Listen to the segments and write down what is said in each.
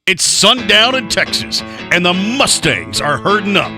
It's sundown in Texas, and the Mustangs are herding up.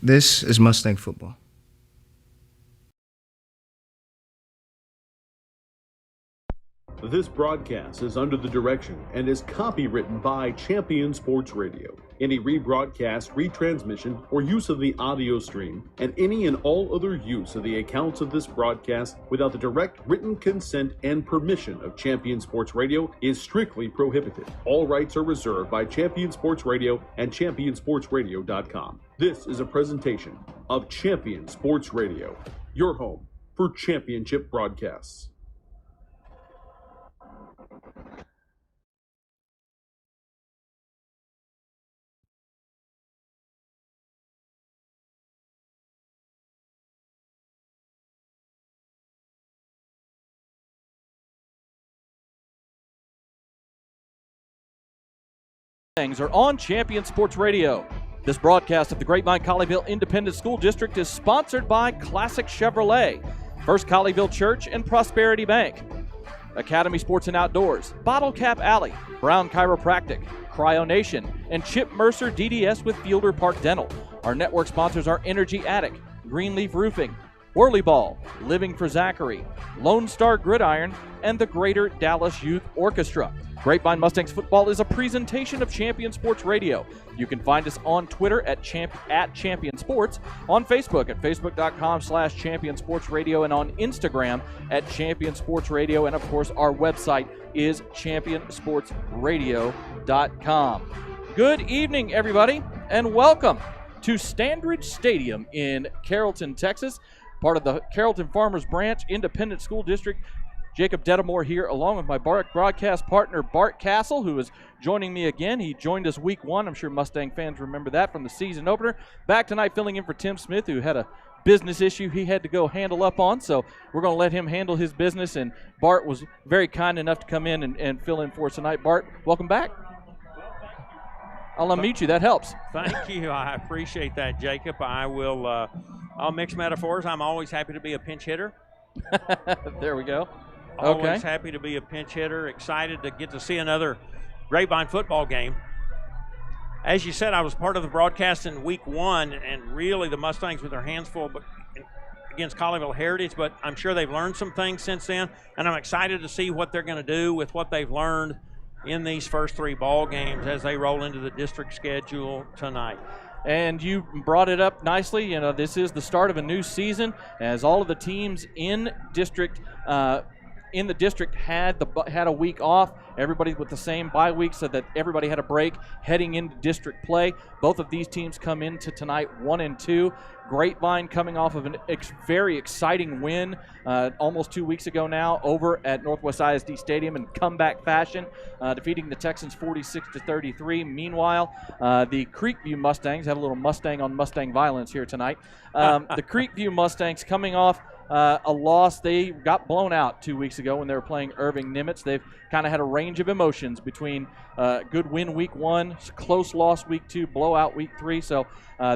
This is Mustang football. This broadcast is under the direction and is copywritten by Champion Sports Radio. Any rebroadcast, retransmission, or use of the audio stream, and any and all other use of the accounts of this broadcast without the direct written consent and permission of Champion Sports Radio is strictly prohibited. All rights are reserved by Champion Sports Radio and ChampionSportsRadio.com. This is a presentation of Champion Sports Radio, your home for championship broadcasts. Are on Champion Sports Radio. This broadcast of the Grapevine Colleyville Independent School District is sponsored by Classic Chevrolet, First Colleyville Church, and Prosperity Bank, Academy Sports and Outdoors, Bottle Cap Alley, Brown Chiropractic, Cryonation, and Chip Mercer DDS with Fielder Park Dental. Our network sponsors are Energy Attic, Greenleaf Roofing, Whirly Ball, Living for Zachary, Lone Star Gridiron, and the Greater Dallas Youth Orchestra. Grapevine Mustangs football is a presentation of Champion Sports Radio. You can find us on Twitter at Champion Sports, on Facebook at facebook.com/Champion Sports Radio, and on Instagram at Champion Sports Radio. And of course, our website is championsportsradio.com. Good evening, everybody, and welcome to Standridge Stadium in Carrollton, Texas, part of the Carrollton Farmers Branch Independent School District. Jacob Dedamore here, along with my broadcast partner, Bart Castle, who is joining me again. He joined us week one. I'm sure Mustang fans remember that from the season opener. Back tonight filling in for Tim Smith, who had a business issue he had to go handle up on, so we're going to let him handle his business, and Bart was very kind enough to come in and fill in for us tonight. Bart, welcome back. I'll unmute you. That helps. Thank you. I appreciate that, Jacob. I'll mix metaphors. I'm always happy to be a pinch hitter. There we go. Always happy to be a pinch hitter. Excited to get to see another Grapevine football game. As you said, I was part of the broadcast in week 1, and really the Mustangs with their hands full against Colleyville Heritage, but I'm sure they've learned some things since then, and I'm excited to see what they're going to do with what they've learned in these first 3 ball games as they roll into the district schedule tonight. And you brought it up nicely. You know, this is the start of a new season as all of the teams in district had a week off. Everybody with the same bye week, so that everybody had a break heading into district play. Both of these teams come into tonight 1-2. Grapevine coming off of a very exciting win almost 2 weeks ago now over at Northwest ISD Stadium in comeback fashion, defeating the Texans 46-33. Meanwhile, the Creekview Mustangs have a little Mustang on Mustang violence here tonight. The Creekview Mustangs coming off a loss. They got blown out 2 weeks ago when they were playing Irving Nimitz. They've kind of had a range of emotions between good win week 1, close loss week 2, blowout week 3. So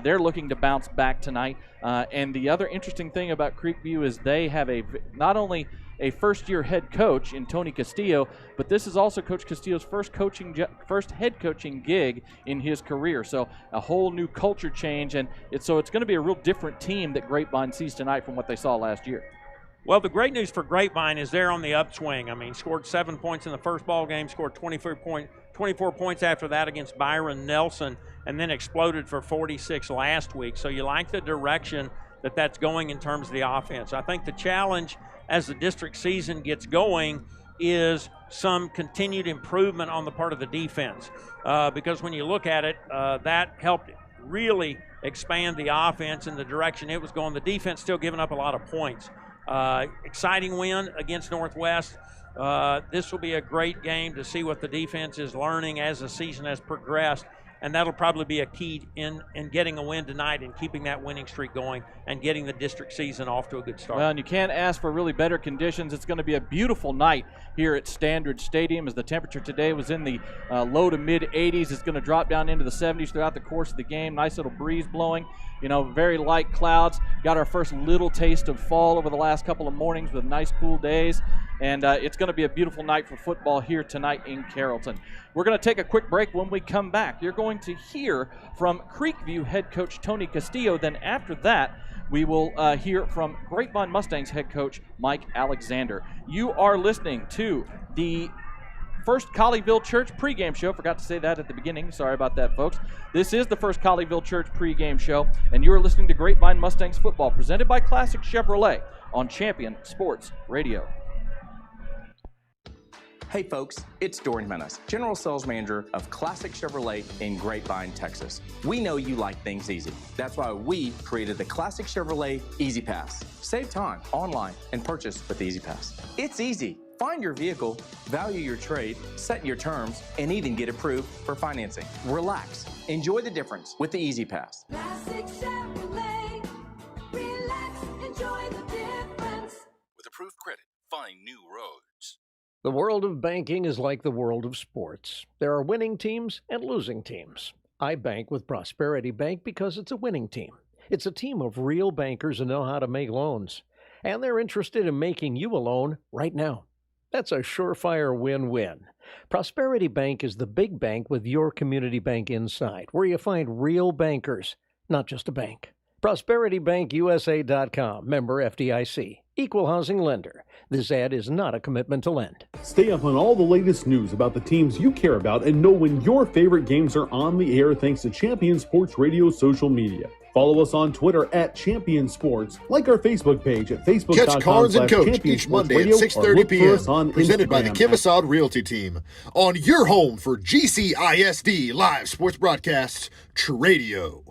they're looking to bounce back tonight. And the other interesting thing about Creekview is they have not only a first-year head coach in Tony Castillo, but this is also Coach Castillo's first head coaching gig in his career. So a whole new culture change, and it's going to be a real different team that Grapevine sees tonight from what they saw last year. Well, the great news for Grapevine is they're on the upswing. I mean, scored 7 points in the first ball game, scored 24 points after that against Byron Nelson, and then exploded for 46 last week. So you like the direction that's going in terms of the offense. I think the challenge as the district season gets going is some continued improvement on the part of the defense, because when you look at it, that helped really expand the offense in the direction it was going. The defense still giving up a lot of points. Exciting win against Northwest. This will be a great game to see what the defense is learning as the season has progressed, and that'll probably be a key in getting a win tonight and keeping that winning streak going and getting the district season off to a good start. Well, and you can't ask for really better conditions. It's going to be a beautiful night here at Standridge Stadium, as the temperature today was in the low to mid 80s. It's going to drop down into the 70s throughout the course of the game. Nice little breeze blowing. You know, very light clouds. Got our first little taste of fall over the last couple of mornings with nice cool days. And it's going to be a beautiful night for football here tonight in Carrollton. We're going to take a quick break. When we come back, you're going to hear from Creekview head coach Tony Castillo. Then after that, we will hear from Grapevine Mustangs head coach Mike Alexander. You are listening to the First Colleyville Church pregame show. Forgot to say that at the beginning. Sorry about that, folks. This is the First Colleyville Church pregame show, and you are listening to Grapevine Mustangs football, presented by Classic Chevrolet on Champion Sports Radio. Hey folks, it's Dorian Menace, General Sales Manager of Classic Chevrolet in Grapevine, Texas. We know you like things easy. That's why we created the Classic Chevrolet Easy Pass. Save time online and purchase with the Easy Pass. It's easy. Find your vehicle, value your trade, set your terms, and even get approved for financing. Relax. Enjoy the difference with the Easy Pass. Classic Chevrolet. Relax. Enjoy the difference. With approved credit, find new roads. The world of banking is like the world of sports. There are winning teams and losing teams. I bank with Prosperity Bank because it's a winning team. It's a team of real bankers who know how to make loans. And they're interested in making you a loan right now. That's a surefire win-win. Prosperity Bank is the big bank with your community bank inside, where you find real bankers, not just a bank. ProsperityBankUSA.com, member FDIC, equal housing lender. This ad is not a commitment to lend. Stay up on all the latest news about the teams you care about and know when your favorite games are on the air thanks to Champion Sports Radio social media. Follow us on Twitter at Champion Sports. Like our Facebook page at Facebook.com/ChampionSportsRadio. Catch Carnes and Coach each Monday at 6:30 p.m. Presented by the Kivisad Realty Team on your home for GCISD live sports broadcasts, Radio.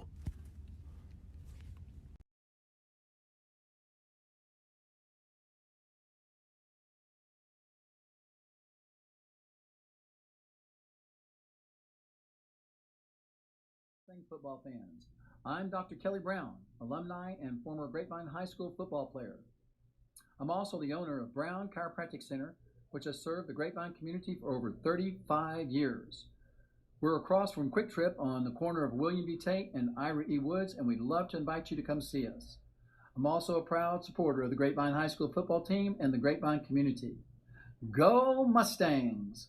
Football fans. I'm Dr. Kelly Brown, alumni and former Grapevine High School football player. I'm also the owner of Brown Chiropractic Center, which has served the Grapevine community for over 35 years. We're across from Quick Trip on the corner of William B. Tate and Ira E. Woods, and we'd love to invite you to come see us. I'm also a proud supporter of the Grapevine High School football team and the Grapevine community. Go Mustangs!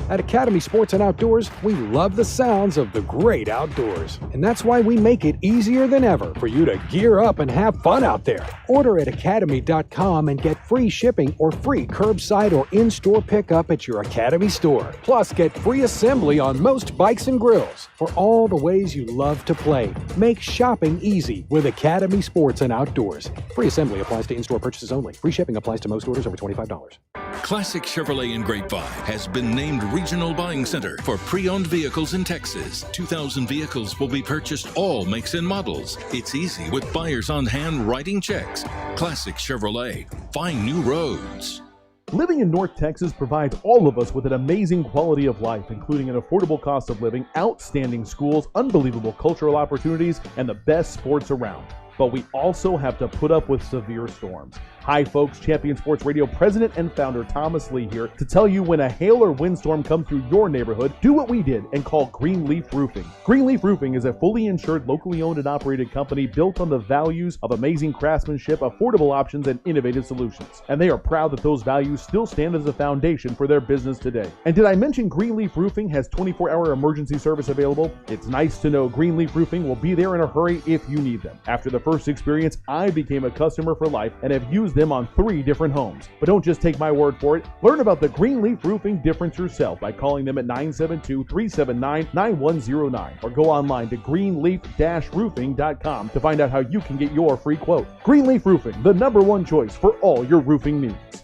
At Academy Sports and Outdoors, we love the sounds of the great outdoors. And that's why we make it easier than ever for you to gear up and have fun out there. Order at academy.com and get free shipping or free curbside or in-store pickup at your Academy store. Plus, get free assembly on most bikes and grills for all the ways you love to play. Make shopping easy with Academy Sports and Outdoors. Free assembly applies to in-store purchases only. Free shipping applies to most orders over $25. Classic Chevrolet in Grapevine has been named Regional Buying Center for pre-owned vehicles in Texas. 2,000 vehicles will be purchased, all makes and models. It's easy with buyers on hand writing checks. Classic Chevrolet. Find new roads. Living in North Texas provides all of us with an amazing quality of life, including an affordable cost of living, outstanding schools, unbelievable cultural opportunities, and the best sports around. But we also have to put up with severe storms. Hi folks, Champion Sports Radio President and Founder Thomas Lee here to tell you when a hail or windstorm comes through your neighborhood, do what we did and call Greenleaf Roofing. Greenleaf Roofing is a fully insured, locally owned and operated company built on the values of amazing craftsmanship, affordable options, and innovative solutions. And they are proud that those values still stand as a foundation for their business today. And did I mention Greenleaf Roofing has 24-hour emergency service available? It's nice to know Greenleaf Roofing will be there in a hurry if you need them. After the first experience, I became a customer for life and have used them on 3 different homes. But don't just take my word for it. Learn about the Greenleaf Roofing difference yourself by calling them at 972-379-9109 or go online to greenleaf-roofing.com to find out how you can get your free quote. Greenleaf Roofing, the #1 choice for all your roofing needs.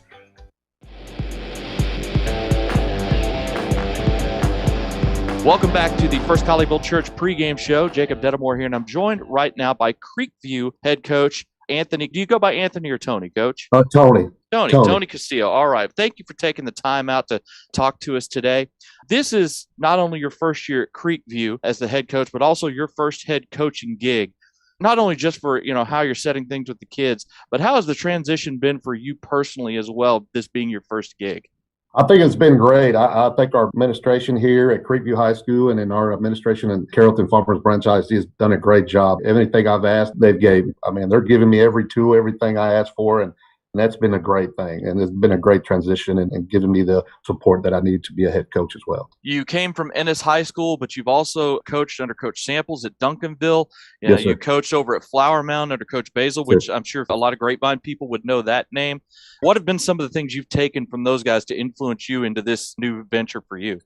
Welcome back to the First Colleyville Church pregame show. Jacob Dedamore here, and I'm joined right now by Creekview head coach Anthony. Do you go by Anthony or Tony, Coach? Tony Castillo. All right. Thank you for taking the time out to talk to us today. This is not only your first year at Creekview as the head coach, but also your first head coaching gig. Not only just for, how you're setting things with the kids, but how has the transition been for you personally as well, this being your first gig? I think it's been great. I think our administration here at Creekview High School and in our administration in Carrollton Farmers Branch ISD has done a great job. Anything I've asked, they've gave. They're giving me every tool, everything I asked for, and that's been a great thing. And it's been a great transition and giving me the support that I need to be a head coach as well. You came from Ennis High School, but you've also coached under Coach Samples at Duncanville. Yes, you coached over at Flower Mound under Coach Basil, which I'm sure a lot of Grapevine people would know that name. What have been some of the things you've taken from those guys to influence you into this new venture for you?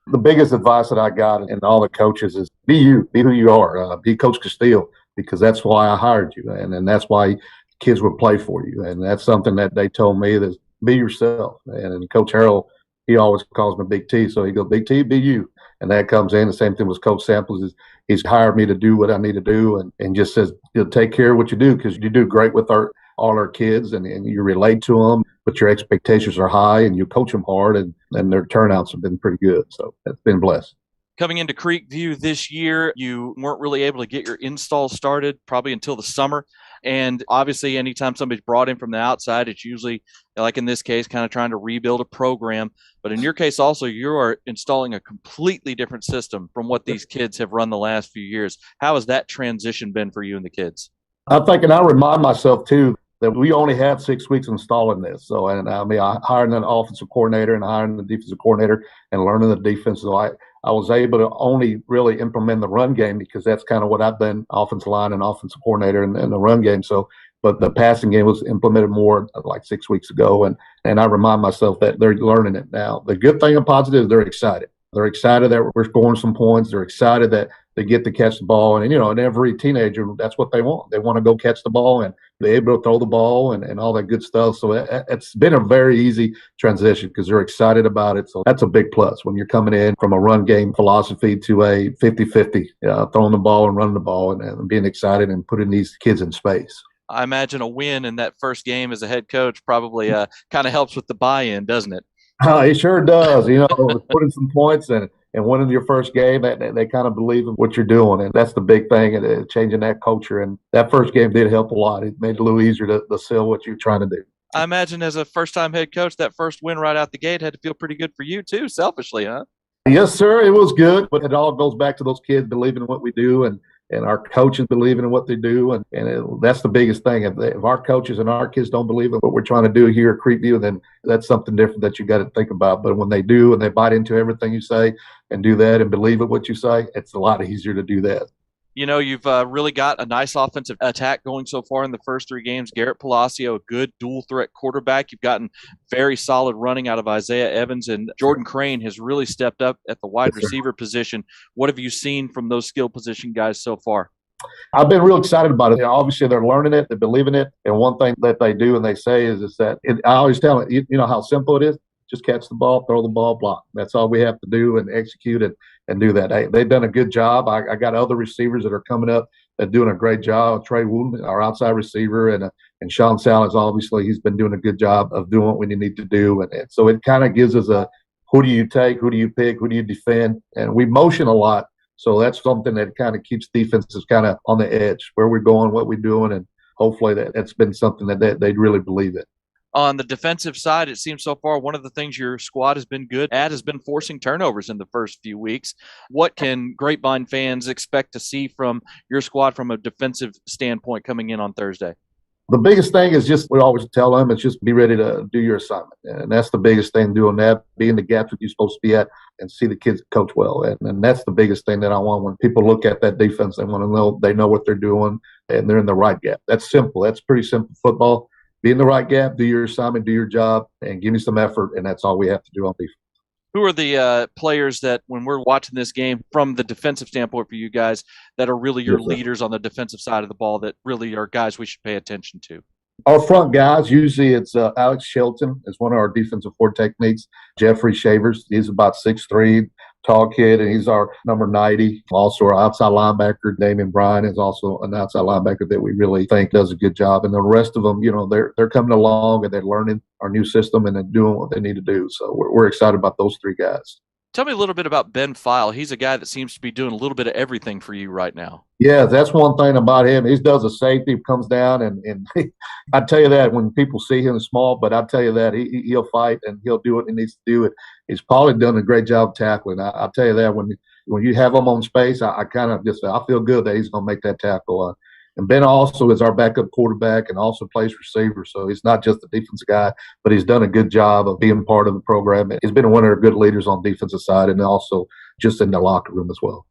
The biggest advice that I got and all the coaches is be you, be who you are, be Coach Castillo, because that's why I hired you. And that's why kids would play for you. And that's something that they told me, that be yourself. And Coach Harrell, he always calls me Big T. So he goes, Big T, be you. And that comes in. The same thing with Coach Samples. Is he's hired me to do what I need to do and just says, take care of what you do, because you do great with all our kids and you relate to them, but your expectations are high and you coach them hard and their turnouts have been pretty good. So that's been blessed. Coming into Creekview this year, you weren't really able to get your install started probably until the summer. And obviously, anytime somebody's brought in from the outside, it's usually, like in this case, kind of trying to rebuild a program. But in your case also, you are installing a completely different system from what these kids have run the last few years. How has that transition been for you and the kids? I think, and I remind myself too, that we only had 6 weeks installing this. So, I hired an offensive coordinator and hiring the defensive coordinator and learning the defense. So I was able to only really implement the run game because that's kind of what I've been, offensive line and offensive coordinator in the run game. So, but the passing game was implemented more like 6 weeks ago. And I remind myself that they're learning it now. The good thing and positive is they're excited. They're excited that we're scoring some points. They're excited that they get to catch the ball. And, and every teenager, that's what they want. They want to go catch the ball and be able to throw the ball and all that good stuff. So it's been a very easy transition because they're excited about it. So that's a big plus when you're coming in from a run game philosophy to a 50-50, throwing the ball and running the ball and being excited and putting these kids in space. I imagine a win in that first game as a head coach probably kind of helps with the buy-in, doesn't it? It sure does. Putting some points and winning your first game, they kind of believe in what you're doing. And that's the big thing, and changing that culture. And that first game did help a lot. It made it a little easier to sell what you're trying to do. I imagine as a first-time head coach, that first win right out the gate had to feel pretty good for you too, selfishly, huh? Yes, sir. It was good, but it all goes back to those kids believing in what we do and our coaches believing in what they do. That's the biggest thing. If our coaches and our kids don't believe in what we're trying to do here at Creekview, then that's something different that you got to think about. But when they do and they bite into everything you say and do that and believe in what you say, it's a lot easier to do that. You know, you've really got a nice offensive attack going so far in the first 3 games. Garrett Palacio, a good dual-threat quarterback. You've gotten very solid running out of Isaiah Evans, and Jordan Crane has really stepped up at the wide receiver position. What have you seen from those skill position guys so far? I've been real excited about it. Obviously, they're learning it, they believe in it, and one thing that they do and they say is that I always tell them, you know how simple it is? Just catch the ball, throw the ball, block. That's all we have to do and execute and do that. They've done a good job. I got other receivers that are coming up that are doing a great job. Trey Wooten, our outside receiver, and Sean Salas, obviously, he's been doing a good job of doing what we need to do. And so it kind of gives us a who do you take, who do you pick, who do you defend? And we motion a lot. So that's something that kind of keeps defenses kind of on the edge, where we're going, what we're doing, and hopefully that's been something that they really believe in. On the defensive side, it seems so far one of the things your squad has been good at has been forcing turnovers in the first few weeks. What can Grapevine fans expect to see from your squad from a defensive standpoint coming in on Thursday? The biggest thing is just, we always tell them, is just be ready to do your assignment. And that's the biggest thing, doing that, be in the gaps that you're supposed to be at and see the kids coach well. And that's the biggest thing that I want. When people look at that defense, they want to know they know what they're doing and they're in the right gap. That's simple. That's pretty simple football. Be in the right gap, do your assignment, do your job, and give me some effort, and that's all we have to do on defense. Who are the players that, when we're watching this game from the defensive standpoint for you guys, that are really your leaders on the defensive side of the ball that really are guys we should pay attention to? Our front guys, usually it's Alex Shelton is one of our defensive four techniques. Jeffrey Shavers, he's about 6'3", tall kid, and he's our number 90. Also, our outside linebacker, Damian Bryan, is also an outside linebacker that we really think does a good job. And the rest of them, you know, they're coming along and they're learning our new system and they're doing what they need to do. So we're excited about those 3 guys. Tell me a little bit about Ben File. He's a guy that seems to be doing a little bit of everything for you right now. Yeah, that's one thing about him. He does a safety, comes down, and I tell you that when people see him small, but I tell you that he'll fight and he'll do what he needs to do. He's probably done a great job tackling. I'll tell you that when you have him on space, I kind of just I feel good that he's going to make that tackle. And Ben also is our backup quarterback and also plays receiver. So he's not just a defensive guy, but he's done a good job of being part of the program. He's been one of our good leaders on the defensive side and also just in the locker room as well.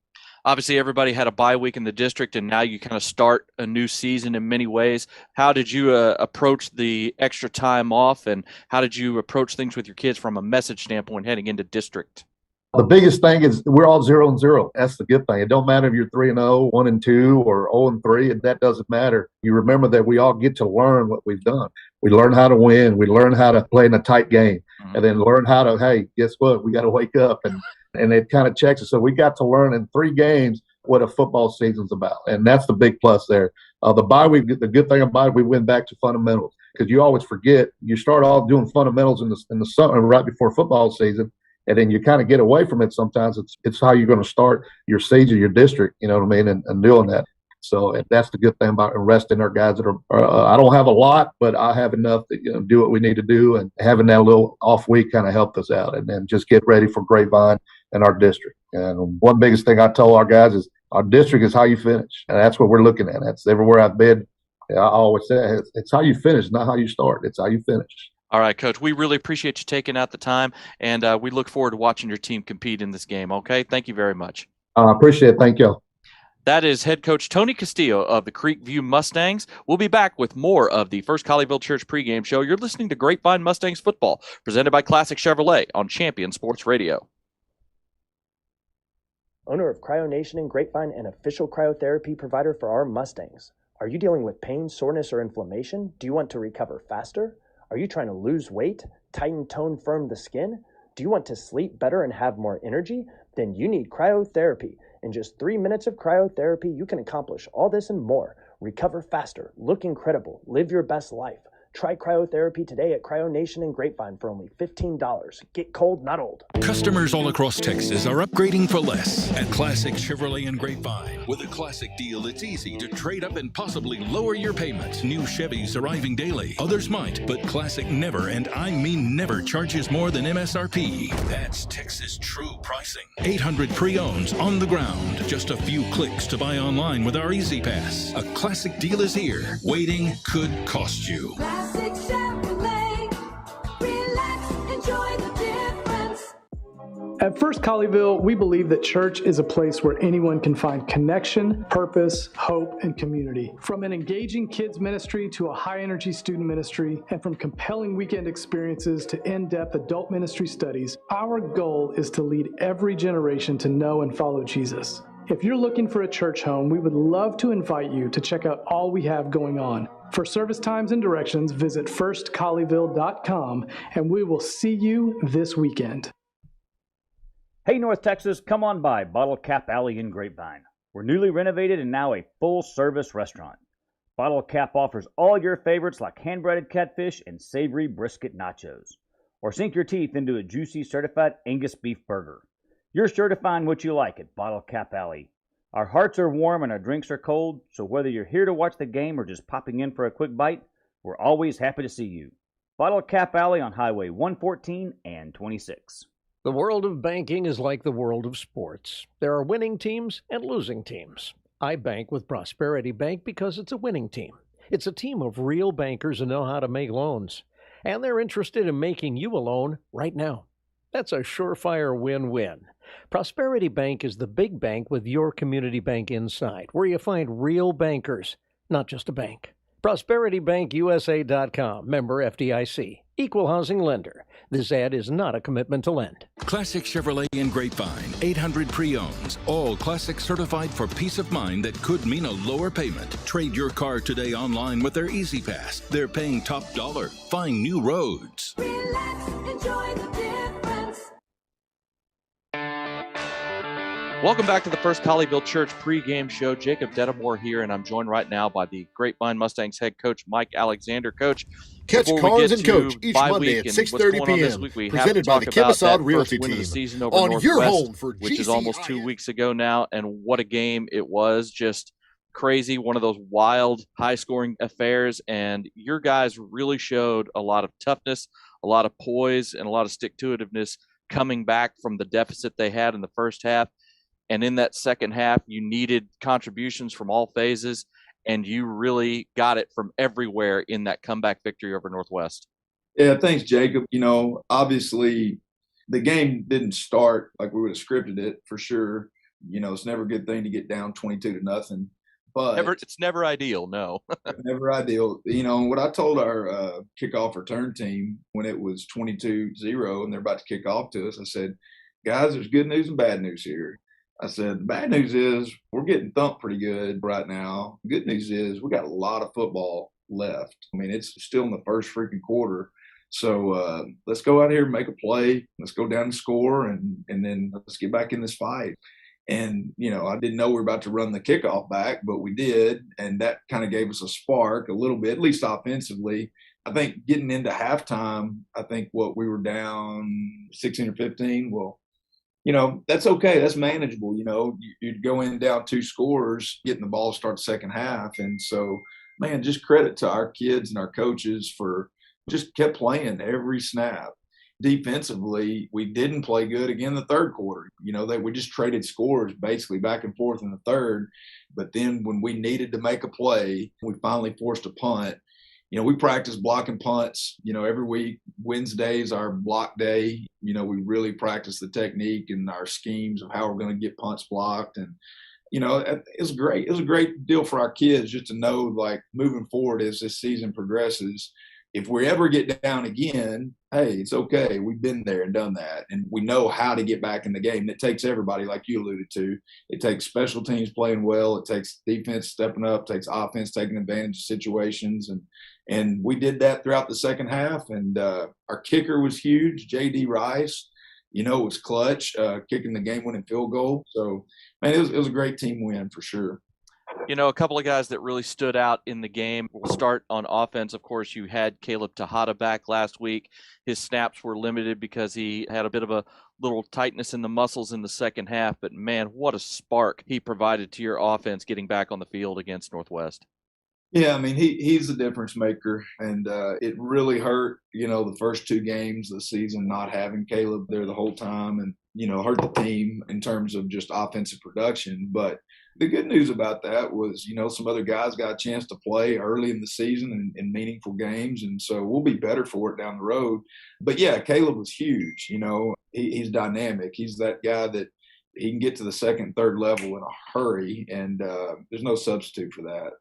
Obviously, everybody had a bye week in the district, and now you kind of start a new season in many ways. How did you approach the extra time off, and how did you approach things with your kids from a message standpoint heading into district? The biggest thing is we're all 0-0. That's the good thing. It don't matter if you're 3-0, 1-2, or 0-3. That doesn't matter. You remember that we all get to learn what we've done. We learn how to win. We learn how to play in a tight game, and then learn how to, hey, guess what? We got to wake up, and it kind of checks us. So we got to learn in 3 games what a football season's about, and that's the big plus there. The bye week, the good thing about it, we went back to fundamentals, because you always forget. You start off doing fundamentals in the summer right before football season, and then you kind of get away from it sometimes. It's how you're going to start your season, your district, you know what I mean, and doing that. So that's the good thing about resting our guys that are I don't have a lot, but I have enough to do what we need to do, and having that little off week kind of helped us out, and then just get ready for Grapevine and our district. And one biggest thing I tell our guys is our district is how you finish, and that's what we're looking at. That's everywhere I've been. I always say it's how you finish, not how you start. It's how you finish. All right, Coach, we really appreciate you taking out the time, and we look forward to watching your team compete in this game, okay? Thank you very much. I appreciate it. Thank you. That is head coach Tony Castillo of the Creekview Mustangs. We'll be back with more of the First Colleyville Church pregame show. You're listening to Grapevine Mustangs football, presented by Classic Chevrolet on Champion Sports Radio. Owner of Cryo Nation in Grapevine and official cryotherapy provider for our Mustangs. Are you dealing with pain, soreness, or inflammation? Do you want to recover faster? Are you trying to lose weight, tighten, tone, firm the skin? Do you want to sleep better and have more energy? Then you need cryotherapy. In just 3 minutes of cryotherapy, you can accomplish all this and more. Recover faster, look incredible, live your best life. Try cryotherapy today at CryoNation and Grapevine for only $15. Get cold, not old. Customers all across Texas are upgrading for less at Classic Chevrolet and Grapevine. With a classic deal, it's easy to trade up and possibly lower your payments. New Chevys arriving daily. Others might, but Classic never, and I mean never, charges more than MSRP. That's Texas true pricing. 800 pre-owns on the ground. Just a few clicks to buy online with our Easy Pass. A classic deal is here. Waiting could cost you. Classic Chevrolet. Relax, enjoy the difference. At First Colleyville, we believe that church is a place where anyone can find connection, purpose, hope, and community. From an engaging kids ministry to a high-energy student ministry, and from compelling weekend experiences to in-depth adult ministry studies, our goal is to lead every generation to know and follow Jesus. If you're looking for a church home, we would love to invite you to check out all we have going on. For service times and directions, visit firstcolleyville.com, and we will see you this weekend. Hey North Texas, come on by Bottle Cap Alley in Grapevine. We're newly renovated and now a full-service restaurant. Bottle Cap offers all your favorites like hand-breaded catfish and savory brisket nachos. Or sink your teeth into a juicy certified Angus beef burger. You're sure to find what you like at Bottle Cap Alley. Our hearts are warm and our drinks are cold, so whether you're here to watch the game or just popping in for a quick bite, we're always happy to see you. Bottle Cap Alley on Highway 114 and 26. The world of banking is like the world of sports. There are winning teams and losing teams. I bank with Prosperity Bank because it's a winning team. It's a team of real bankers who know how to make loans. And they're interested in making you a loan right now. That's a surefire win-win. Prosperity Bank is the big bank with your community bank inside, where you find real bankers, not just a bank. ProsperityBankUSA.com, member FDIC, equal housing lender. This ad is not a commitment to lend. Classic Chevrolet and Grapevine, 800 pre-owns, all classic certified for peace of mind that could mean a lower payment. Trade your car today online with their Easy Pass. They're paying top dollar. Find new roads. Relax, enjoy the difference. Welcome back to the First Colleyville Church pregame show. Jacob Dedamore here, and I'm joined right now by the Grapevine Mustangs head coach, Mike Alexander. Coach, catch Carnes and Coach each Monday at 6:30 p.m. Presented by the Kivisod Realty Team on your home for GCISD. Which is almost 2 weeks ago now, and what a game it was. Just crazy, one of those wild, high-scoring affairs, and your guys really showed a lot of toughness, a lot of poise, and a lot of stick-to-itiveness coming back from the deficit they had in the first half. And in that second half, you needed contributions from all phases, and you really got it from everywhere in that comeback victory over Northwest. Yeah, thanks, Jacob. You know, obviously the game didn't start like we would have scripted it for sure. You know, it's never a good thing to get down 22-0, but it's never ideal. No, never ideal. You know, what I told our kickoff return team when it was 22-0 and they're about to kick off to us, I said, guys, there's good news and bad news here. I said, the bad news is we're getting thumped pretty good right now. The good news is we got a lot of football left. I mean, it's still in the first freaking quarter. So let's go out here and make a play. Let's go down and score, and then let's get back in this fight. And, you know, I didn't know we were about to run the kickoff back, but we did. And that kind of gave us a spark a little bit, at least offensively. I think getting into halftime, I think we were down 16 or 15. Well, you know, that's okay. That's manageable. You know, you'd go in down 2 scores, getting the ball to start the second half. And so, man, just credit to our kids and our coaches for just kept playing every snap. Defensively, we didn't play good again the third quarter. You know, we just traded scores basically back and forth in the third. But then when we needed to make a play, we finally forced a punt. You know, we practice blocking punts, you know, every week. Wednesday's our block day. You know, we really practice the technique and our schemes of how we're going to get punts blocked. And, you know, it's great. It was a great deal for our kids just to know, like, moving forward as this season progresses, if we ever get down again, hey, it's okay. We've been there and done that. And we know how to get back in the game. And it takes everybody, like you alluded to. It takes special teams playing well. It takes defense stepping up. It takes offense taking advantage of situations. And we did that throughout the second half. And our kicker was huge, J.D. Rice. You know, it was clutch, kicking the game-winning field goal. So, man, it was a great team win for sure. You know, a couple of guys that really stood out in the game. We'll start on offense. Of course, you had Caleb Tejada back last week. His snaps were limited because he had a bit of a little tightness in the muscles in the second half. But, man, what a spark he provided to your offense getting back on the field against Northwest. Yeah, I mean, he's the difference maker, and it really hurt, the first 2 games of the season not having Caleb there the whole time, and, hurt the team in terms of just offensive production. But the good news about that was, some other guys got a chance to play early in the season in meaningful games, and so we'll be better for it down the road. But, yeah, Caleb was huge. He's dynamic. He's that guy that he can get to the second, third level in a hurry, and there's no substitute for that.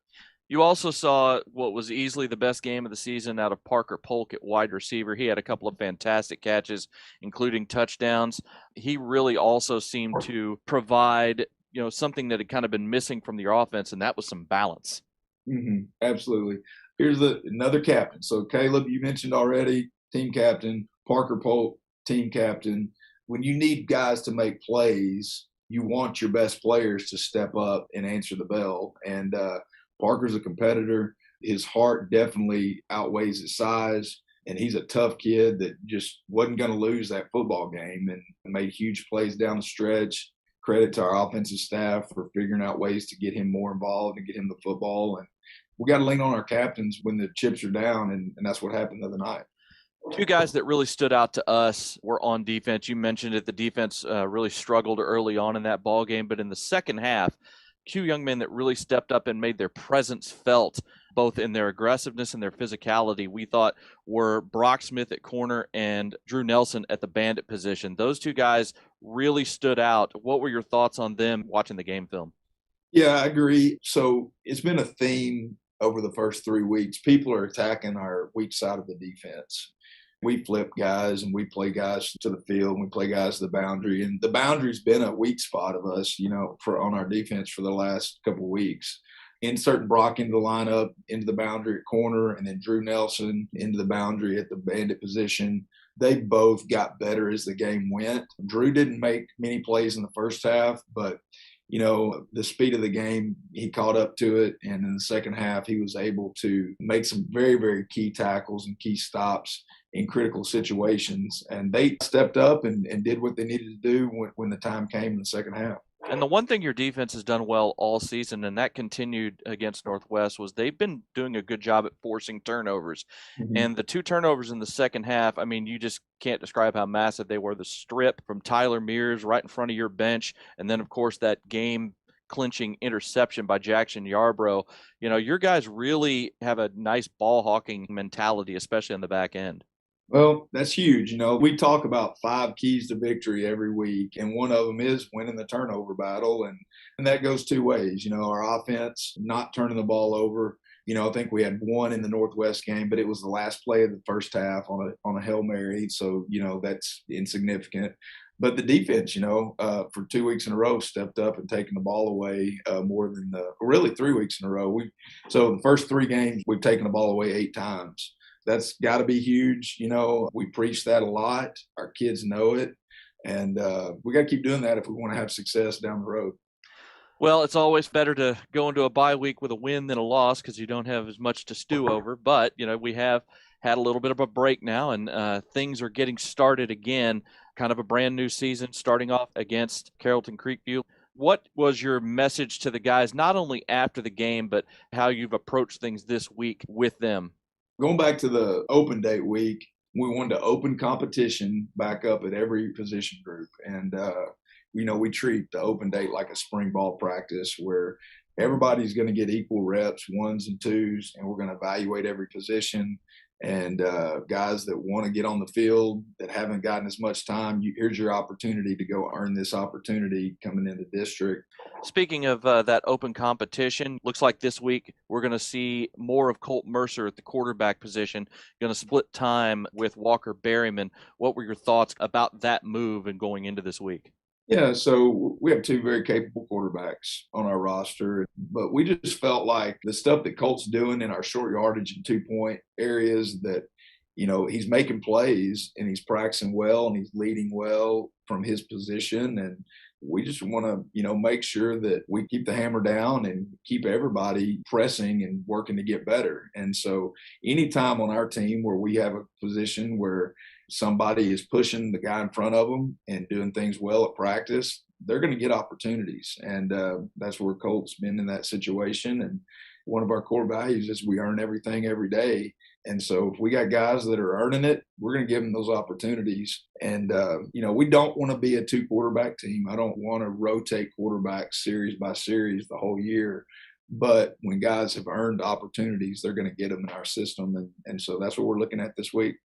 You also saw what was easily the best game of the season out of Parker Polk at wide receiver. He had a couple of fantastic catches, including touchdowns. He really also seemed to provide, something that had kind of been missing from your offense, and that was some balance. Mm-hmm. Absolutely. Here's another captain. So, Caleb, you mentioned already, team captain. Parker Polk, team captain. When you need guys to make plays, you want your best players to step up and answer the bell. And Parker's a competitor. His heart definitely outweighs his size, and he's a tough kid that just wasn't going to lose that football game and made huge plays down the stretch. Credit to our offensive staff for figuring out ways to get him more involved and get him the football. And we got to lean on our captains when the chips are down, and that's what happened the other night. 2 guys that really stood out to us were on defense. You mentioned it. The defense really struggled early on in that ball game, but in the second half, 2 young men that really stepped up and made their presence felt, both in their aggressiveness and their physicality, we thought were Brock Smith at corner and Drew Nelson at the bandit position. Those 2 guys really stood out. What were your thoughts on them watching the game film? Yeah, I agree. So it's been a theme over the first 3 weeks. People are attacking our weak side of the defense. We flip guys and we play guys to the field and we play guys to the boundary. And the boundary's been a weak spot of us, on our defense for the last couple of weeks. Inserting Brock into the lineup, into the boundary at corner, and then Drew Nelson into the boundary at the bandit position. They both got better as the game went. Drew didn't make many plays in the first half, but the speed of the game, he caught up to it. And in the second half, he was able to make some very, very key tackles and key stops in critical situations. And they stepped up and did what they needed to do when the time came in the second half. And the one thing your defense has done well all season, and that continued against Northwest, was they've been doing a good job at forcing turnovers. Mm-hmm. And the 2 turnovers in the second half, I mean, you just can't describe how massive they were. The strip from Tyler Mears right in front of your bench, and then, of course, that game-clinching interception by Jackson Yarbrough. Your guys really have a nice ball-hawking mentality, especially on the back end. Well, that's huge. We talk about 5 keys to victory every week, and one of them is winning the turnover battle. And that goes 2 ways. Our offense, not turning the ball over. I think we had 1 in the Northwest game, but it was the last play of the first half on a Hail Mary. So, that's insignificant. But the defense, for 2 weeks in a row, stepped up and taken the ball away more than really 3 weeks in a row. So the first 3 games, we've taken the ball away 8 times. That's got to be huge. We preach that a lot. Our kids know it. And we got to keep doing that if we want to have success down the road. Well, it's always better to go into a bye week with a win than a loss because you don't have as much to stew over. But, we have had a little bit of a break now, and things are getting started again, kind of a brand new season starting off against Carrollton Creekview. What was your message to the guys, not only after the game, but how you've approached things this week with them? Going back to the open date week, we wanted to open competition back up at every position group. And, we treat the open date like a spring ball practice where everybody's going to get equal reps, 1s and 2s, and we're going to evaluate every position. And guys that want to get on the field that haven't gotten as much time, here's your opportunity to go earn this opportunity coming into district. Speaking of that open competition, looks like this week we're going to see more of Colt Mercer at the quarterback position, going to split time with Walker Berryman. What were your thoughts about that move and going into this week? Yeah, so we have 2 very capable quarterbacks on our roster, but we just felt like the stuff that Colt's doing in our short yardage and 2-point areas that, he's making plays and he's practicing well and he's leading well from his position. And, we just want to, make sure that we keep the hammer down and keep everybody pressing and working to get better. And so anytime on our team where we have a position where somebody is pushing the guy in front of them and doing things well at practice, they're going to get opportunities. And that's where Colt's been in that situation. And one of our core values is we earn everything every day. And so if we got guys that are earning it, we're going to give them those opportunities. And, we don't want to be a 2-quarterback team. I don't want to rotate quarterbacks series by series the whole year. But when guys have earned opportunities, they're going to get them in our system. And so that's what we're looking at this week.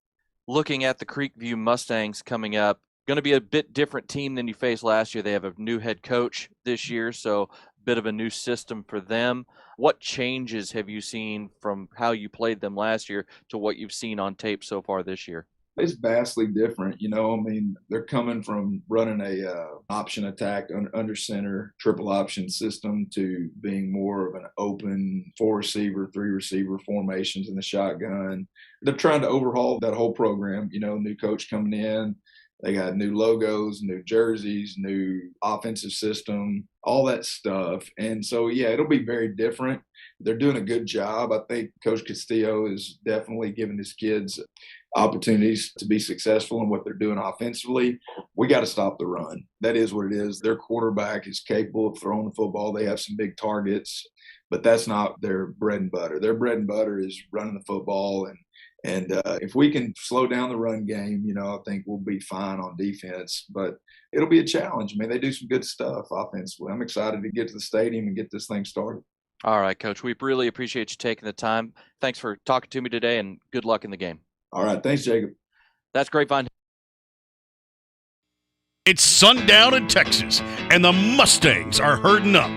Looking at the Creekview Mustangs coming up, going to be a bit different team than you faced last year. They have a new head coach this year, so a bit of a new system for them. What changes have you seen from how you played them last year to what you've seen on tape so far this year? It's vastly different. They're coming from running a option attack under center, triple option system to being more of an open 4-receiver, 3-receiver formations in the shotgun. They're trying to overhaul that whole program. New coach coming in. They got new logos, new jerseys, new offensive system, all that stuff. And so, it'll be very different. They're doing a good job. I think Coach Castillo is definitely giving his kids opportunities to be successful in what they're doing offensively. We got to stop the run. That is what it is. Their quarterback is capable of throwing the football. They have some big targets, but that's not their bread and butter. Their bread and butter is running the football. And if we can slow down the run game, I think we'll be fine on defense. But it'll be a challenge. They do some good stuff offensively. I'm excited to get to the stadium and get this thing started. All right, Coach. We really appreciate you taking the time. Thanks for talking to me today, and good luck in the game. All right. Thanks, Jacob. That's Grapevine. It's sundown in Texas, and the Mustangs are herding up.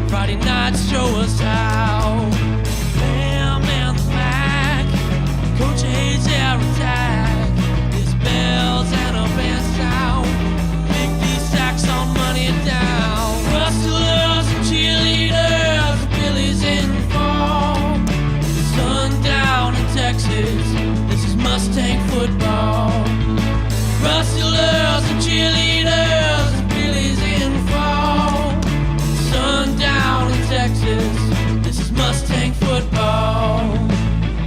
Friday nights show us how. Bam, man, the Mac. Coach hates our attack. His bells and a band sound. Make these sacks on money down. Rustlers and cheerleaders, Billy's in form. Sundown in Texas, this is Mustang football. Rustlers and cheerleaders, Billy's in form. Sundown in Texas, this is Mustang football.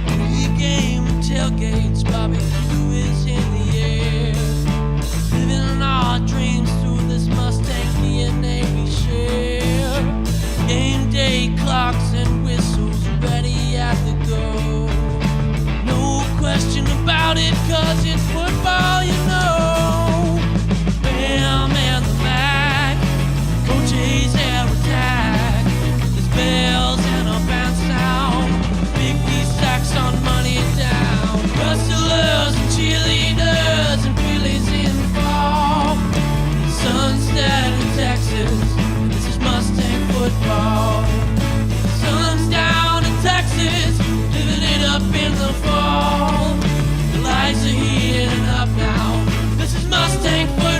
Pre-game tailgates, Bobby Blue is in the air. Living our dreams through this Mustang DNA we share. Game day clocks and whistles ready at the go. No question about it, cause it's football, you know. Bam, and the Mac, Coach A's air attack. There's bells and a band sound. Big D sacks on money down. Rustlers and cheerleaders and Billy's in fall. Sunset in Texas, this is Mustang football. Sun's down in Texas, living it up in the fall. The lights are heating up now, this is Mustang football.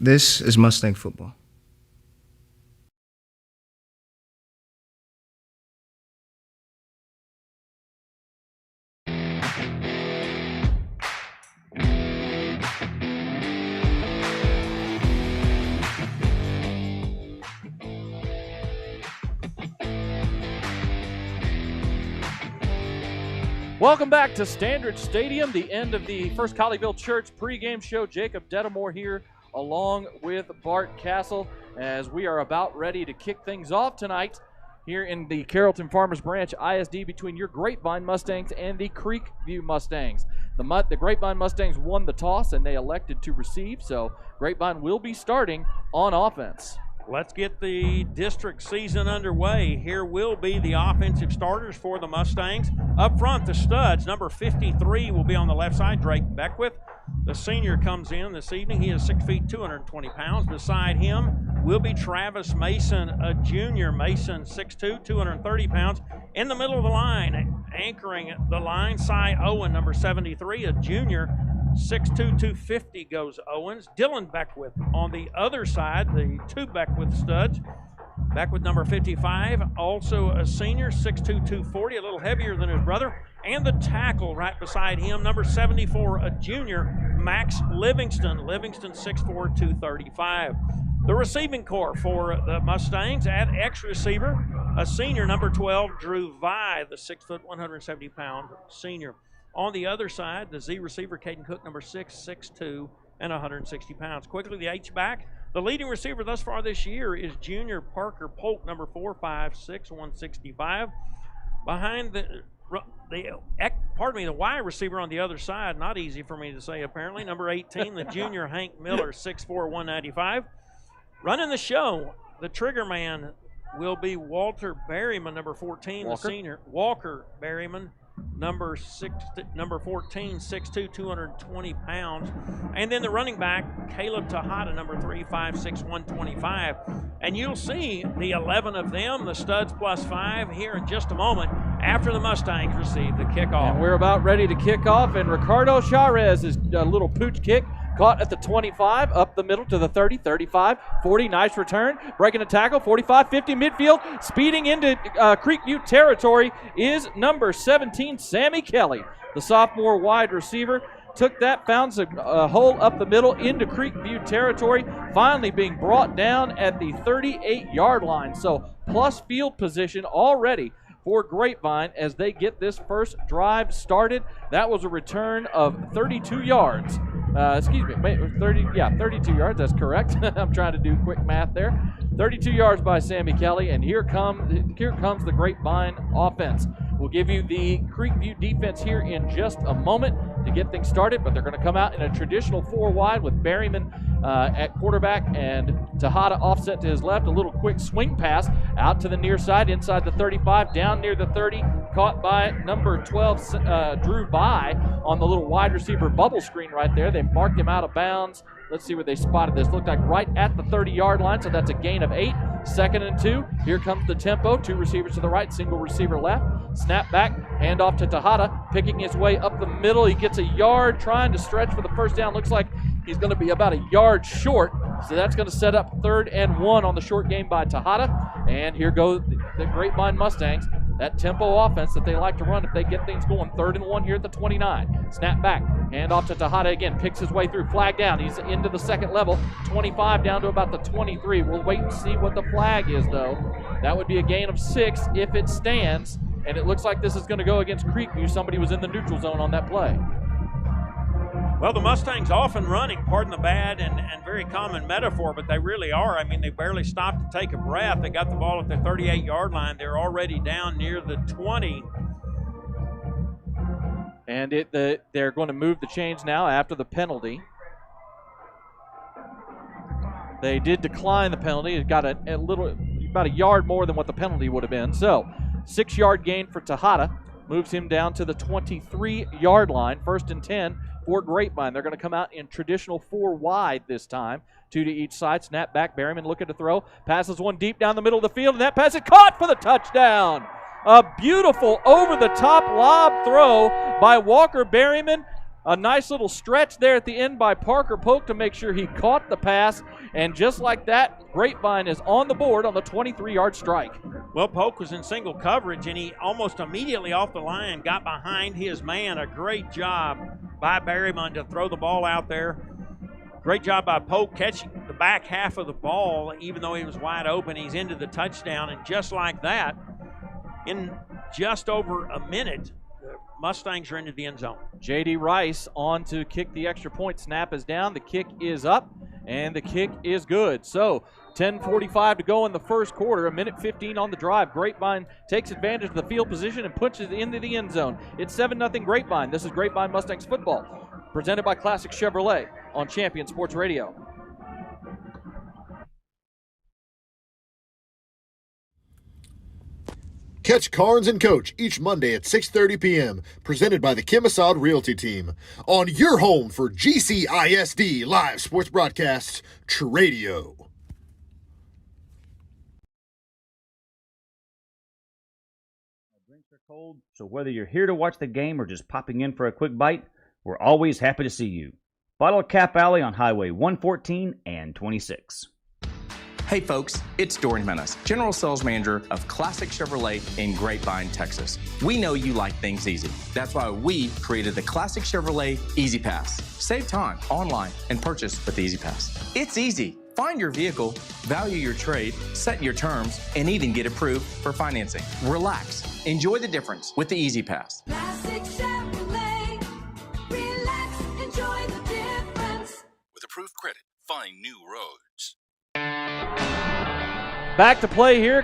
This is Mustang football. Welcome back to Standridge Stadium, the end of the First Colleyville Church pregame show. Jacob Dedamore here along with Bart Castle as we are about ready to kick things off tonight here in the Carrollton Farmers Branch ISD between your Grapevine Mustangs and the Creekview Mustangs. The Grapevine Mustangs won the toss and they elected to receive, so Grapevine will be starting on offense. Let's get the district season underway. Here will be the offensive starters for the Mustangs. Up front, the studs. Number 53 will be on the left side, Drake Beckwith. The senior comes in this evening. He is 6 feet, 220 pounds. Beside him will be Travis Mason, a junior. Mason, 6'2", 230 pounds. In the middle of the line, anchoring the line, Cy Owen, number 73, a junior. 6'2", 250 goes Owens. Dylan Beckwith on the other side, the two Beckwith studs. Beckwith, number 55, also a senior, 6'2", 240, a little heavier than his brother. And the tackle right beside him, number 74, a junior, Max Livingston. Livingston, 6'4", 235. The receiving corps for the Mustangs at X receiver, a senior, number 12, Drew Vi, the 6 foot, 170-pound senior. On the other side, the Z receiver, Caden Cook, number 6, 6'2", and 160 pounds. Quickly, the H-back. The leading receiver thus far this year is junior Parker Polk, number 4, 5'6", 165. Behind the Y receiver on the other side, not easy for me to say apparently, number 18, the junior Hank Miller, 6'4", 195. Running the show, the trigger man will be Walter Berryman, number 14, the senior. Walker Berryman, number 14, 6'2", 220 pounds. And then the running back, Caleb Tejada, number 3, 5'6", 125. And you'll see the 11 of them, the studs plus 5, here in just a moment after the Mustangs receive the kickoff. And we're about ready to kick off, and Ricardo Charez is a little pooch kick. Caught at the 25, up the middle to the 30, 35, 40, nice return. Breaking a tackle, 45, 50, midfield. Speeding into Creekview territory is number 17, Sammy Kelly. The sophomore wide receiver took that, found a hole up the middle into Creekview territory, finally being brought down at the 38-yard line. So plus field position already for Grapevine as they get this first drive started. That was a return of 32 yards. 32 yards, that's correct. I'm trying to do quick math there. 32 yards by Sammy Kelly, and here comes the Grapevine offense. We'll give you the Creekview defense here in just a moment to get things started, but they're going to come out in a traditional 4 wide with Berryman at quarterback and Tejada offset to his left. A little quick swing pass out to the near side, inside the 35, down near the 30, caught by number 12, Drew Vi, on the little wide receiver bubble screen right there. They marked him out of bounds. Let's see where they spotted this. Looked like right at the 30-yard line, so that's a gain of 8. 2nd and 2. Here comes the tempo. 2 receivers to the right, single receiver left. Snap back, hand off to Tejada, picking his way up the middle. He gets a yard, trying to stretch for the first down. Looks like he's going to be about a yard short, so that's going to set up 3rd and 1 on the short game by Tejada. And here go the Grapevine Mustangs. That tempo offense that they like to run if they get things going. 3rd and 1 here at the 29. Snap back, hand off to Tejada again, picks his way through, flag down. He's into the second level, 25 down to about the 23. We'll wait and see what the flag is, though. That would be a gain of 6 if it stands, and it looks like this is going to go against Creekview. Somebody was in the neutral zone on that play. Well, the Mustangs off and running, pardon the bad and very common metaphor, but they really are. I mean, they barely stopped to take a breath. They got the ball at the 38-yard line. They're already down near the 20. And they're going to move the chains now after the penalty. They did decline the penalty. It got about a yard more than what the penalty would have been. So 6-yard gain for Tejada. Moves him down to the 23-yard line. 1st and 10 for Grapevine. They're going to come out in traditional 4 wide this time. 2 to each side. Snap back. Berryman looking to throw. Passes one deep down the middle of the field, and that pass is caught for the touchdown. A beautiful over-the-top lob throw by Walker Berryman. A nice little stretch there at the end by Parker Polk to make sure he caught the pass. And just like that, Grapevine is on the board on the 23-yard strike. Well, Polk was in single coverage, and he almost immediately off the line got behind his man. A great job by Berryman to throw the ball out there. Great job by Polk catching the back half of the ball, even though he was wide open. He's into the touchdown, and just like that, in just over a minute, Mustangs are into the end zone. J.D. Rice on to kick the extra point. Snap is down. The kick is up, and the kick is good. So 10:45 to go in the first quarter, a minute 15 on the drive. Grapevine takes advantage of the field position and punches it into the end zone. It's 7-0 Grapevine. This is Grapevine Mustangs football, presented by Classic Chevrolet on Champion Sports Radio. Catch Carnes and Coach each Monday at 6:30 p.m., presented by the Kim Assad Realty Team, on your home for GCISD live sports broadcasts, Radio. Drinks are cold, so whether you're here to watch the game or just popping in for a quick bite, we're always happy to see you. Bottle Cap Alley on Highway 114 and 26. Hey folks, it's Dorian Menace, General Sales Manager of Classic Chevrolet in Grapevine, Texas. We know you like things easy. That's why we created the Classic Chevrolet Easy Pass. Save time online and purchase with Easy Pass. It's easy. Find your vehicle, value your trade, set your terms, and even get approved for financing. Relax. Enjoy the difference with the Easy Pass. Classic Chevrolet. Relax, enjoy the difference. With approved credit, find new roads. Back to play here.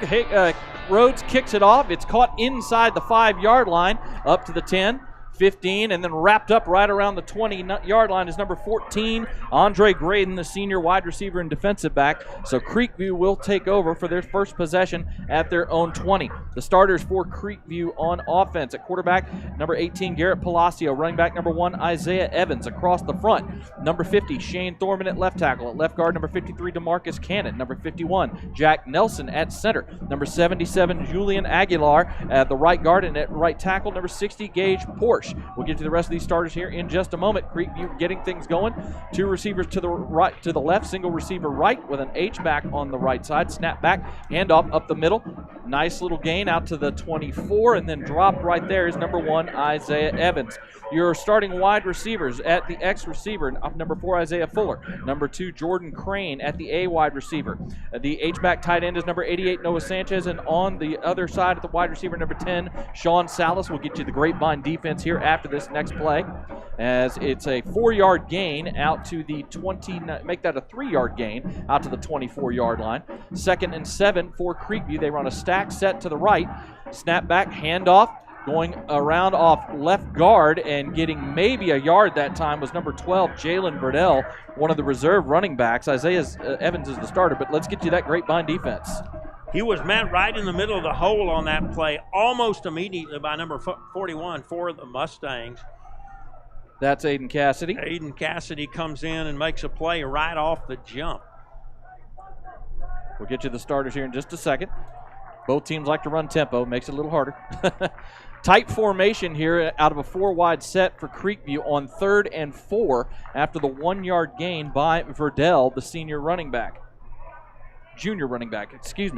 Rhodes kicks it off. It's caught inside the 5-yard line, up to the 10, 15, and then wrapped up right around the 20-yard line is number 14, Andre Graydon, the senior wide receiver and defensive back. So Creekview will take over for their first possession at their own 20. The starters for Creekview on offense: at quarterback, number 18, Garrett Palacio; running back, number 1, Isaiah Evans; across the front, number 50, Shane Thorman at left tackle; at left guard, number 53, DeMarcus Cannon; number 51, Jack Nelson at center; number 77, Julian Aguilar at the right guard; and at right tackle, number 60, Gage Porsche. We'll get to the rest of these starters here in just a moment. Creekview getting things going. 2 receivers to the right, to the left, single receiver right with an H-back on the right side. Snap back, handoff up the middle. Nice little gain out to the 24, and then dropped right there is number 1, Isaiah Evans. Your starting wide receivers: at the X receiver, number 4, Isaiah Fuller; number 2, Jordan Crane at the A wide receiver. The H-back tight end is number 88, Noah Sanchez, and on the other side of the wide receiver, number 10, Sean Salas. We'll get you the Grapevine defense here after this next play, as it's a 4-yard gain out to the 20, make that a 3-yard gain out to the 24-yard line. 2nd and 7 for Creekview. They run a stack set to the right. Snap back, handoff. Going around off left guard and getting maybe a yard that time was number 12, Jalen Verdell, one of the reserve running backs. Isaiah Evans is the starter, but let's get you that Grapevine defense. He was met right in the middle of the hole on that play almost immediately by number 41 for the Mustangs. That's Aiden Cassidy. Aiden Cassidy comes in and makes a play right off the jump. We'll get you the starters here in just a second. Both teams like to run tempo, makes it a little harder. Tight formation here out of a 4-wide set for Creekview on 3rd and 4 after the 1-yard gain by Verdell, the junior running back.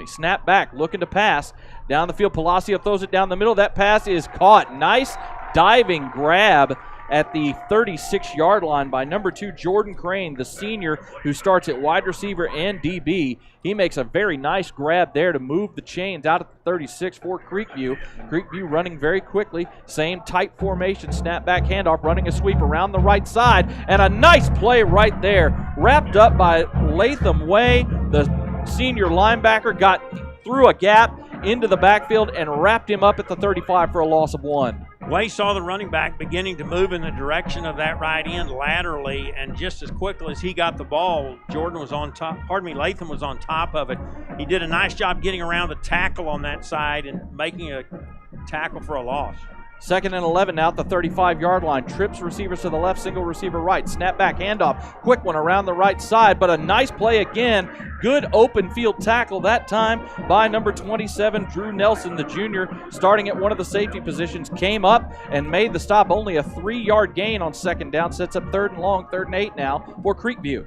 Snap back, looking to pass down the field. Palacio throws it down the middle. That pass is caught. Nice diving grab at the 36-yard line by number 2, Jordan Crane, the senior who starts at wide receiver and DB. He makes a very nice grab there to move the chains out at the 36 for Creekview. Creekview running very quickly. Same tight formation, snap back handoff, running a sweep around the right side, and a nice play right there. Wrapped up by Latham Way. The senior linebacker got through a gap into the backfield and wrapped him up at the 35 for a loss of 1. Way saw the running back beginning to move in the direction of that right end laterally, and just as quickly as he got the ball, Latham was on top of it. He did a nice job getting around the tackle on that side and making a tackle for a loss. 2nd and 11 now at the 35-yard line. Trips receivers to the left, single receiver right. Snap back, handoff. Quick one around the right side, but a nice play again. Good open field tackle that time by number 27, Drew Nelson, the junior, starting at one of the safety positions. Came up and made the stop. Only a 3-yard gain on 2nd down. Sets up 3rd and long, 3rd and 8 now for Creekview.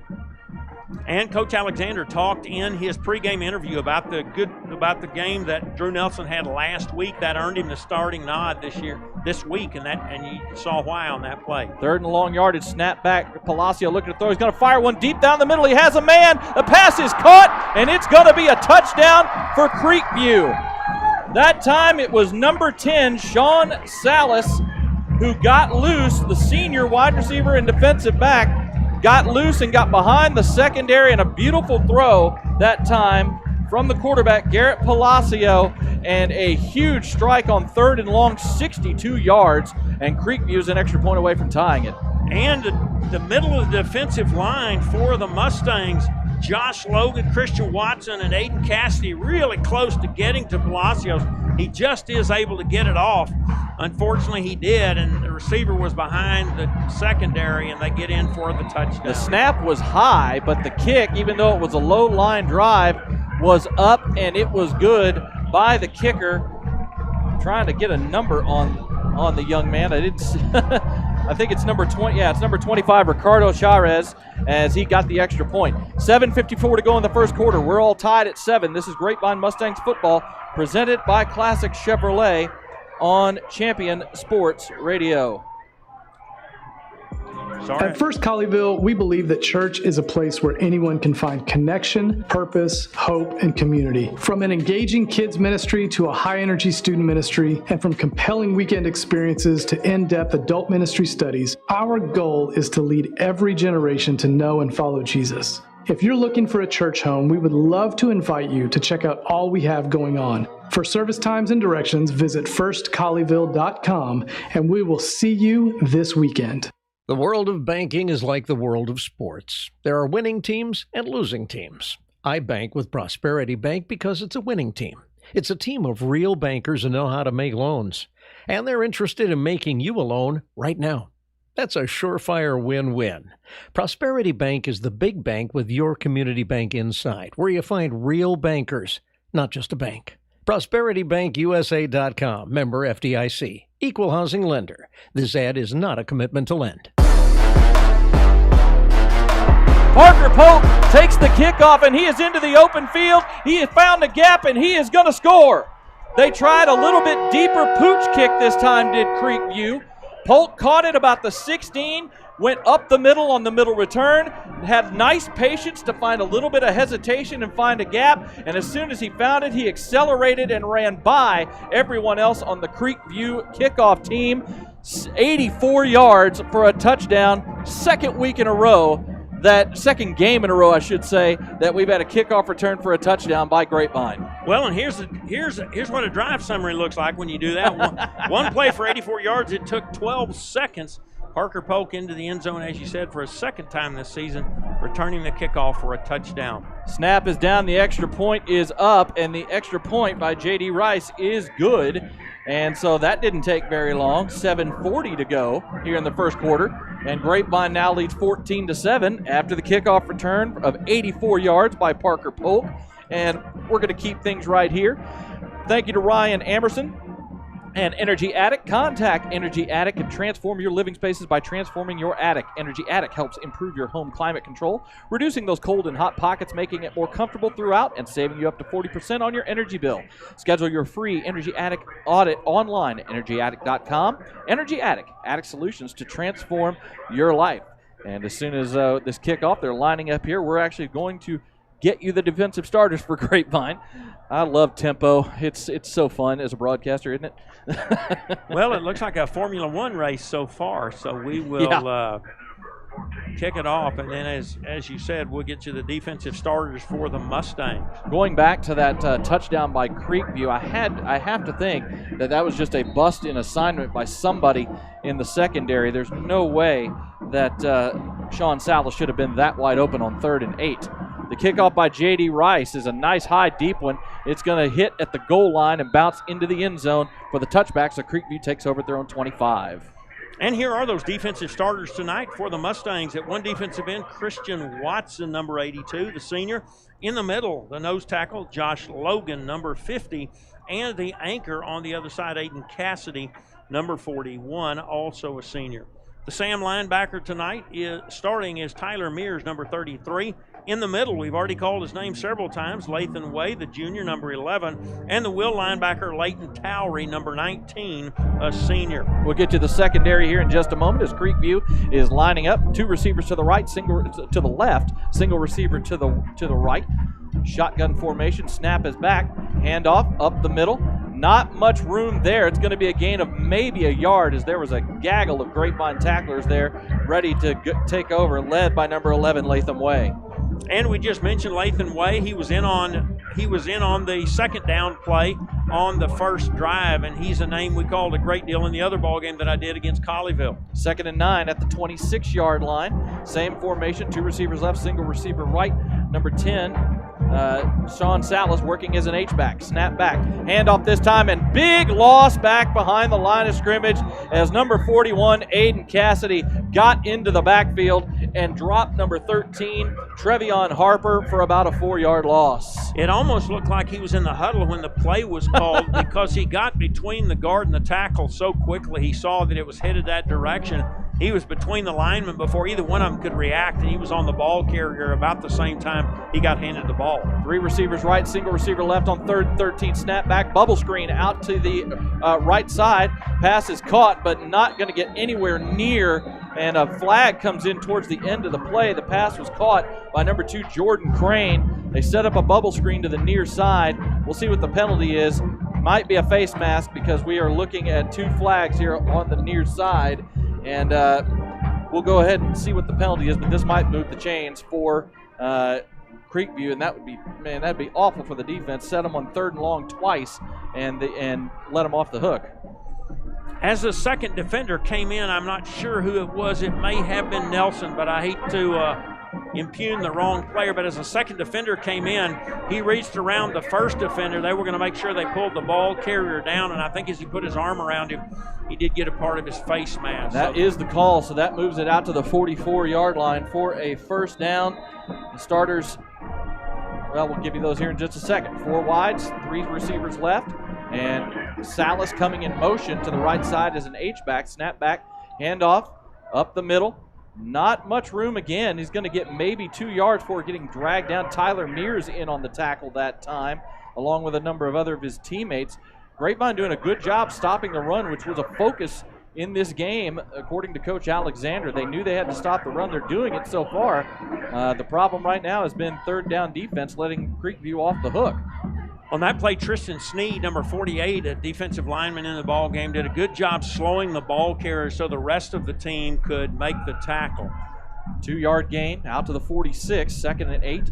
And Coach Alexander talked in his pregame interview about the game that Drew Nelson had last week that earned him the starting nod this week, and you saw why on that play. 3rd and long yardage, snap back. Palacio looking to throw. He's going to fire one deep down the middle. He has a man. The pass is caught, and it's going to be a touchdown for Creekview. That time it was number 10, Sean Salas, who got loose. The senior wide receiver and defensive back got loose and got behind the secondary, and a beautiful throw that time from the quarterback, Garrett Palacio, and a huge strike on 3rd and long, 62 yards, and Creekview's an extra point away from tying it. And the middle of the defensive line for the Mustangs, Josh Logan, Christian Watson, and Aiden Cassidy really close to getting to Palacios. He just is able to get it off. Unfortunately, he did, and the receiver was behind the secondary, and they get in for the touchdown. The snap was high, but the kick, even though it was a low line drive, was up, and it was good by the kicker. Trying to get a number on the young man. I didn't. I think it's number 20. Yeah, it's number 25, Ricardo Chavez, as he got the extra point. 7:54 to go in the first quarter. We're all tied at 7. This is Grapevine Mustangs football, presented by Classic Chevrolet on Champion Sports Radio. At First Colleyville, we believe that church is a place where anyone can find connection, purpose, hope, and community. From an engaging kids ministry to a high-energy student ministry, and from compelling weekend experiences to in-depth adult ministry studies, our goal is to lead every generation to know and follow Jesus. If you're looking for a church home, we would love to invite you to check out all we have going on. For service times and directions, visit firstcolleyville.com, and we will see you this weekend. The world of banking is like the world of sports. There are winning teams and losing teams. I bank with Prosperity Bank because it's a winning team. It's a team of real bankers who know how to make loans. And they're interested in making you a loan right now. That's a surefire win-win. Prosperity Bank is the big bank with your community bank inside, where you find real bankers, not just a bank. ProsperityBankUSA.com, member FDIC, equal housing lender. This ad is not a commitment to lend. Parker Polk takes the kickoff, and he is into the open field. He has found a gap, and he is going to score. They tried a little bit deeper pooch kick this time, did Creekview. Polk caught it about the 16, went up the middle on the middle return, had nice patience to find a little bit of hesitation and find a gap, and as soon as he found it, he accelerated and ran by everyone else on the Creekview kickoff team. 84 yards for a touchdown, second game in a row, I should say, that we've had a kickoff return for a touchdown by Grapevine. Well, and here's what a drive summary looks like when you do that. One play for 84 yards. It took 12 seconds. Parker Polk into the end zone, as you said, for a second time this season, returning the kickoff for a touchdown. Snap is down, the extra point is up, and the extra point by J.D. Rice is good. And so that didn't take very long. 7:40 to go here in the first quarter. And Grapevine now leads 14-7 after the kickoff return of 84 yards by Parker Polk. And we're going to keep things right here. Thank you to Ryan Amerson and Energy Attic. Contact Energy Attic and transform your living spaces by transforming your attic. Energy Attic helps improve your home climate control, reducing those cold and hot pockets, making it more comfortable throughout, and saving you up to 40% on your energy bill. Schedule your free Energy Attic audit online at energyattic.com. Energy Attic, attic solutions to transform your life. And as soon as this kickoff, they're lining up here. We're actually going to get you the defensive starters for Grapevine. I love tempo. It's so fun as a broadcaster, isn't it? Well, it looks like a Formula One race so far, so we will kick it off, and then as you said, we'll get you the defensive starters for the Mustangs. Going back to that touchdown by Creekview, I have to think that was just a bust in assignment by somebody in the secondary. There's no way that Sean Salas should have been that wide open on 3rd and 8. The kickoff by J.D. Rice is a nice high deep one. It's going to hit at the goal line and bounce into the end zone for the touchback, so Creekview takes over at their own 25. And here are those defensive starters tonight for the Mustangs. At one defensive end, Christian Watson, number 82, the senior. In the middle, the nose tackle, Josh Logan, number 50. And the anchor on the other side, Aiden Cassidy, number 41, also a senior. The Sam linebacker tonight starting is Tyler Mears, number 33. In the middle, we've already called his name several times, Lathan Way, the junior, number 11. And the will linebacker, Leighton Towery, number 19, a senior. We'll get to the secondary here in just a moment as Creekview is lining up. 2 receivers to the right, single to the left, single receiver to the right. Shotgun formation, snap is back, handoff up the middle. Not much room there. It's going to be a gain of maybe a yard as there was a gaggle of Grapevine tacklers there ready to take over, led by number 11, Latham Way. And we just mentioned Latham Way. He was in on the second down play on the first drive, and he's a name we called a great deal in the other ball game that I did against Colleyville. 2nd and 9 at the 26-yard line. Same formation, 2 receivers left, single receiver right. Number 10, Sean Salas working as an H-back. Snap back, handoff this time, and big loss back behind the line of scrimmage as number 41, Aiden Cassidy, got into the backfield and dropped number 13, Trevion Harper, for about a 4-yard loss. It almost looked like he was in the huddle when the play was called because he got between the guard and the tackle so quickly. He saw that it was headed that direction. He was between the linemen before either one of them could react, and he was on the ball carrier about the same time he got handed the ball. 3 receivers right, single receiver left on 3rd and 13. Snap back, bubble screen out to the right side. Pass is caught, but not going to get anywhere near, and a flag comes in towards the end of the play. The pass was caught by number 2, Jordan Crane. They set up a bubble screen to the near side. We'll see what the penalty is. Might be a face mask because we are looking at 2 flags here on the near side. And we'll go ahead and see what the penalty is, but this might move the chains for Creekview, and that would be, man, that'd be awful for the defense. Set them on 3rd and long twice and let them off the hook. As the second defender came in, I'm not sure who it was. It may have been Nelson, but I hate to impugn the wrong player. But as the second defender came in, he reached around the first defender. They were going to make sure they pulled the ball carrier down, and I think as he put his arm around him, he did get a part of his face mask. That is the call, so that moves it out to the 44-yard line for a first down. The starters, well, we'll give you those here in just a second. 4 wides, 3 receivers left, and Salas coming in motion to the right side as an H-back. Snap back, handoff, up the middle. Not much room again. He's going to get maybe 2 yards before getting dragged down. Tyler Mears in on the tackle that time, along with a number of other of his teammates. Grapevine doing a good job stopping the run, which was a focus in this game, according to Coach Alexander. They knew they had to stop the run. They're doing it so far. The problem right now has been 3rd down defense, letting Creekview off the hook. On that play, Tristan Sneed, number 48, a defensive lineman in the ball game, did a good job slowing the ball carrier so the rest of the team could make the tackle. 2-yard gain out to the 46, 2nd and 8.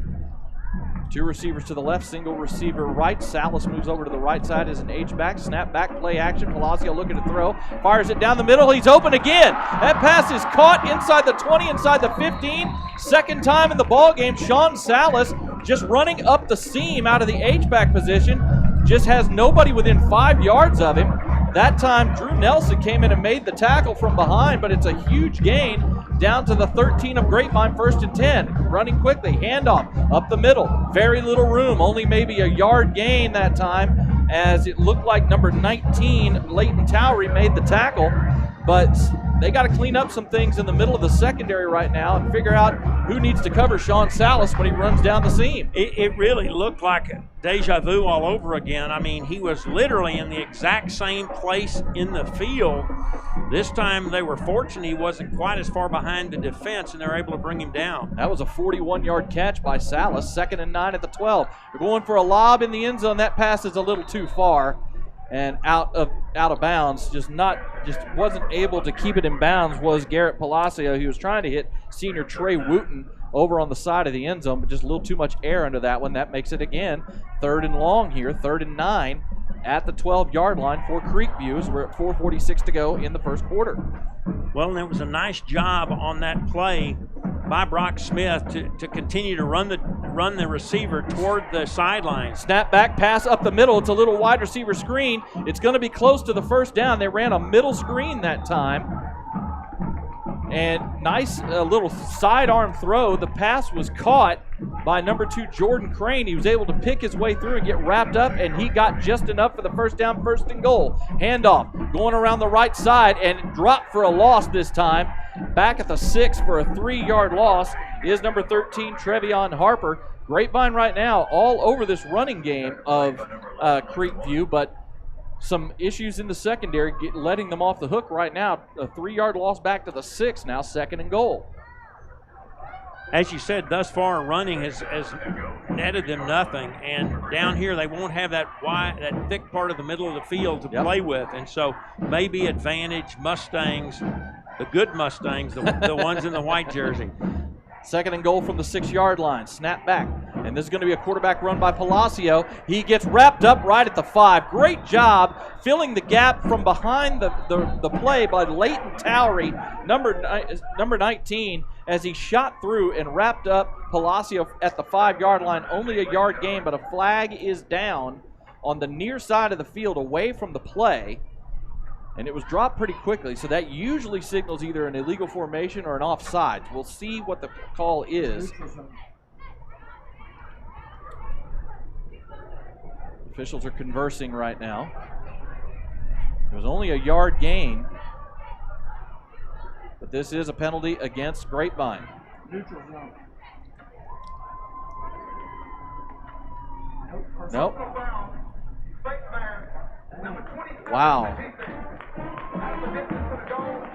2 receivers to the left, single receiver right. Salas moves over to the right side as an H-back. Snap back, play action. Palacio looking to throw. Fires it down the middle. He's open again. That pass is caught inside the 20, inside the 15. Second time in the ball game. Sean Salas just running up the seam out of the H-back position. Just has nobody within 5 yards of him. That time, Drew Nelson came in and made the tackle from behind, but it's a huge gain down to the 13 of Grapevine, 1st and 10. Running quickly, handoff up the middle. Very little room, only maybe a yard gain that time, as it looked like number 19, Leighton Towery, made the tackle. But they got to clean up some things in the middle of the secondary right now and figure out who needs to cover Sean Salas when he runs down the seam. It really looked like deja vu all over again. I mean, he was literally in the exact same place in the field. This time they were fortunate he wasn't quite as far behind the defense, and they were able to bring him down. That was a 41-yard catch by Salas. 2nd and 9 at the 12. They're going for a lob in the end zone. That pass is a little too far and out of bounds. Just wasn't able to keep it in bounds was Garrett Palacio. He was trying to hit senior Trey Wooten over on the side of the end zone, but just a little too much air under that one. That makes it again 3rd and long here, 3rd and 9 at the 12-yard line for Creekview. We're at 4:46 to go in the first quarter. Well, and it was a nice job on that play by Brock Smith to continue to run the receiver toward the sideline. Snap back, pass up the middle. It's a little wide receiver screen. It's going to be close to the first down. They ran a middle screen that time. And nice little sidearm throw. The pass was caught by number 2, Jordan Crane. He was able to pick his way through and get wrapped up, and he got just enough for the first down, 1st and goal. Handoff, going around the right side, and dropped for a loss this time. Back at the 6 for a 3-yard loss is number 13, Trevion Harper. Grapevine right now all over this running game of Creekview, but some issues in the secondary letting them off the hook right now. A 3-yard loss back to the 6 now, 2nd and goal. As you said, thus far running netted them nothing. And down here, they won't have that thick part of the middle of the field to play with. And so maybe advantage Mustangs, the good Mustangs, the ones in the white jersey. Second and goal from the 6-yard line. Snap back. And this is going to be a quarterback run by Palacio. He gets wrapped up right at the 5. Great job filling the gap from behind the play by Leighton Towery, number 19, as he shot through and wrapped up Palacio at the 5-yard line. Only a yard gain, but a flag is down on the near side of the field away from the play. And it was dropped pretty quickly, so that usually signals either an illegal formation or an offsides. We'll see what the call is. Officials are conversing right now. It was only a yard gain, but this is a penalty against Grapevine. Neutral zone. Nope. Wow.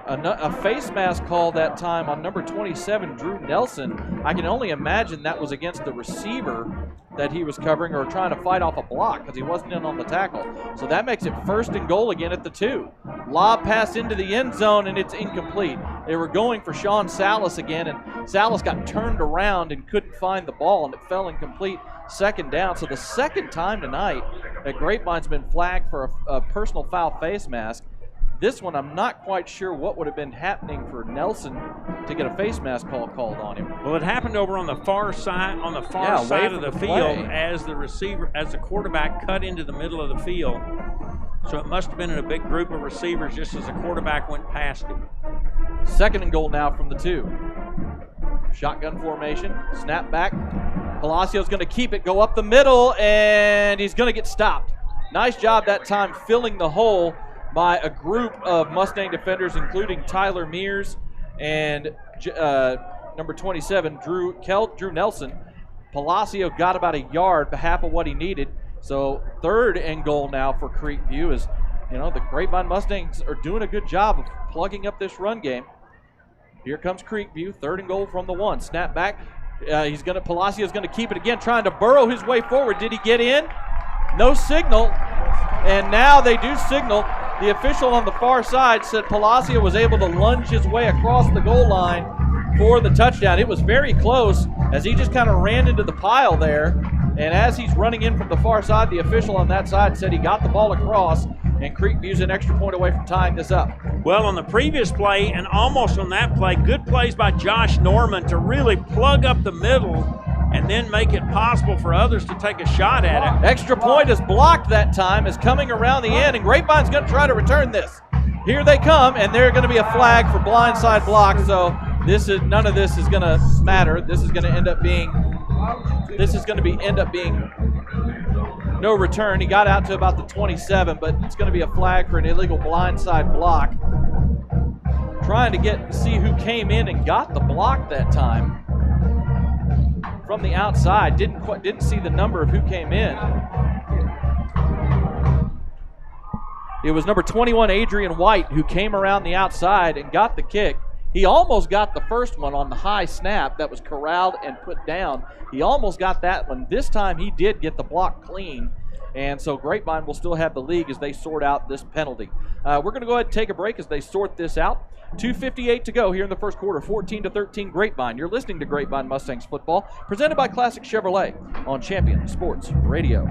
A face mask call that time on number 27, Drew Nelson. I can only imagine that was against the receiver that he was covering or trying to fight off a block because he wasn't in on the tackle. So that makes it first and goal again at the 2. Lob pass into the end zone, and it's incomplete. They were going for Sean Salas again, and Salas got turned around and couldn't find the ball, and it fell incomplete. Second down. So the second time tonight that Grapevine's been flagged for a personal foul face mask. This one, I'm not quite sure what would have been happening for Nelson to get a face mask call called on him. Well, it happened over on the far side, side of the field as the quarterback cut into the middle of the field. So it must have been in a big group of receivers just as the quarterback went past him. Second and goal now from the 2. Shotgun formation, snap back. Palacio's going to keep it, go up the middle, and he's going to get stopped. Nice job that time filling the hole by a group of Mustang defenders, including Tyler Mears and number 27, Drew Nelson. Palacio got about a yard, half of what he needed. So third and goal now for Creekview is, the Grapevine Mustangs are doing a good job of plugging up this run game. Here comes Creekview, third and goal from the 1. Snap back. Palacio's going to keep it again, trying to burrow his way forward. Did he get in? No signal. And now they do signal. The official on the far side said Palacio was able to lunge his way across the goal line for the touchdown. It was very close as he just kind of ran into the pile there. And as he's running in from the far side, the official on that side said he got the ball across, and Creekview's an extra point away from tying this up. Well, on the previous play and almost on that play, good plays by Josh Norman to really plug up the middle and then make it possible for others to take a shot at it. Extra point is blocked that time, is coming around the end, and Grapevine's going to try to return this. Here they come, and they're going to be a flag for blindside block, so none of this is going to matter. This is going to end up being no return. He got out to about the 27, but it's going to be a flag for an illegal blindside block. Trying to see who came in and got the block that time from the outside. Didn't see the number of who came in. It was number 21, Adrian White, who came around the outside and got the kick. He almost got the first one on the high snap that was corralled and put down. He almost got that one. This time he did get the block clean. And so Grapevine will still have the league as they sort out this penalty. We're going to go ahead and take a break as they sort this out. 2:58 to go here in the first quarter, 14-13 Grapevine. You're listening to Grapevine Mustangs football, presented by Classic Chevrolet on Champion Sports Radio.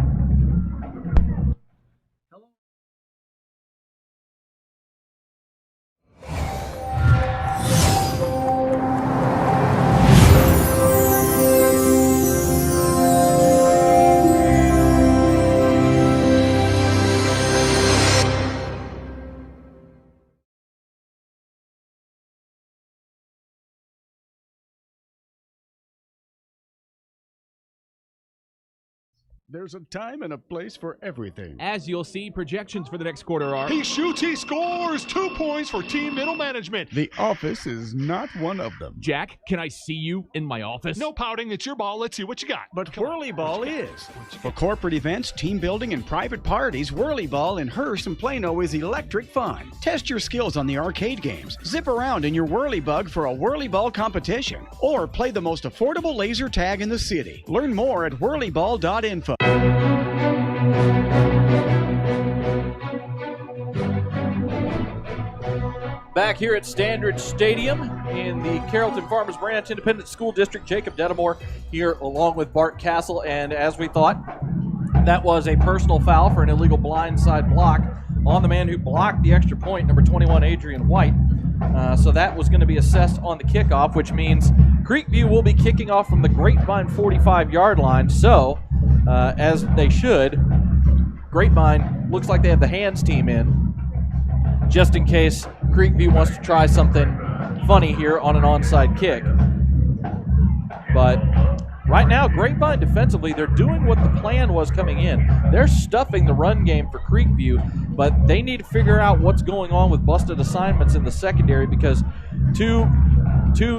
There's a time and a place for everything. As you'll see, projections for the next quarter are... He shoots, he scores! 2 points for team middle management. The office is not one of them. Jack, can I see you in my office? No pouting, it's your ball. Let's see what you got. But Whirly Ball is. For corporate events, team building, and private parties, Whirly Ball in Hearst and Plano is electric fun. Test your skills on the arcade games. Zip around in your Whirly Bug for a Whirly Ball competition. Or play the most affordable laser tag in the city. Learn more at whirlyball.info. Back here at Standridge Stadium in the Carrollton Farmers Branch Independent School District, Jacob Dedamore here along with Bart Castle. And as we thought, that was a personal foul for an illegal blindside block on the man who blocked the extra point, number 21, Adrian White. So that was going to be assessed on the kickoff, which means Creekview will be kicking off from the Grapevine 45-yard line. So, as they should, Grapevine looks like they have the hands team in, just in case Creekview wants to try something funny here on an onside kick. But right now, Grapevine defensively, they're doing what the plan was coming in. They're stuffing the run game for Creekview, but they need to figure out what's going on with busted assignments in the secondary, because two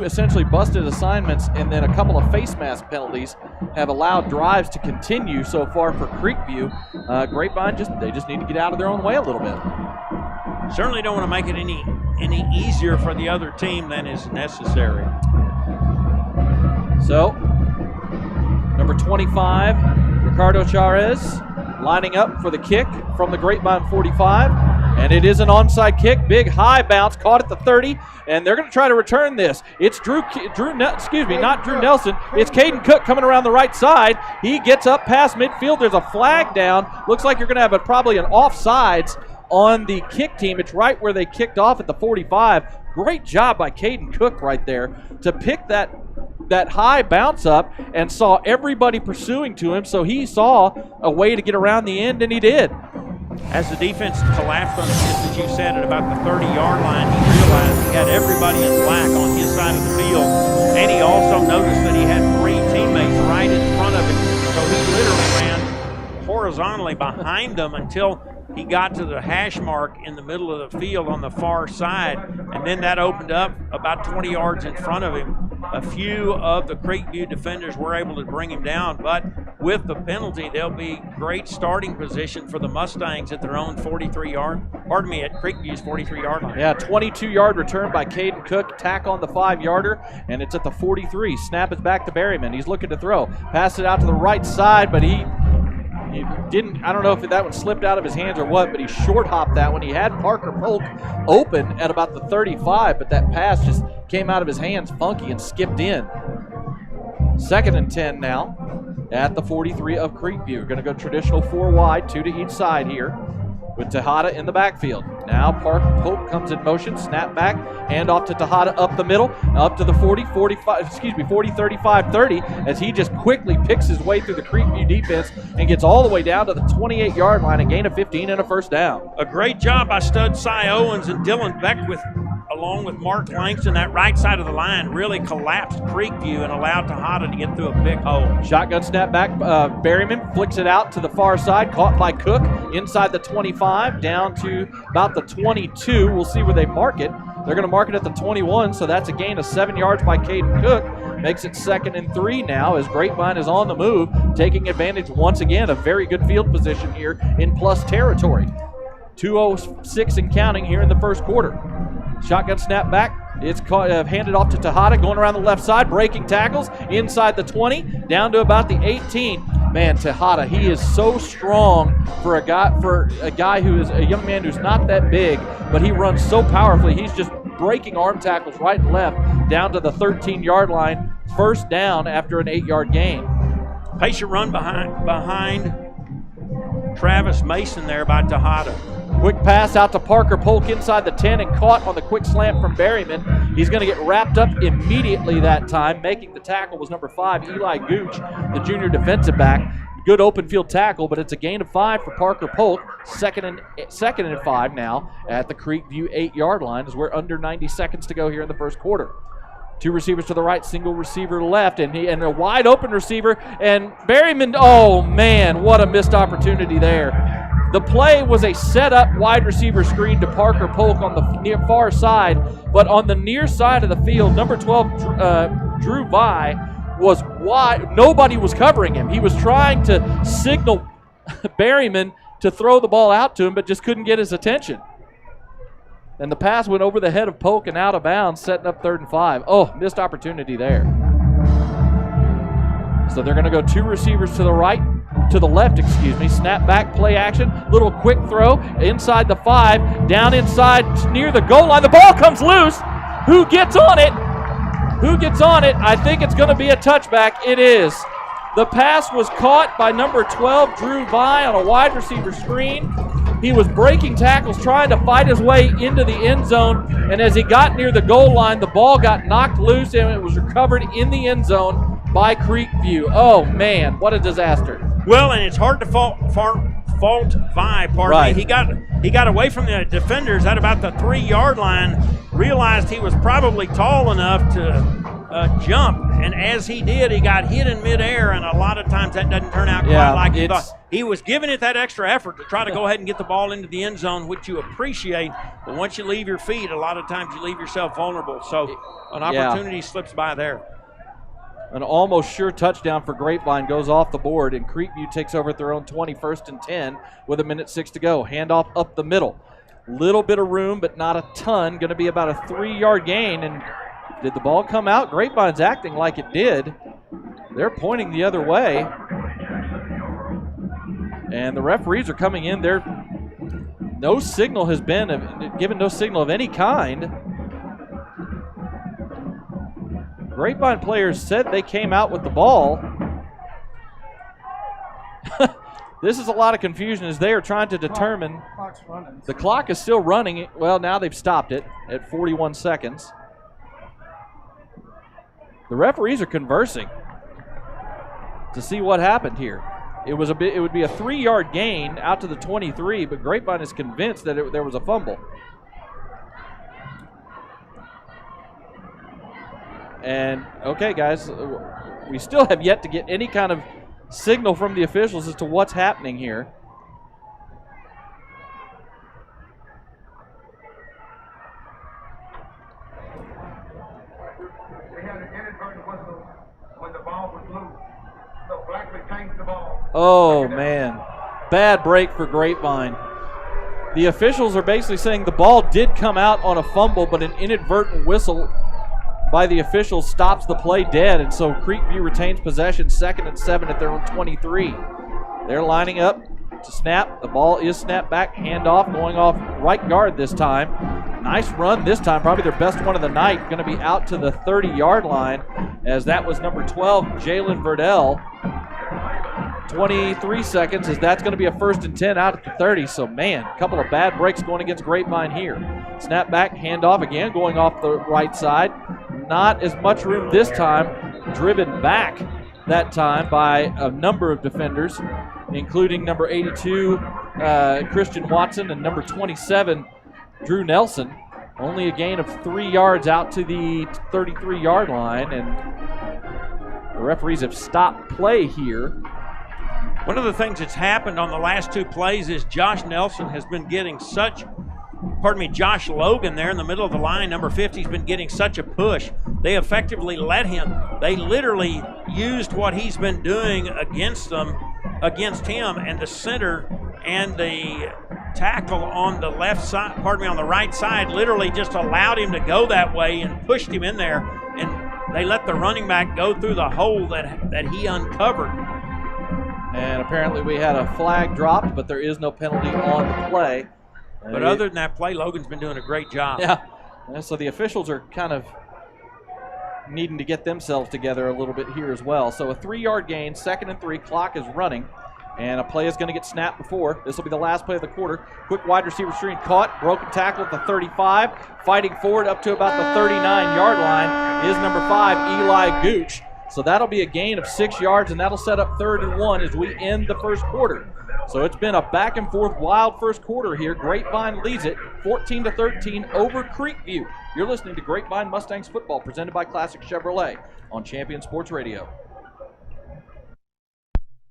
essentially busted assignments and then a couple of face mask penalties have allowed drives to continue so far for Creekview. Grapevine, they just need to get out of their own way a little bit. Certainly don't want to make it any easier for the other team than is necessary. So, number 25, Ricardo Charez, lining up for the kick from the Grapevine 45. And it is an onside kick, big high bounce, caught at the 30, and they're going to try to return this. It's not Drew Nelson. It's Caden Cook coming around the right side. He gets up past midfield. There's a flag down. Looks like you're going to have probably an offsides on the kick team. It's right where they kicked off at the 45. Great job by Caden Cook right there to pick that high bounce up and saw everybody pursuing to him, so he saw a way to get around the end, and he did. As the defense collapsed on just as you said, at about the 30-yard line, he realized he had everybody in black on his side of the field, and he also noticed that he had 3 teammates right in front of him, so he literally ran horizontally behind them until he got to the hash mark in the middle of the field on the far side, and then that opened up about 20 yards in front of him. A few of the Creekview defenders were able to bring him down, but with the penalty, there'll be great starting position for the Mustangs at their own at Creekview's 43-yard line. Yeah, 22-yard return by Caden Cook, tack on the 5-yarder, and it's at the 43. Snap is back to Berryman. He's looking to throw. Pass it out to the right side, but he didn't. I don't know if that one slipped out of his hands or what, but he short hopped that one. He had Parker Polk open at about the 35, but that pass just came out of his hands funky and skipped in. 2nd and 10 now at the 43 of Creekview. We're going to go traditional 4 wide, 2 to each side here, with Tejada in the backfield. Now Parker Polk comes in motion, snap back, hand off to Tejada up the middle, up to the 40, 35, 30, as he just quickly picks his way through the Creekview defense and gets all the way down to the 28-yard line, a gain of 15 and a first down. A great job by Stud Cy Owens and Dylan Beckwith, along with Mark Langston. That right side of the line really collapsed Creekview and allowed Tejada to get through a big hole. Shotgun snap back. Berryman flicks it out to the far side, caught by Cook inside the 25, down to about the 22. We'll see where they mark it. They're going to mark it at the 21, so that's a gain of 7 yards by Caden Cook. Makes it 2nd and 3 now as Grapevine is on the move, taking advantage once again of very good field position here in plus territory. 2:06 and counting here in the first quarter. Shotgun snap back. It's handed off to Tejada, going around the left side, breaking tackles inside the 20, down to about the 18. Man, Tejada, he is so strong for a guy who is a young man who's not that big, but he runs so powerfully. He's just breaking arm tackles right and left down to the 13-yard line. First down after an 8-yard gain. Patient run behind Travis Mason there by Tejada. Quick pass out to Parker Polk inside the 10 and caught on the quick slant from Berryman. He's going to get wrapped up immediately that time. Making the tackle was number 5, Eli Gooch, the junior defensive back. Good open field tackle, but it's a gain of 5 for Parker Polk. Second and 5 now at the Creekview 8-yard line as we're under 90 seconds to go here in the first quarter. Two receivers to the right, single receiver left, and a wide open receiver. And Berryman, oh man, what a missed opportunity there. The play was a set-up wide receiver screen to Parker Polk on the far side, but on the near side of the field, number 12, Drew Vi, was wide. Nobody was covering him. He was trying to signal Berryman to throw the ball out to him, but just couldn't get his attention. And the pass went over the head of Polk and out of bounds, setting up 3rd and 5. Oh, missed opportunity there. So they're going to go two receivers to the left, snap back, play action, little quick throw inside the 5, down inside near the goal line. The ball comes loose. Who gets on it? I think it's going to be a touchback. It is. The pass was caught by number 12, Drew Vi, on a wide receiver screen. He was breaking tackles, trying to fight his way into the end zone, and as he got near the goal line, the ball got knocked loose, and it was recovered in the end zone by Creekview. Oh, man, what a disaster. Well, and it's hard to fault Vi, Right. He got away from the defenders at about the 3-yard line, realized he was probably tall enough to jump, and as he did, he got hit in midair, and a lot of times that doesn't turn out quite like he thought. He was giving it that extra effort to try to go ahead and get the ball into the end zone, which you appreciate, but once you leave your feet, a lot of times you leave yourself vulnerable, so an opportunity slips by there. An almost sure touchdown for Grapevine goes off the board, and Creekview takes over at their own 21st and 10 with 1:06 to go. Handoff up the middle. Little bit of room, but not a ton. Going to be about a 3-yard gain, and did the ball come out? Grapevine's acting like it did. They're pointing the other way. And the referees are coming in. No signal has been given, no signal of any kind. Grapevine players said they came out with the ball. This is a lot of confusion as they are trying to determine. The clock is still running. Well, now they've stopped it at 41 seconds. The referees are conversing to see what happened here. It would be a 3-yard gain out to the 23, but Grapevine is convinced that there was a fumble. And, okay, guys, we still have yet to get any kind of signal from the officials as to what's happening here. Oh, man. Bad break for Grapevine. The officials are basically saying the ball did come out on a fumble, but an inadvertent whistle by the officials stops the play dead, and so Creekview retains possession, 2nd and 7 at their own 23. They're lining up to snap. The ball is snapped back, handoff, going off right guard this time. Nice run this time, probably their best one of the night. Going to be out to the 30-yard line, as that was number 12, Jalen Verdell. 23 seconds, as that's going to be a 1st and 10 out at the 30. So, man, a couple of bad breaks going against Grapevine here. Snap back, handoff again, going off the right side. Not as much room this time. Driven back that time by a number of defenders, including number 82, Christian Watson, and number 27, Drew Nelson. Only a gain of 3 yards out to the 33-yard line, and the referees have stopped play here. One of the things that's happened on the last 2 plays is Josh Nelson has been getting Josh Logan there in the middle of the line, number 50, has been getting such a push. They effectively let him. They literally used what he's been doing against him, and the center and the tackle on the on the right side literally just allowed him to go that way and pushed him in there, and they let the running back go through the hole that he uncovered. And apparently we had a flag dropped, but there is no penalty on the play. But other than that play, Logan's been doing a great job. Yeah. And so the officials are kind of needing to get themselves together a little bit here as well. So a 3-yard gain, 2nd and 3, clock is running, and a play is going to get snapped before. This will be the last play of the quarter. Quick wide receiver screen caught, broken tackle at the 35. Fighting forward up to about the 39-yard line is number 5, Eli Gooch. So that'll be a gain of 6 yards, and that'll set up 3rd and 1 as we end the first quarter. So it's been a back and forth wild first quarter here. Grapevine leads it 14-13 over Creekview. You're listening to Grapevine Mustangs football presented by Classic Chevrolet on Champion Sports Radio.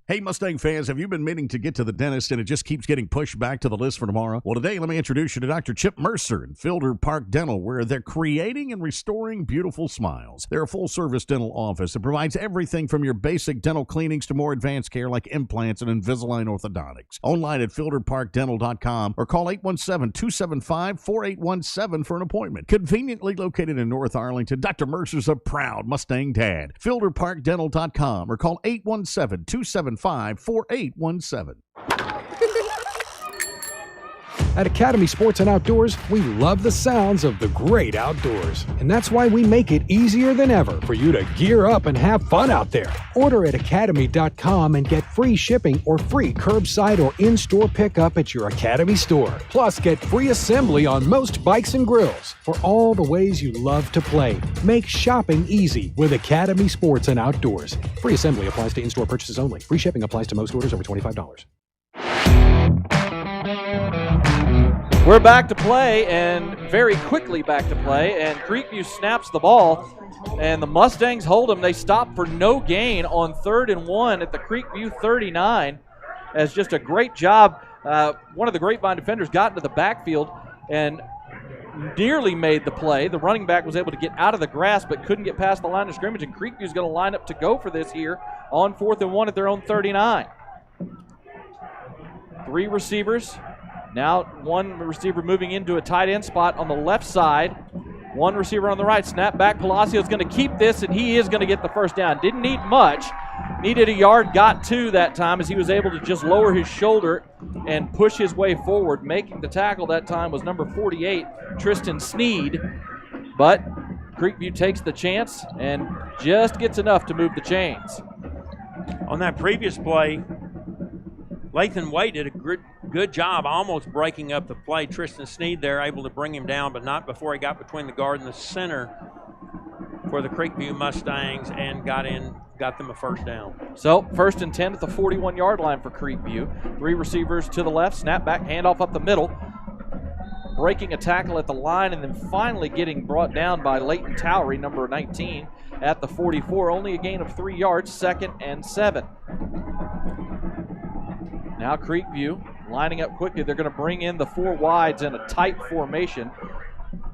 Hey, Mustang fans, have you been meaning to get to the dentist and it just keeps getting pushed back to the list for tomorrow? Well, today, let me introduce you to Dr. Chip Mercer and Fielder Park Dental, where they're creating and restoring beautiful smiles. They're a full-service dental office that provides everything from your basic dental cleanings to more advanced care like implants and Invisalign orthodontics. Online at fielderparkdental.com or call 817-275-4817 for an appointment. Conveniently located in North Arlington, Dr. Mercer's a proud Mustang dad. Fielderparkdental.com or call 817-275-4817. At Academy Sports and Outdoors, we love the sounds of the great outdoors. And that's why we make it easier than ever for you to gear up and have fun out there. Order at academy.com and get free shipping or free curbside or in-store pickup at your Academy store. Plus, get free assembly on most bikes and grills for all the ways you love to play. Make shopping easy with Academy Sports and Outdoors. Free assembly applies to in-store purchases only. Free shipping applies to most orders over $25. We're back to play, and very quickly back to play, and Creekview snaps the ball, and the Mustangs hold them. They stop for no gain on 3rd and 1 at the Creekview 39, as just a great job. One of the Grapevine defenders got into the backfield and nearly made the play. The running back was able to get out of the grass but couldn't get past the line of scrimmage, and Creekview's going to line up to go for this here on 4th and 1 at their own 39. 3 receivers. Now 1 receiver moving into a tight end spot on the left side. 1 receiver on the right. Snap back. Palacio's going to keep this, and he is going to get the first down. Didn't need much. Needed a yard. Got 2 that time as he was able to just lower his shoulder and push his way forward. Making the tackle that time was number 48, Tristan Sneed. But Creekview takes the chance and just gets enough to move the chains. On that previous play, Lathan Wade did a good job almost breaking up the play. Tristan Sneed there able to bring him down, but not before he got between the guard and the center for the Creekview Mustangs and got them a first down. So 1st and 10 at the 41-yard line for Creekview. 3 receivers to the left, snap back, handoff up the middle. Breaking a tackle at the line and then finally getting brought down by Leighton Towery, number 19, at the 44. Only a gain of 3 yards, 2nd and 7. Now Creekview lining up quickly. They're going to bring in the 4 wides in a tight formation.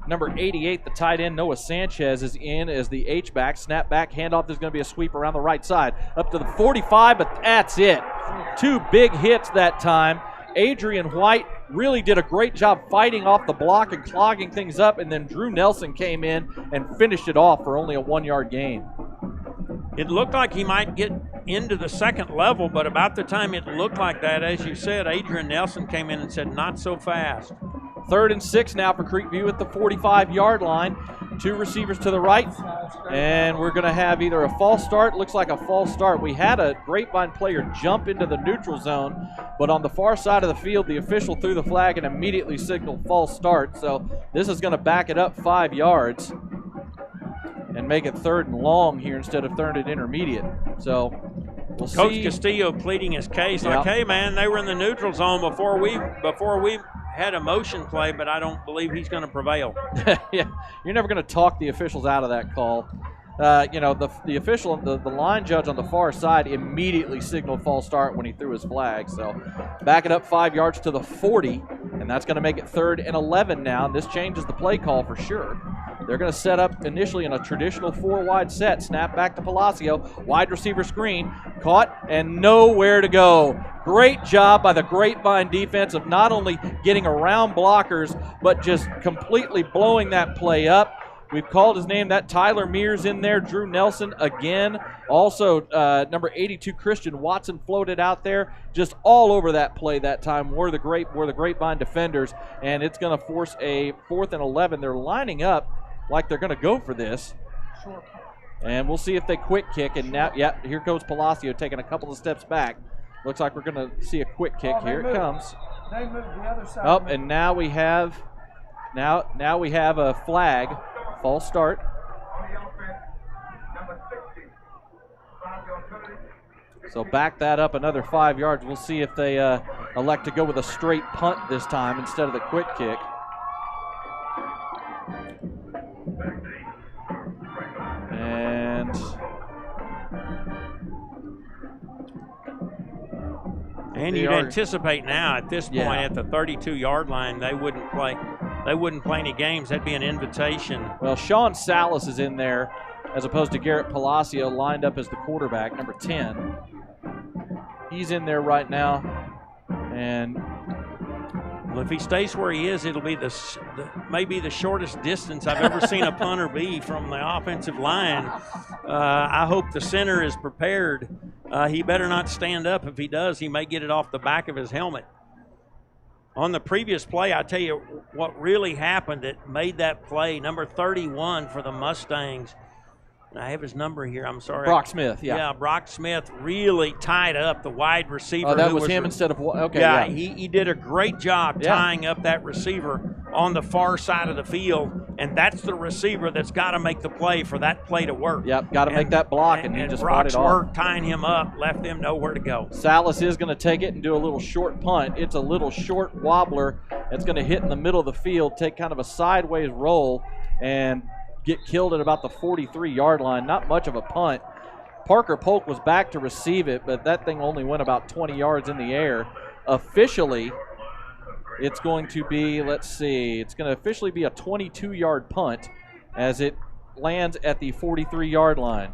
Number 88, the tight end, Noah Sanchez, is in as the H-back. Snap back, handoff. There's going to be a sweep around the right side. Up to the 45, but that's it. 2 big hits that time. Adrian White really did a great job fighting off the block and clogging things up, and then Drew Nelson came in and finished it off for only a 1-yard gain. It looked like he might get into the second level, but about the time it looked like that, as you said, Adrian Nelson came in and said, not so fast. 3rd and 6 now for Creekview at the 45-yard line. 2 receivers to the right, and we're going to have either a false start. Looks like a false start. We had a Grapevine player jump into the neutral zone, but on the far side of the field, the official threw the flag and immediately signaled false start. So this is going to back it up 5 yards and make it 3rd and long here instead of 3rd and intermediate. So we'll see. Coach Castillo pleading his case, like, hey, man, they were in the neutral zone before we had a motion play, but I don't believe he's going to prevail. Yeah, you're never going to talk the officials out of that call. The official, the line judge on the far side immediately signaled false start when he threw his flag. So back it up 5 yards to the 40, and that's going to make it 3rd and 11 now. And this changes the play call for sure. They're going to set up initially in a traditional 4-wide set. Snap back to Palacio. Wide receiver screen. Caught and nowhere to go. Great job by the Grapevine defense of not only getting around blockers, but just completely blowing that play up. We've called his name. That Tyler Mears in there. Drew Nelson again. Also, number 82, Christian Watson floated out there. Just all over that play that time were the Grapevine defenders, and it's going to force a 4th and 11. They're lining up like they're going to go for this. And we'll see if they quick kick. And now, here goes Palacio taking a couple of steps back. Looks like we're going to see a quick kick. Here it comes. They moved the other side. Oh, and now we have a flag. False start. So back that up another 5 yards. We'll see if they elect to go with a straight punt this time instead of the quick kick. And you'd anticipate now at this point at the 32-yard line they wouldn't play any games. That'd be an invitation. Well, Sean Salas is in there as opposed to Garrett Palacio lined up as the quarterback, number 10. He's in there right now. And well, if he stays where he is, it'll be maybe the shortest distance I've ever seen a punter be from the offensive line. I hope the center is prepared. He better not stand up. If he does, he may get it off the back of his helmet. On the previous play, I tell you what really happened that made that play, number 31 for the Mustangs. I have his number here. I'm sorry. Brock Smith, yeah. Yeah, Brock Smith really tied up the wide receiver. Oh, that was him instead of – okay, yeah. He did a great job tying up that receiver on the far side of the field, and that's the receiver that's got to make the play for that play to work. Yep, got to make that block, and he just brought it off. Brock's work tying him up left them nowhere to go. Salas is going to take it and do a little short punt. It's a little short wobbler. It's going to hit in the middle of the field, take kind of a sideways roll, and – get killed at about the 43-yard line. Not much of a punt. Parker Polk was back to receive it, but that thing only went about 20 yards in the air. Officially, it's going to be, let's see, it's going to officially be a 22-yard punt as it lands at the 43-yard line.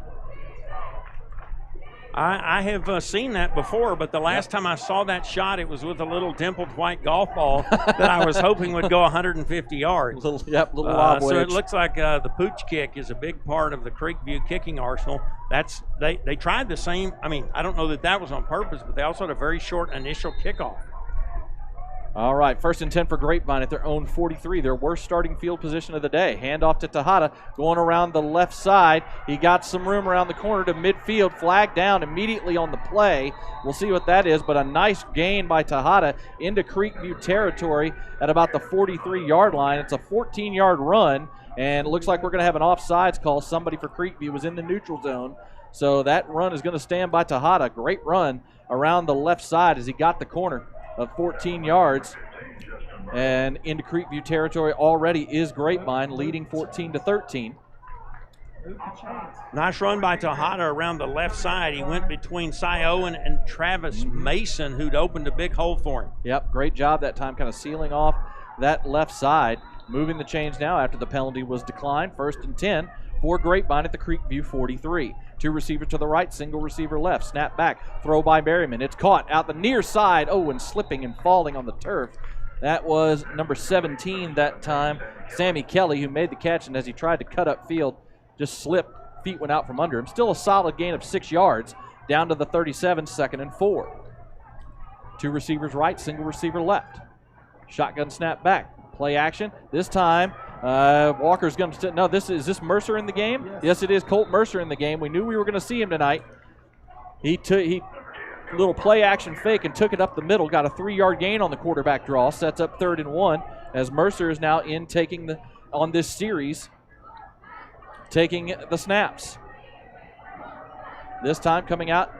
I have seen that before, but the last time I saw that shot, it was with a little dimpled white golf ball that I was hoping would go 150 yards. Little lob so it looks like the pooch kick is a big part of the Creekview kicking arsenal. They tried the same. I mean, I don't know that was on purpose, but they also had a very short initial kickoff. All right, 1st and 10 for Grapevine at their own 43, their worst starting field position of the day. Handoff to Tejada, going around the left side. He got some room around the corner to midfield, flag down immediately on the play. We'll see what that is, but a nice gain by Tejada into Creekview territory at about the 43-yard line. It's a 14-yard run, and it looks like we're going to have an offsides call. Somebody for Creekview was in the neutral zone, so that run is going to stand by Tejada. Great run around the left side as he got the corner of 14 yards, and into Creekview territory already is Grapevine, leading 14-13. Nice run by Tejada around the left side. He went between Cy Owen and Travis Mason, who'd opened a big hole for him. Yep, great job that time, kind of sealing off that left side. Moving the chains now after the penalty was declined. 1st and 10 for Grapevine at the Creekview 43. 2 receivers to the right, single receiver left. Snap back, throw by Berryman. It's caught out the near side. Oh, and slipping and falling on the turf. That was number 17 that time, Sammy Kelly, who made the catch, and as he tried to cut up field, just slipped. Feet went out from under him. Still a solid gain of 6 yards, down to the 37, 2nd and 4. 2 receivers right, single receiver left. Shotgun snap back. Play action. This time, Walker's going to – no, is this Mercer in the game? Yes, it is Colt Mercer in the game. We knew we were going to see him tonight. He little play action fake and took it up the middle, got a 3-yard gain on the quarterback draw, sets up 3rd and 1 as Mercer is now in on this series, taking the snaps. This time coming out,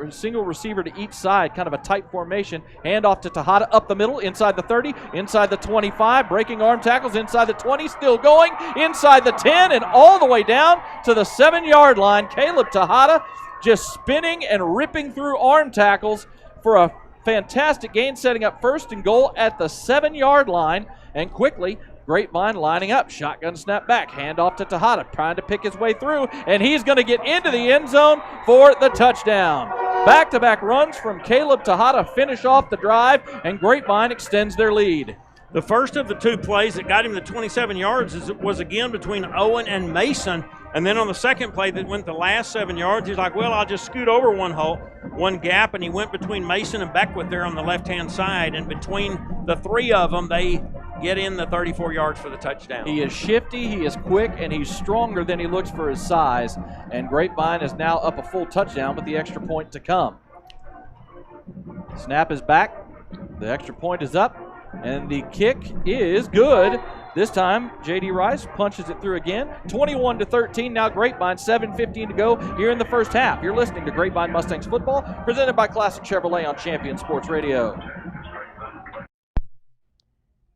single receiver to each side, kind of a tight formation. Handoff to Tejada up the middle, inside the 30, inside the 25, breaking arm tackles, inside the 20, still going, inside the 10, and all the way down to the 7-yard line. Caleb Tejada just spinning and ripping through arm tackles for a fantastic gain, setting up 1st and goal at the 7-yard line, and quickly Grapevine lining up. Shotgun snap back. Handoff to Tejada, trying to pick his way through, and he's going to get into the end zone for the touchdown. Back-to-back runs from Caleb Tejada finish off the drive, and Grapevine extends their lead. The first of the 2 plays that got him to 27 yards was again between Owen and Mason. And then on the second play that went the last 7 yards, he's like, well, I'll just scoot over one gap, and he went between Mason and Beckwith there on the left-hand side. And between the 3 of them, they get in the 34 yards for the touchdown. He is shifty, he is quick, and he's stronger than he looks for his size. And Grapevine is now up a full touchdown with the extra point to come. Snap is back. The extra point is up. And the kick is good. This time, J.D. Rice punches it through again. 21-13, now Grapevine, 7:15 to go here in the first half. You're listening to Grapevine Mustangs football, presented by Classic Chevrolet on Champion Sports Radio.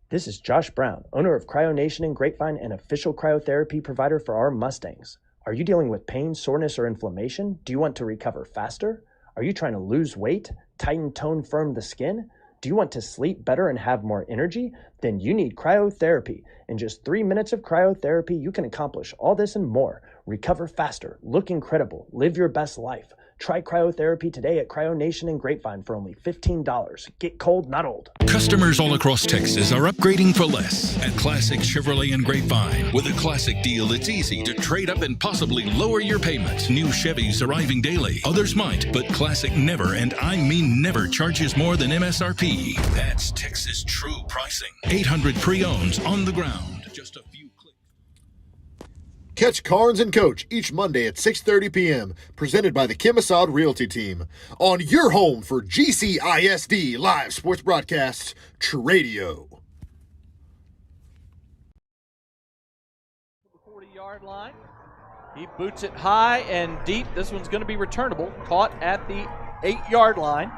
This is Josh Brown, owner of Cryo Nation in Grapevine and official cryotherapy provider for our Mustangs. Are you dealing with pain, soreness, or inflammation? Do you want to recover faster? Are you trying to lose weight, tighten, tone, firm the skin? Do you want to sleep better and have more energy? Then you need cryotherapy. In just 3 minutes of cryotherapy, you can accomplish all this and more. Recover faster, look incredible, live your best life. Try cryotherapy today at Cryo Nation in Grapevine for only $15. Get cold, not old. Customers all across Texas are upgrading for less at Classic Chevrolet and Grapevine. With a classic deal, it's easy to trade up and possibly lower your payments. New Chevys arriving daily. Others might, but Classic never, and I mean never, charges more than MSRP. That's Texas true pricing. 800 pre-owns on the ground. Just a few. Catch Carnes and Coach each Monday at 6:30 p.m., presented by the Kimisod Realty Team, on your home for GCISD live sports broadcasts, Tradio. 40-yard line. He boots it high and deep. This one's going to be returnable. Caught at the 8-yard line,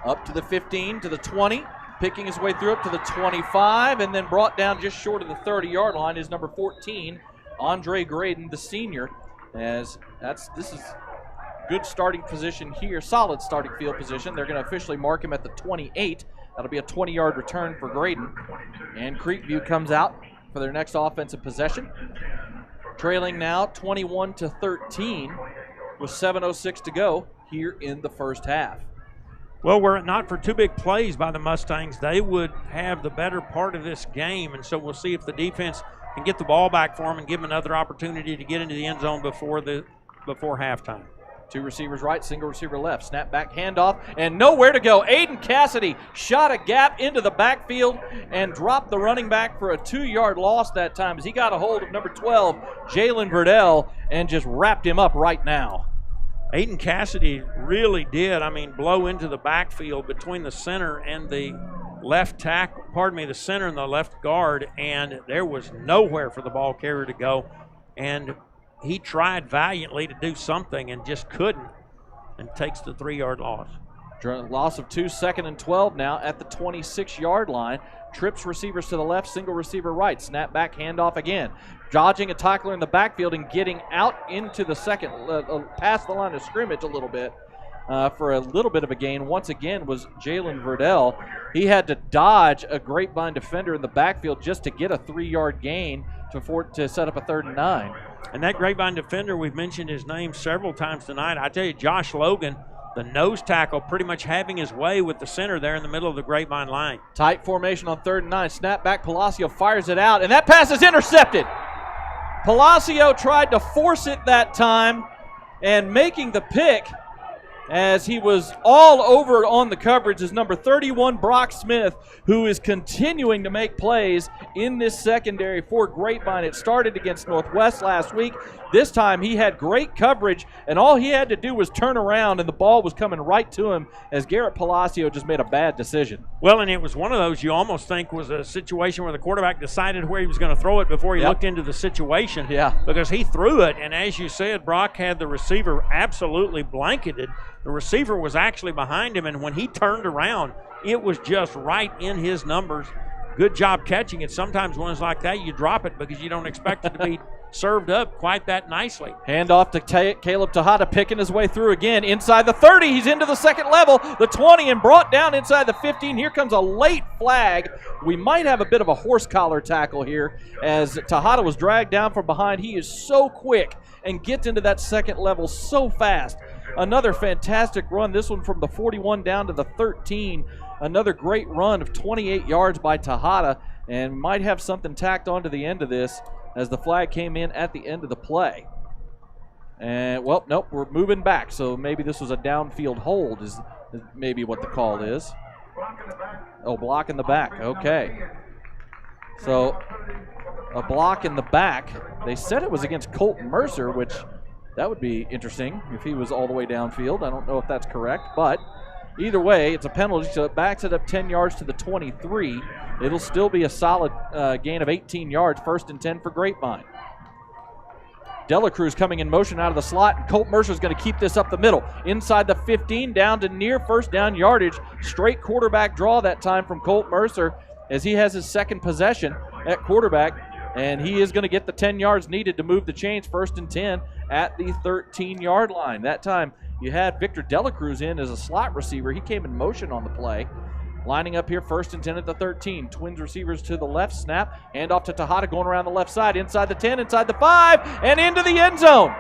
up to the 15, to the 20, picking his way through up to the 25, and then brought down just short of the 30-yard line is number 14, Andre Graydon, the senior, as this is good starting position here, solid starting field position. They're going to officially mark him at the 28. That'll be a 20-yard return for Graydon. And Creekview comes out for their next offensive possession. Trailing now 21-13 with 7:06 to go here in the first half. Well, were it not for two big plays by the Mustangs, they would have the better part of this game, and so we'll see if the defense can get the ball back for them and give them another opportunity to get into the end zone before halftime. Two receivers right, single receiver left. Snap back, handoff, and nowhere to go. Aiden Cassidy shot a gap into the backfield and dropped the running back for a 2-yard loss that time as he got a hold of number 12, Jalen Verdell, and just wrapped him up right now. Aiden Cassidy really did, blow into the backfield between the center and the the center and the left guard, and there was nowhere for the ball carrier to go. And he tried valiantly to do something and just couldn't, and takes the 3-yard loss. Loss of 2, 2nd and 12 now at the 26-yard line. Trips receivers to the left, single receiver right. Snap back, handoff again. Dodging a tackler in the backfield and getting out into the second, past the line of scrimmage a little bit for a little bit of a gain. Once again was Jalen Verdell. He had to dodge a Grapevine defender in the backfield just to get a 3-yard gain to set up a 3rd and 9. And that Grapevine defender, we've mentioned his name several times tonight. I tell you, Josh Logan, the nose tackle, pretty much having his way with the center there in the middle of the Grapevine line. Tight formation on 3rd and 9. Snap back, Palacio fires it out, and that pass is intercepted. Palacio tried to force it that time, and making the pick as he was all over on the coverage is number 31, Brock Smith, who is continuing to make plays in this secondary for Grapevine. It started against Northwest last week. This time he had great coverage, and all he had to do was turn around, and the ball was coming right to him as Garrett Palacio just made a bad decision. Well, and it was one of those you almost think was a situation where the quarterback decided where he was going to throw it before he looked into the situation. Yeah. Because he threw it, and as you said, Brock had the receiver absolutely blanketed. The receiver was actually behind him, and when he turned around, it was just right in his numbers. Good job catching it. Sometimes when it's like that, you drop it because you don't expect it to be served up quite that nicely. Hand off to Caleb Tejada, picking his way through again. Inside the 30, he's into the second level, the 20, and brought down inside the 15. Here comes a late flag. We might have a bit of a horse collar tackle here as Tejada was dragged down from behind. He is so quick and gets into that second level so fast. Another fantastic run, this one from the 41 down to the 13. Another great run of 28 yards by Tejada, and might have something tacked on to the end of this as the flag came in at the end of the play. And, well, nope, we're moving back, so maybe this was a downfield hold is maybe what the call is. Oh, block in the back, okay. So, a block in the back. They said it was against Colt Mercer, which that would be interesting if he was all the way downfield. I don't know if that's correct, but either way, it's a penalty, so it backs it up 10 yards to the 23. it'll still be a solid gain of 18 yards, 1st and 10 for Grapevine. Delacruz coming in motion out of the slot, and Colt Mercer's going to keep this up the middle. Inside the 15, down to near first down yardage. Straight quarterback draw that time from Colt Mercer as he has his second possession at quarterback, and he is going to get the 10 yards needed to move the chains, 1st and 10 at the 13-yard line. That time you had Victor Delacruz in as a slot receiver. He came in motion on the play. Lining up here, 1st and 10 at the 13. Twins receivers to the left, snap, hand off to Tejada going around the left side, inside the 10, inside the 5, and into the end zone.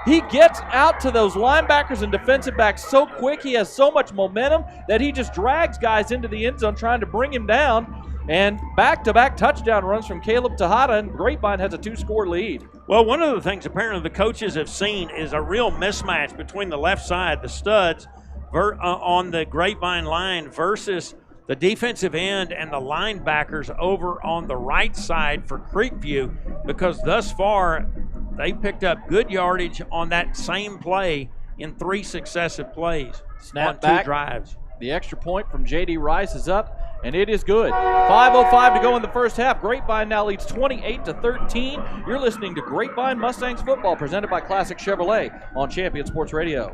He gets out to those linebackers and defensive backs so quick. He has so much momentum that he just drags guys into the end zone trying to bring him down. And back-to-back touchdown runs from Caleb Tejada, and Grapevine has a 2-score lead. Well, one of the things apparently the coaches have seen is a real mismatch between the left side, the studs on the Grapevine line versus the defensive end and the linebackers over on the right side for Creekview, because thus far they picked up good yardage on that same play in 3 successive plays. Snap on 2 back. drives. The extra point from J.D. Rice is up, and it is good. 5:05 to go in the first half. Grapevine now leads 28-13. You're listening to Grapevine Mustangs football, presented by Classic Chevrolet on Champion Sports Radio.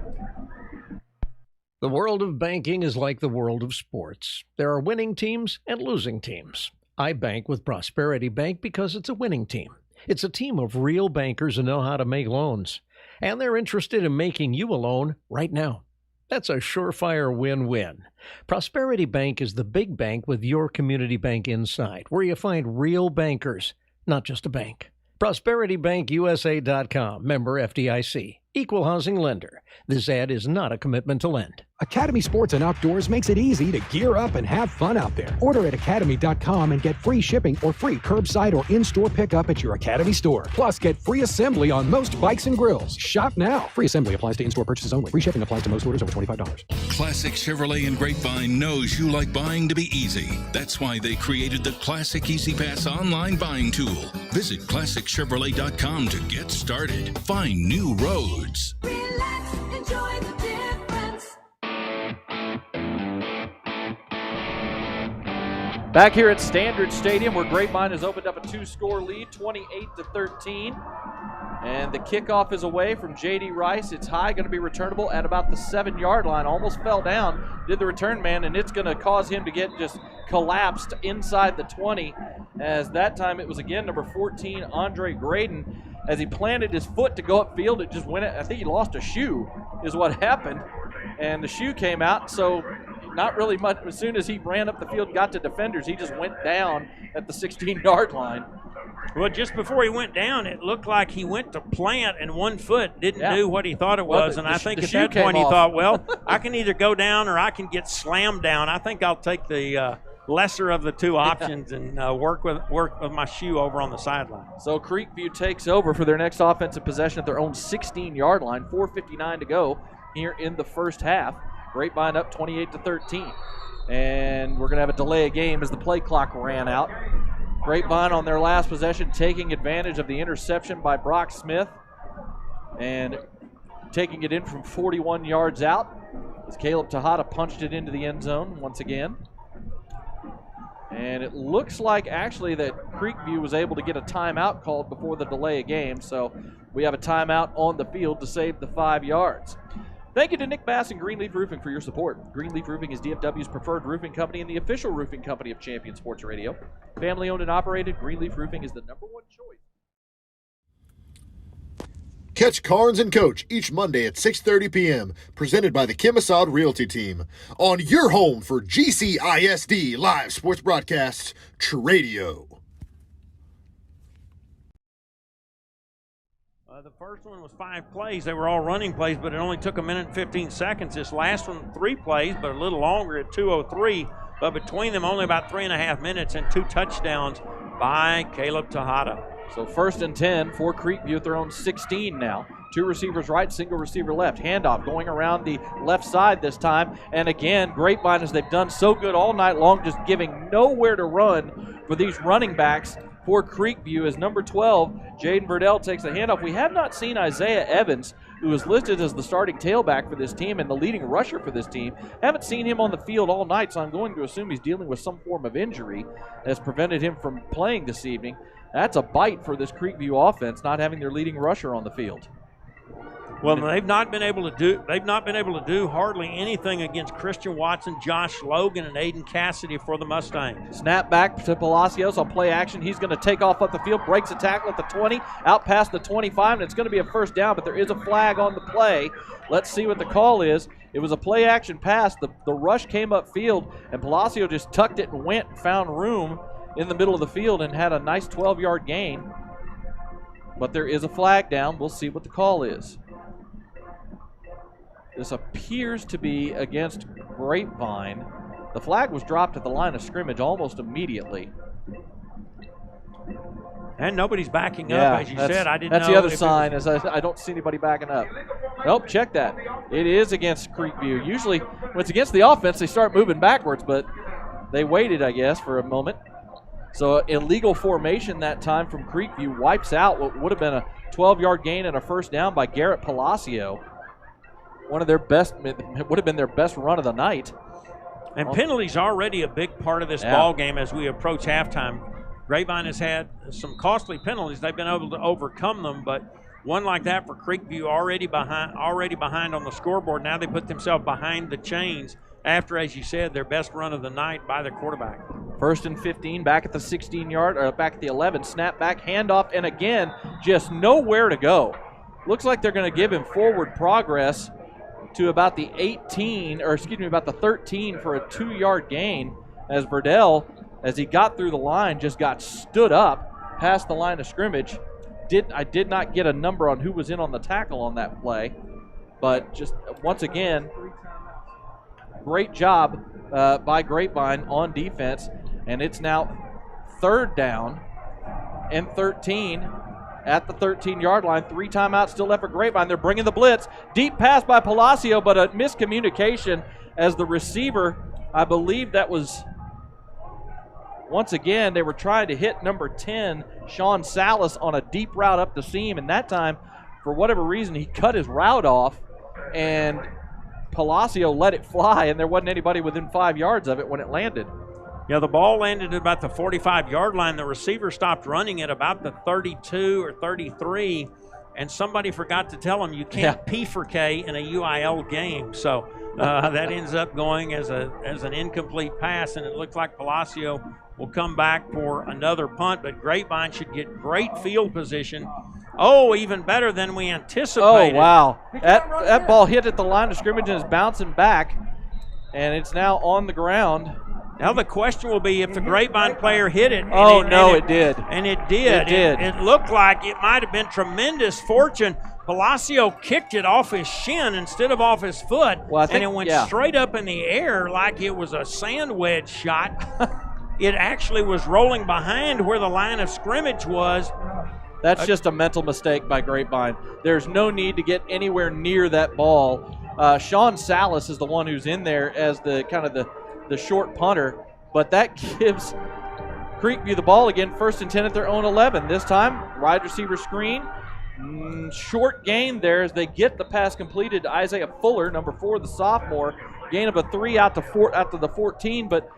The world of banking is like the world of sports. There are winning teams and losing teams. I bank with Prosperity Bank because it's a winning team. It's a team of real bankers who know how to make loans. And they're interested in making you a loan right now. That's a surefire win-win. Prosperity Bank is the big bank with your community bank inside, where you find real bankers, not just a bank. ProsperityBankUSA.com, member FDIC, equal housing lender. This ad is not a commitment to lend. Academy Sports and Outdoors makes it easy to gear up and have fun out there. Order at academy.com and get free shipping or free curbside or in-store pickup at your Academy store. Plus, get free assembly on most bikes and grills. Shop now. Free assembly applies to in-store purchases only. Free shipping applies to most orders over $25. Classic Chevrolet and Grapevine knows you like buying to be easy. That's why they created the Classic Easy Pass online buying tool. Visit ClassicChevrolet.com to get started. Find new roads. Relax, enjoy the difference. Back here at Standridge Stadium, where Grapevine has opened up a 2-score lead, 28-13. And the kickoff is away from J.D. Rice. It's high, going to be returnable at about the 7-yard line. Almost fell down, did the return man, and it's going to cause him to get just collapsed inside the 20. As that time it was again number 14, Andre Graydon. As he planted his foot to go upfield, it just went, I think he lost a shoe is what happened. And the shoe came out, so not really much. As soon as he ran up the field, got to defenders, he just went down at the 16-yard line. Well, just before he went down, it looked like he went to plant and one foot didn't do what he thought it was. And I think at that point he thought, well, I can either go down or I can get slammed down. I think I'll take the lesser of the two options and work with my shoe over on the sideline. So Creekview takes over for their next offensive possession at their own 16-yard line. 4:59 to go here in the first half. Grapevine up 28-13. And we're going to have a delay of game as the play clock ran out. Grapevine on their last possession taking advantage of the interception by Brock Smith and taking it in from 41 yards out as Caleb Tejada punched it into the end zone once again. And it looks like actually that Creekview was able to get a timeout called before the delay of game, so we have a timeout on the field to save the 5 yards. Thank you to Nick Bass and Greenleaf Roofing for your support. Greenleaf Roofing is DFW's preferred roofing company and the official roofing company of Champion Sports Radio. Family owned and operated, Greenleaf Roofing is the #1 choice. Catch Carnes and Coach each Monday at 6:30 p.m. presented by the Kemasad Realty Team on your home for GCISD live sports broadcasts, Tradio. The first one was 5 plays. They were all running plays, but it only took 1 minute and 15 seconds. This last one, 3 plays, but a little longer at 2:03. But between them, only about 3.5 minutes and 2 touchdowns by Caleb Tejada. So 1st and 10 for Creekview at their own 16 now. 2 receivers right, single receiver left. Handoff going around the left side this time. And again, Grapevine, as they've done so good all night long, just giving nowhere to run for these running backs for Creekview as number 12, Jaden Verdell takes the handoff. We have not seen Isaiah Evans who is listed as the starting tailback for this team and the leading rusher for this team. Haven't seen him on the field all night, so I'm going to assume he's dealing with some form of injury that has prevented him from playing this evening. That's a bite for this Creekview offense, not having their leading rusher on the field. Well, they've not been able to do hardly anything against Christian Watson, Josh Logan, and Aiden Cassidy for the Mustangs. Snap back to Palacios on play action. He's going to take off up the field, breaks a tackle at the 20, out past the 25, and it's going to be a first down, but there is a flag on the play. Let's see what the call is. It was a play action pass. The rush came upfield, and Palacio just tucked it and went and found room in the middle of the field and had a nice 12-yard gain. But there is a flag down. We'll see what the call is. This appears to be against Grapevine. The flag was dropped at the line of scrimmage almost immediately. And nobody's backing up, as you said. I didn't know. That's the other sign, is I don't see anybody backing up. Nope, check that. It is against Creekview. Usually when it's against the offense, they start moving backwards, but they waited, I guess, for a moment. So illegal formation that time from Creekview wipes out what would have been a 12-yard gain and a first down by Garrett Palacio. One of their best, it would have been their best run of the night. And penalties are already a big part of this ball game as we approach halftime. Grapevine has had some costly penalties. They've been able to overcome them, but one like that for Creekview already behind on the scoreboard. Now they put themselves behind the chains after, as you said, their best run of the night by the quarterback. First and 15, back at the 16-yard, or back at the 11, snap back, handoff, and again, just nowhere to go. Looks like they're going to give him forward progress to about the 18, or excuse me, about the 13 for a 2-yard gain as Verdell, as he got through the line, just got stood up past the line of scrimmage. I did not get a number on who was in on the tackle on that play, but just once again, great job by Grapevine on defense, and it's now 3rd down and 13 at the 13-yard line. 3 timeouts still left for Grapevine. They're bringing the blitz. Deep pass by Palacio, but a miscommunication as the receiver, I believe that was, once again, they were trying to hit number 10, Sean Salas, on a deep route up the seam, and that time, for whatever reason, he cut his route off, and Palacio let it fly, and there wasn't anybody within 5 yards of it when it landed. Yeah, the ball landed at about the 45-yard line. The receiver stopped running at about the 32 or 33, and somebody forgot to tell him you can't P for K in a UIL game. So that ends up going as an incomplete pass, and it looks like Palacio will come back for another punt, but Grapevine should get great field position. Oh, even better than we anticipated. Oh, wow. That ball hit at the line of scrimmage and is bouncing back, and it's now on the ground. Now the question will be if the Grapevine player hit it. It did. And it did. It looked like it might have been tremendous fortune. Palacio kicked it off his shin instead of off his foot, and it went straight up in the air like it was a sand wedge shot. It actually was rolling behind where the line of scrimmage was. That's just a mental mistake by Grapevine. There's no need to get anywhere near that ball. Sean Salas is the one who's in there as the kind of the short punter, but that gives Creekview the ball again, 1st and 10 at their own 11. This time, wide receiver screen. Short gain there as they get the pass completed to Isaiah Fuller, number 4, the sophomore. Gain of a 3 out to the 14, but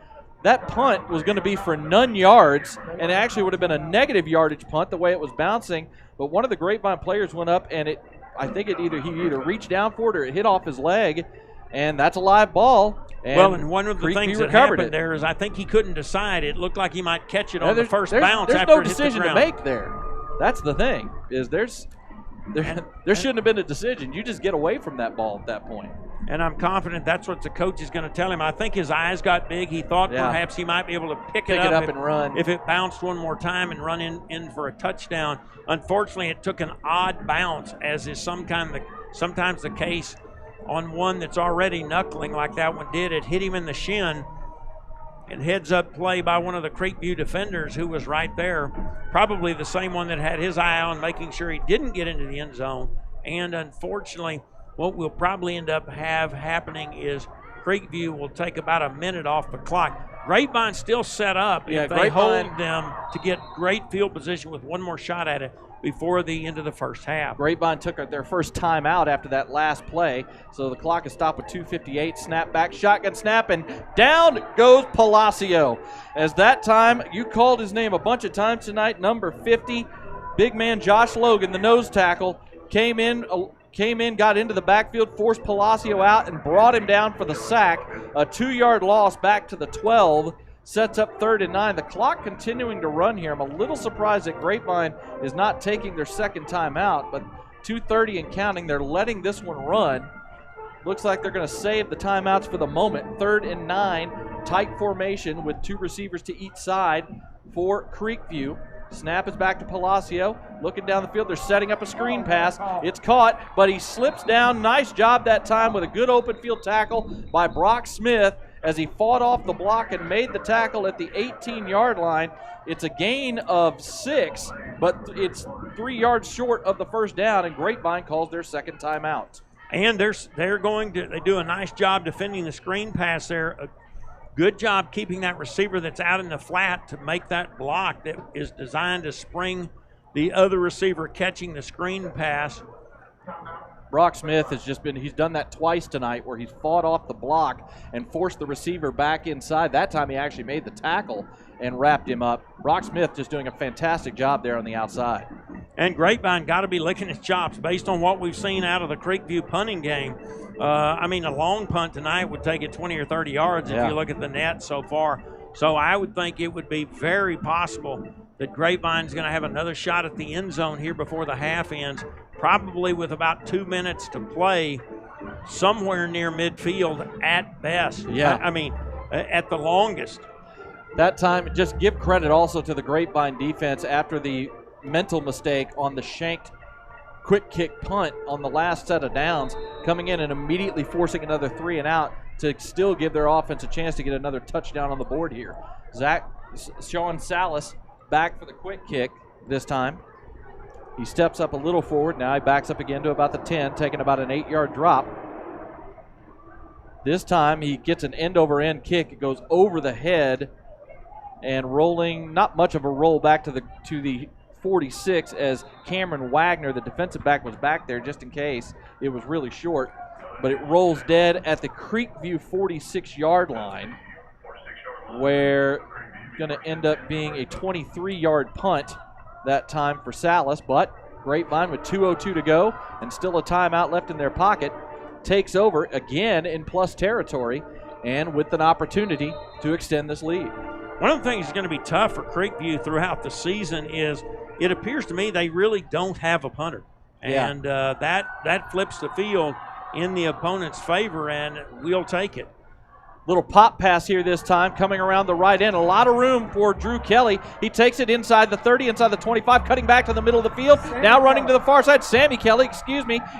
that punt was going to be for none yards, and it actually would have been a negative yardage punt the way it was bouncing. But one of the Grapevine players went up, and I think he either reached down for it or it hit off his leg, and that's a live ball. And one of the things that happened there is I think he couldn't decide. It looked like he might catch it on the first bounce after it hit the ground. There's no decision to make there. That's the thing, is there shouldn't have been a decision. You just get away from that ball at that point. And I'm confident that's what the coach is going to tell him. I think his eyes got big. He thought perhaps he might be able to pick it up and run. If it bounced one more time and run in for a touchdown. Unfortunately, it took an odd bounce, as is sometimes the case on one that's already knuckling like that one did. It hit him in the shin, and heads-up play by one of the Creekview defenders who was right there, probably the same one that had his eye on making sure he didn't get into the end zone. And unfortunately, what we'll probably end up happening is Creekview will take about a minute off the clock. Grapevine still set up Yeah, if they Grapevine- hold them to get great field position with one more shot at it before the end of the first half. Grapevine took their first timeout after that last play, so the clock is stopped with 2:58. Snap back, shotgun snap, and down goes Palacio. As that time, you called his name a bunch of times tonight, number 50, big man Josh Logan, the nose tackle, came in, got into the backfield, forced Palacio out, and brought him down for the sack. A 2-yard loss back to the 12. Sets up 3rd and 9. The clock continuing to run here. I'm a little surprised that Grapevine is not taking their second timeout, but 2:30 and counting. They're letting this one run. Looks like they're going to save the timeouts for the moment. 3rd and 9, tight formation with 2 receivers to each side for Creekview. Snap is back to Palacio. Looking down the field, they're setting up a screen pass. It's caught, but he slips down. Nice job that time with a good open field tackle by Brock Smith as he fought off the block and made the tackle at the 18-yard line. It's a gain of 6, but it's 3 yards short of the first down, and Grapevine calls their second timeout. And they do a nice job defending the screen pass there. A good job keeping that receiver that's out in the flat to make that block that is designed to spring the other receiver catching the screen pass. Brock Smith he's done that twice tonight where he's fought off the block and forced the receiver back inside. That time he actually made the tackle and wrapped him up. Brock Smith just doing a fantastic job there on the outside. And Grapevine got to be licking his chops based on what we've seen out of the Creekview punting game. A long punt tonight would take it 20 or 30 yards if you look at the net so far. So I would think it would be very possible that Grapevine's going to have another shot at the end zone here before the half ends, probably with about 2 minutes to play, somewhere near midfield at best. Yeah. At the longest. That time, just give credit also to the Grapevine defense after the mental mistake on the shanked quick kick punt on the last set of downs, coming in and immediately forcing another 3 and out to still give their offense a chance to get another touchdown on the board here. Sean Salas back for the quick kick this time. He steps up a little forward. Now he backs up again to about the 10, taking about an 8-yard drop. This time he gets an end-over-end kick. It goes over the head and rolling, not much of a roll back to the 46 as Cameron Wagner, the defensive back, was back there just in case it was really short. But it rolls dead at the Creekview 46-yard line, where going to end up being a 23-yard punt that time for Salas. But Grapevine, with 2:02 to go and still a timeout left in their pocket, takes over again in plus territory and with an opportunity to extend this lead. One of the things that's going to be tough for Creekview throughout the season is it appears to me they really don't have a punter. And that flips the field in the opponent's favor, and we'll take it. Little pop pass here this time, coming around the right end. A lot of room for Drew Kelly. He takes it inside the 30, inside the 25, cutting back to the middle of the field. Now running to the far side, Sammy Kelly,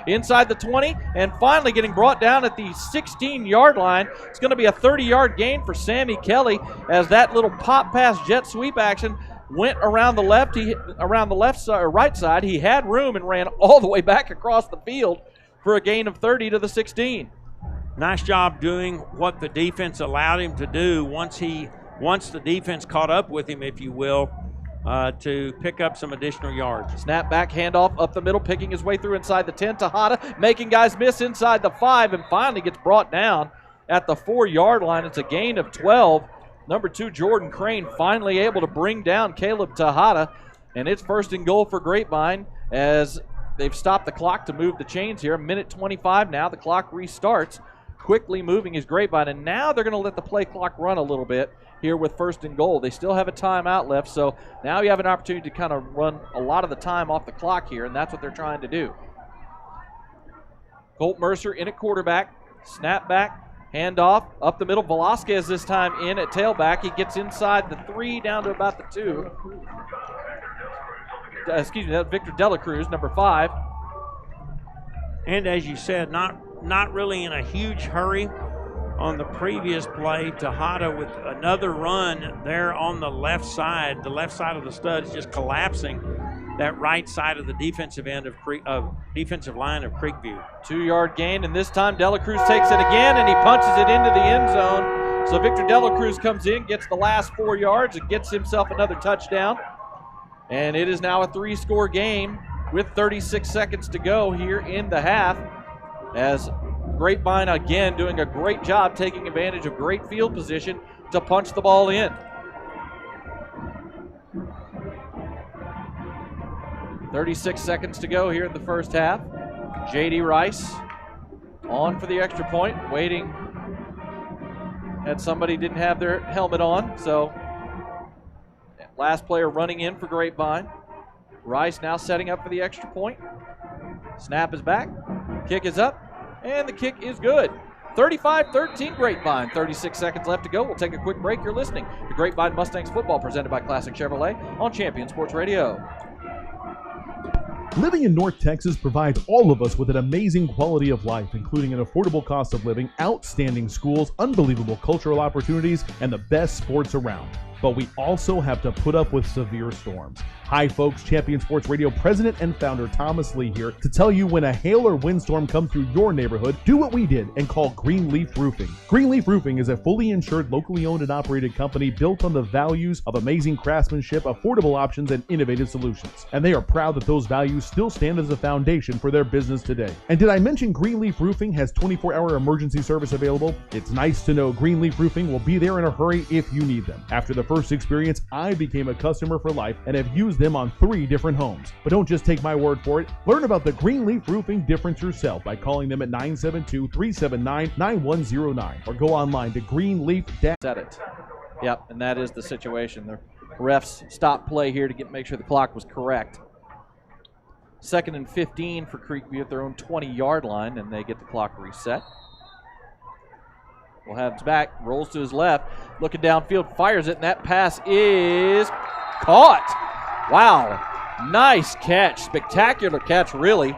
inside the 20, and finally getting brought down at the 16-yard line. It's going to be a 30-yard gain for Sammy Kelly as that little pop pass jet sweep action went around the right side. He had room and ran all the way back across the field for a gain of 30 to the 16. Nice job doing what the defense allowed him to do once the defense caught up with him, if you will, to pick up some additional yards. Snap back, handoff up the middle, picking his way through inside the 10. Tejada making guys miss inside the 5 and finally gets brought down at the 4-yard line. It's a gain of 12. Number 2, Jordan Crane, finally able to bring down Caleb Tejada, and it's 1st and goal for Grapevine as they've stopped the clock to move the chains here. 1:25 now. The clock restarts. Quickly moving is Grapevine, and now they're going to let the play clock run a little bit here with 1st and goal. They still have a timeout left, so now you have an opportunity to kind of run a lot of the time off the clock here, and that's what they're trying to do. Colt Mercer in at quarterback, snap back, handoff up the middle. Velasquez this time in at tailback. He gets inside the 3 down to about the 2. That's Victor Delacruz, number 5. And as you said, not really in a huge hurry on the previous play. Tejada with another run there on the left side. The left side of the stud is just collapsing that right side of the defensive end of defensive line of Creekview. 2-yard gain, and this time Delacruz takes it again, and he punches it into the end zone. So Victor Delacruz comes in, gets the last 4 yards, and gets himself another touchdown. And it is now a 3-score game with 36 seconds to go here in the half, as Grapevine again doing a great job taking advantage of great field position to punch the ball in. 36 seconds to go here in the first half. J.D. Rice on for the extra point, waiting. Had somebody didn't have their helmet on, so last player running in for Grapevine. Rice now setting up for the extra point. Snap is back, kick is up, and the kick is good. 35-13 Grapevine, 36 seconds left to go. We'll take a quick break. You're listening to Grapevine Mustangs football presented by Classic Chevrolet on Champion Sports Radio. Living in North Texas provides all of us with an amazing quality of life, including an affordable cost of living, outstanding schools, unbelievable cultural opportunities, and the best sports around. But we also have to put up with severe storms. Hi folks, Champion Sports Radio President and Founder Thomas Lee here to tell you when a hail or windstorm comes through your neighborhood, do what we did and call Greenleaf Roofing. Greenleaf Roofing is a fully insured, locally owned and operated company built on the values of amazing craftsmanship, affordable options, and innovative solutions. And they are proud that those values still stand as a foundation for their business today. And did I mention Greenleaf Roofing has 24-hour emergency service available? It's nice to know Greenleaf Roofing will be there in a hurry if you need them. After the first experience, I became a customer for life and have used them on 3 different homes. But don't just take my word for it. Learn about the Greenleaf Roofing difference yourself by calling them at 972-379-9109 or go online to Greenleaf. Set it. Yep, and that is the situation. The refs stopped play here to make sure the clock was correct. 2nd and 15 for Creekview at their own 20-yard line, and they get the clock reset. We'll have his back, rolls to his left, looking downfield, fires it, and that pass is caught. Wow, nice catch, spectacular catch really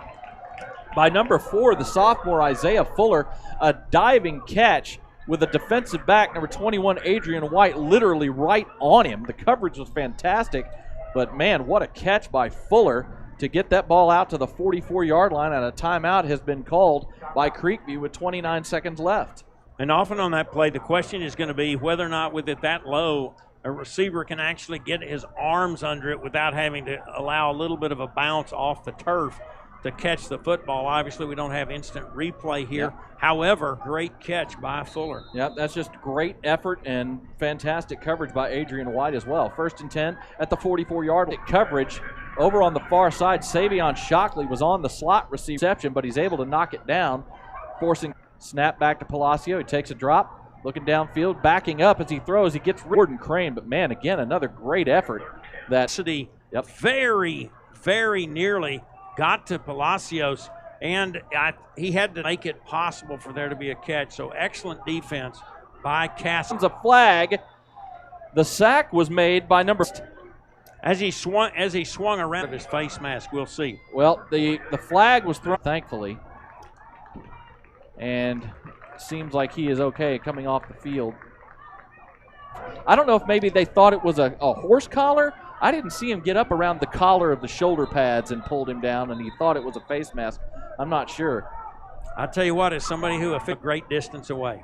by number 4, the sophomore Isaiah Fuller. A diving catch with a defensive back, number 21 Adrian White, literally right on him. The coverage was fantastic, but man, what a catch by Fuller to get that ball out to the 44-yard line, and a timeout has been called by Creekview with 29 seconds left. And often on that play, the question is going to be whether or not with it that low, a receiver can actually get his arms under it without having to allow a little bit of a bounce off the turf to catch the football. Obviously, we don't have instant replay here. Yep. However, great catch by Fuller. Yep, that's just great effort and fantastic coverage by Adrian White as well. 1st and 10 at the 44-yard line. Coverage over on the far side. Savion Shockley was on the slot reception, but he's able to knock it down, forcing snap back to Palacio. He takes a drop. Looking downfield, backing up as he throws. He gets Gordon Crane, but man, again, another great effort. That very, very nearly got to Palacios, and he had to make it possible for there to be a catch. So excellent defense by Cass. A flag. The sack was made by number. As he swung around his face mask, we'll see. Well, the flag was thrown, thankfully, and seems like he is okay coming off the field. I don't know if maybe they thought it was a horse collar. I didn't see him get up around the collar of the shoulder pads and pulled him down, and he thought it was a face mask. I'm not sure. I'll tell you what, as somebody who a great distance away.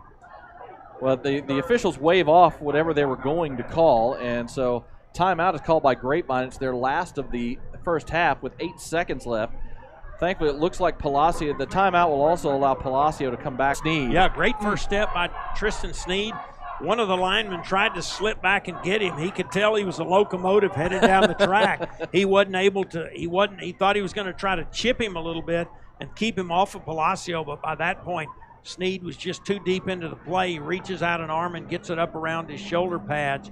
Well, the officials wave off whatever they were going to call, and so timeout is called by Grapevine. It's their last of the first half with 8 seconds left. Thankfully, it looks like Palacio. The timeout will also allow Palacio to come back. Sneed. Yeah, great first step by Tristan Sneed. One of the linemen tried to slip back and get him. He could tell he was a locomotive headed down the track. He wasn't able to. He thought he was going to try to chip him a little bit and keep him off of Palacio, but by that point, Sneed was just too deep into the play. He reaches out an arm and gets it up around his shoulder pads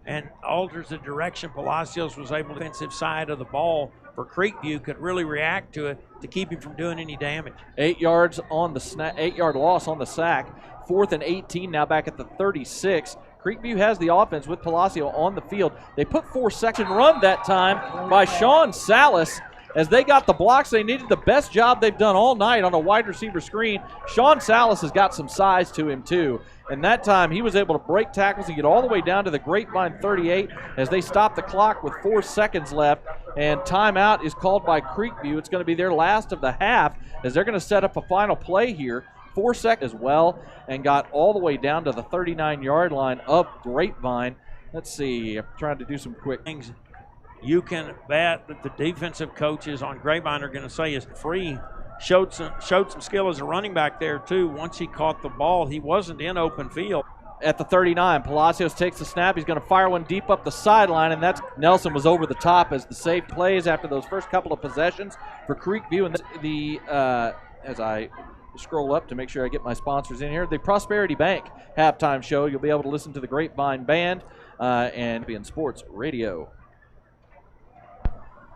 and alters the direction. Palacios was able to defensive side of the ball for Creekview could really react to it to keep him from doing any damage. 8 yards on the 8-yard loss on the sack. 4th and 18 now back at the 36. Creekview has the offense with Palacio on the field. They put 4 section run that time by Sean Salas as they got the blocks they needed. The best job they've done all night on a wide receiver screen. Sean Salas has got some size to him too. And that time he was able to break tackles and get all the way down to the Grapevine 38 as they stop the clock with 4 seconds left. And timeout is called by Creekview. It's going to be their last of the half as they're going to set up a final play here 4 seconds as well and got all the way down to the 39-yard line of Grapevine. Let's see, I'm trying to do some quick things. You can bet that the defensive coaches on Grapevine are going to say is free. Showed some skill as a running back there, too. Once he caught the ball, he wasn't in open field. At the 39, Palacios takes the snap. He's going to fire one deep up the sideline, and that's Nelson was over the top as the safe plays after those first couple of possessions for Creekview. And as I scroll up to make sure I get my sponsors in here, the Prosperity Bank halftime show. You'll be able to listen to the Grapevine Band and be in Sports Radio.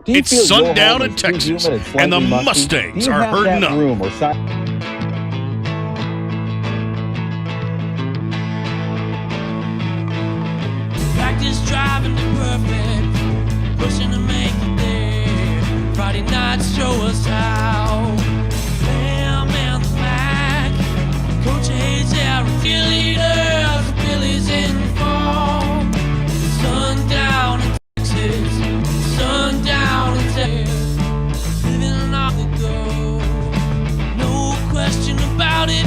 It's sundown in Texas, and the Mustangs are herding up. Practice driving to perfect, pushing to make it there. Friday nights show us how. Bam and the Mac, Coach Hayes out with cheerleaders, Billy's in the fall. Sundown in Texas, sundown in Texas, living off the go. No question about it,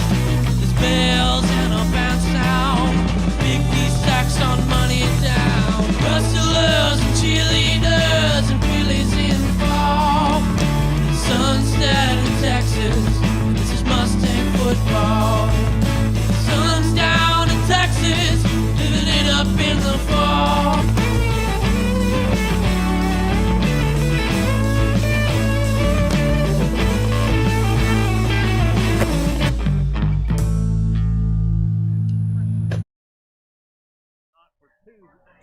there's bells and a band sound. Big D stacks on money down. Wrestlers and cheerleaders and Billy's in the fall. Sunset in Texas, this is Mustang football. Sun's down in Texas, living it up in the fall.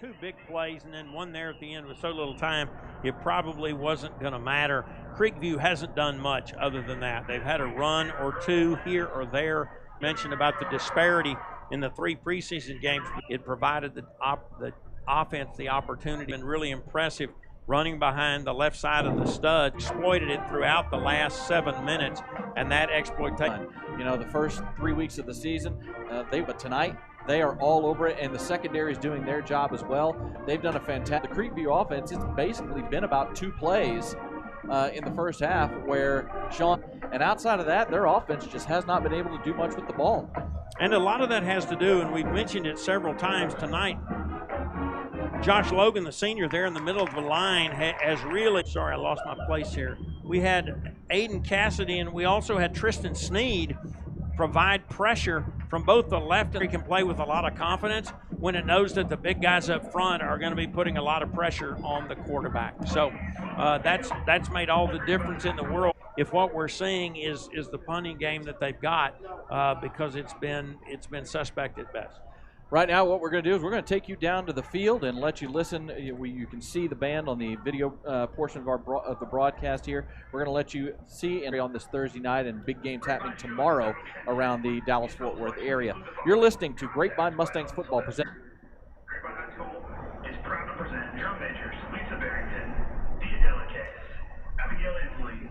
Two big plays and then one there at the end with so little time, it probably wasn't going to matter. Creekview hasn't done much other than that. They've had a run or two here or there. Mentioned about the disparity in the 3 preseason games. It provided the offense the opportunity, and really impressive running behind the left side of the stud. Exploited it throughout the last 7 minutes, and that exploitation. You know, the first 3 weeks of the season, but tonight, they are all over it, and the secondary is doing their job as well. They've done a fantastic. The Creekview offense, it's basically been about 2 plays in the first half where Sean, and outside of that, their offense just has not been able to do much with the ball. And a lot of that has to do, and we've mentioned it several times tonight, Josh Logan, the senior there in the middle of the line, has really, sorry, I lost my place here. We had Aiden Cassidy, and we also had Tristan Sneed provide pressure from both the left, and he can play with a lot of confidence when it knows that the big guys up front are going to be putting a lot of pressure on the quarterback. So that's made all the difference in the world if what we're seeing is the punting game that they've got, because it's been suspect at best. Right now, what we're going to do is we're going to take you down to the field and let you listen. You can see the band on the video portion of the broadcast here. We're going to let you see on this Thursday night, and big games happening tomorrow around the Dallas-Fort Worth area. You're listening to Grapevine Mustangs football present. Grapevine High School is proud to present drum majors Lisa Barrington, Dia Delicate, Abigail Inslee,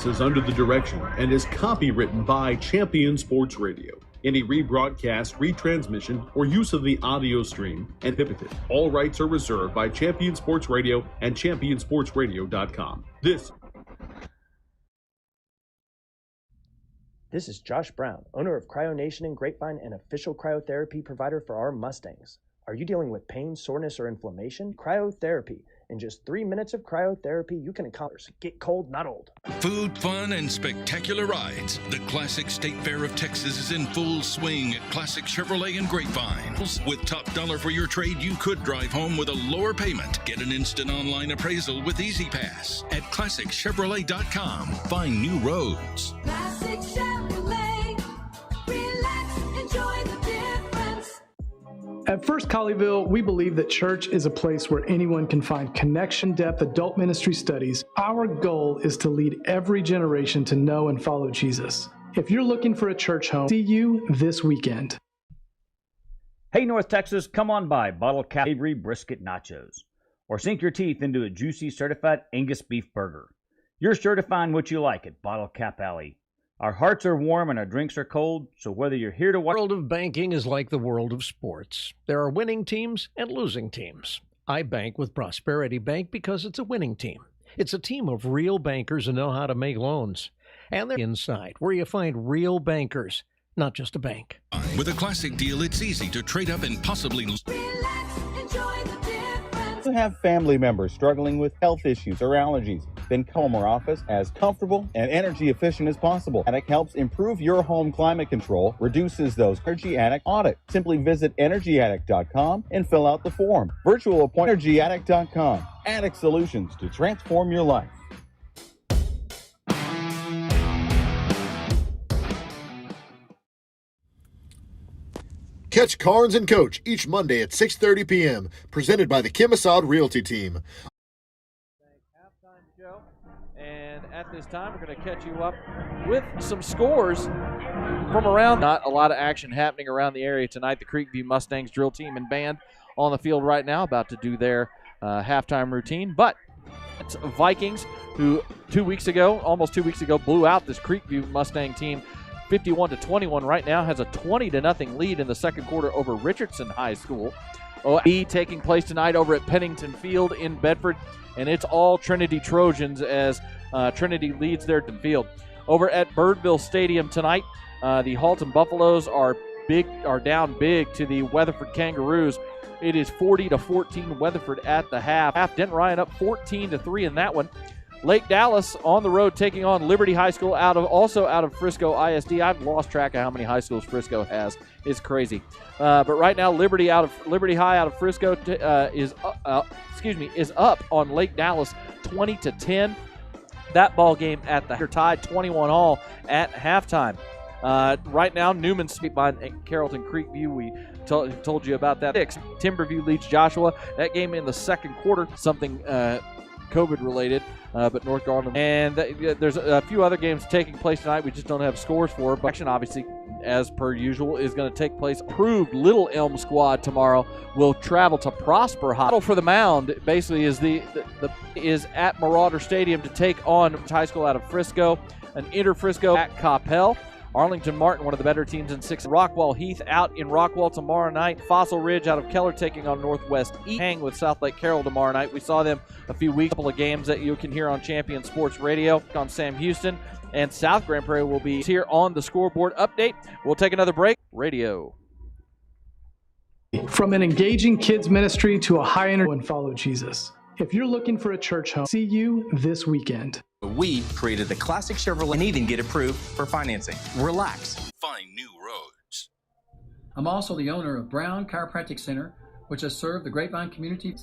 is under the direction and is copywritten by Champion Sports Radio. Any rebroadcast, retransmission, or use of the audio stream and prohibited. All rights are reserved by Champion Sports Radio and ChampionSportsRadio.com. This is Josh Brown, owner of CryoNation in Grapevine and official cryotherapy provider for our Mustangs. Are you dealing with pain, soreness, or inflammation? Cryotherapy. In just 3 minutes of cryotherapy, you can accomplish get cold, not old. Food, fun, and spectacular rides. The Classic State Fair of Texas is in full swing at Classic Chevrolet in Grapevine. With top dollar for your trade, you could drive home with a lower payment. Get an instant online appraisal with Easy Pass at ClassicChevrolet.com. Find new roads. Classic Chevrolet. Relax, enjoy the difference. At First Colleyville, we believe that church is a place where anyone can find connection, depth, adult ministry studies. Our goal is to lead every generation to know and follow Jesus. If you're looking for a church home, see you this weekend. Hey, North Texas, come on by Bottle Cap Avery Brisket Nachos, or sink your teeth into a juicy certified Angus beef burger. You're sure to find what you like at Bottle Cap Alley. Our hearts are warm and our drinks are cold, so whether you're here to watch... The world of banking is like the world of sports. There are winning teams and losing teams. I bank with Prosperity Bank because it's a winning team. It's a team of real bankers who know how to make loans. And they're inside, where you find real bankers, not just a bank. With a Classic deal, it's easy to trade up and possibly... Relax, enjoy the difference. You have family members struggling with health issues or allergies. Then come to our office as comfortable and energy efficient as possible. Attic helps improve your home climate control, reduces those Energy Attic audit. Simply visit EnergyAttic.com and fill out the form. Virtual appointment EnergyAttic.com. Attic solutions to transform your life. Catch Carnes and Coach each Monday at 6:30 p.m. Presented by the Kim Assad Realty Team. And at this time, we're going to catch you up with some scores from around. Not a lot of action happening around the area tonight. The Creekview Mustangs drill team and band on the field right now, about to do their halftime routine. But it's Vikings, who almost 2 weeks ago, blew out this Creekview Mustang team 51-21. Right now has a 20-0 lead in the second quarter over Richardson High School. OE taking place tonight over at Pennington Field in Bedford. And it's all Trinity Trojans as Trinity leads their field. Over at Birdville Stadium tonight, the Halton Buffaloes are down big to the Weatherford Kangaroos. It is 40-14 Weatherford at the half. Denton Ryan up 14-3 in that one. Lake Dallas on the road taking on Liberty High School out of Frisco ISD. I've lost track of how many high schools Frisco has. It's crazy. But right now, Liberty High out of Frisco is up on Lake Dallas 20-10. That ball game they're tied 21-all at halftime. Right now, Newman by Carrollton Creekview. We told you about that. Timberview leads Joshua. That game in the second quarter, something COVID related. But North Garland. And there's a few other games taking place tonight. We just don't have scores for. But action, obviously, as per usual, is going to take place. Approved Little Elm squad tomorrow will travel to Prosper High. Battle for the Mound basically is at Marauder Stadium to take on High School out of Frisco. An Inter-Frisco at Coppell. Arlington Martin, one of the better teams in 6. Rockwall Heath out in Rockwall tomorrow night. Fossil Ridge out of Keller taking on Northwest East. Hang with South Lake Carroll tomorrow night. We saw them a few weeks. A couple of games that you can hear on Champion Sports Radio on Sam Houston. And South Grand Prairie will be here on the scoreboard update. We'll take another break. Radio. From an engaging kids ministry to a high energy and follow Jesus. If you're looking for a church home, see you this weekend. We created the Classic Chevrolet and even get approved for financing. Relax. Find new roads. I'm also the owner of Brown Chiropractic Center, which has served the Grapevine community.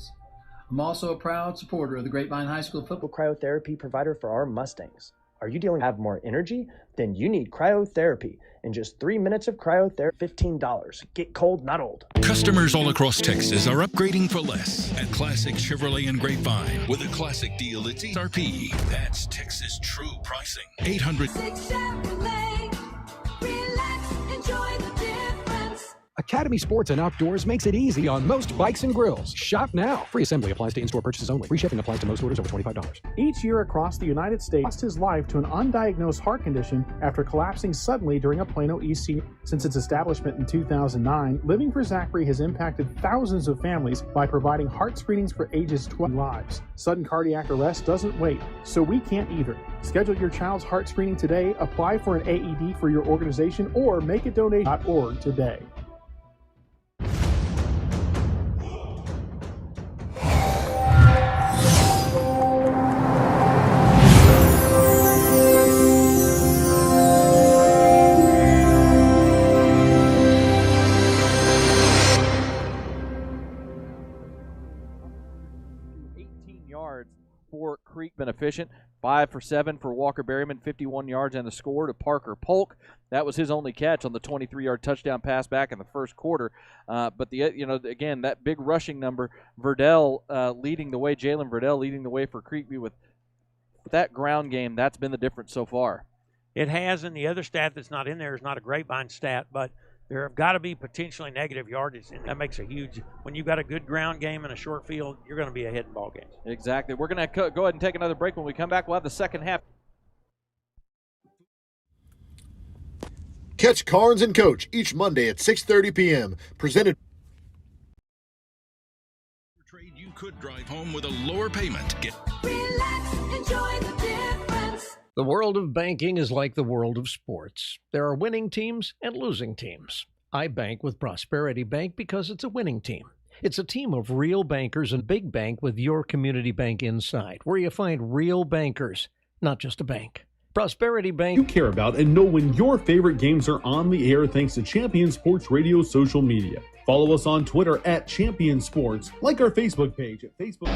I'm also a proud supporter of the Grapevine High School football cryotherapy provider for our Mustangs. Are you dealing with have more energy? Then you need cryotherapy. In just 3 minutes of cryotherapy, $15. Get cold, not old. Customers all across Texas are upgrading for less at Classic Chevrolet and Grapevine. With a Classic deal, it's ERP. That's Texas true pricing. 800. Chevrolet. Relax, enjoy the difference. A Academy Sports and Outdoors makes it easy on most bikes and grills. Shop now. Free assembly applies to in-store purchases only. Free shipping applies to most orders over $25. Each year across the United States, lost his life to an undiagnosed heart condition after collapsing suddenly during a Plano East senior. Since its establishment in 2009, Living for Zachary has impacted thousands of families by providing heart screenings for ages 12 lives. Sudden cardiac arrest doesn't wait, so we can't either. Schedule your child's heart screening today, apply for an AED for your organization, or make a donation.org today. For Creek been efficient. 5 for 7 for Walker Berryman, 51 yards and the score to Parker Polk. That was his only catch on the 23-yard touchdown pass back in the first quarter. But again, that big rushing number, Verdell leading the way, Jalen Verdell leading the way for Creekview with that ground game. That's been the difference so far. It has, and the other stat that's not in there is not a Grapevine stat, but there have got to be potentially negative yardage, and that makes a huge – when you've got a good ground game and a short field, you're going to be ahead in ball games. Exactly. We're going to go ahead and take another break. When we come back, we'll have the second half. Catch Carnes and Coach each Monday at 6:30 p.m. Presented. You could drive home with a lower payment. Relax, enjoy the difference. The world of banking is like the world of sports. There are winning teams and losing teams. I bank with Prosperity Bank because it's a winning team. It's a team of real bankers and big bank with your community bank inside, where you find real bankers, not just a bank. Prosperity Bank. You care about and know when your favorite games are on the air thanks to Champion Sports Radio social media. Follow us on Twitter at Champion Sports. Like our Facebook page at Facebook.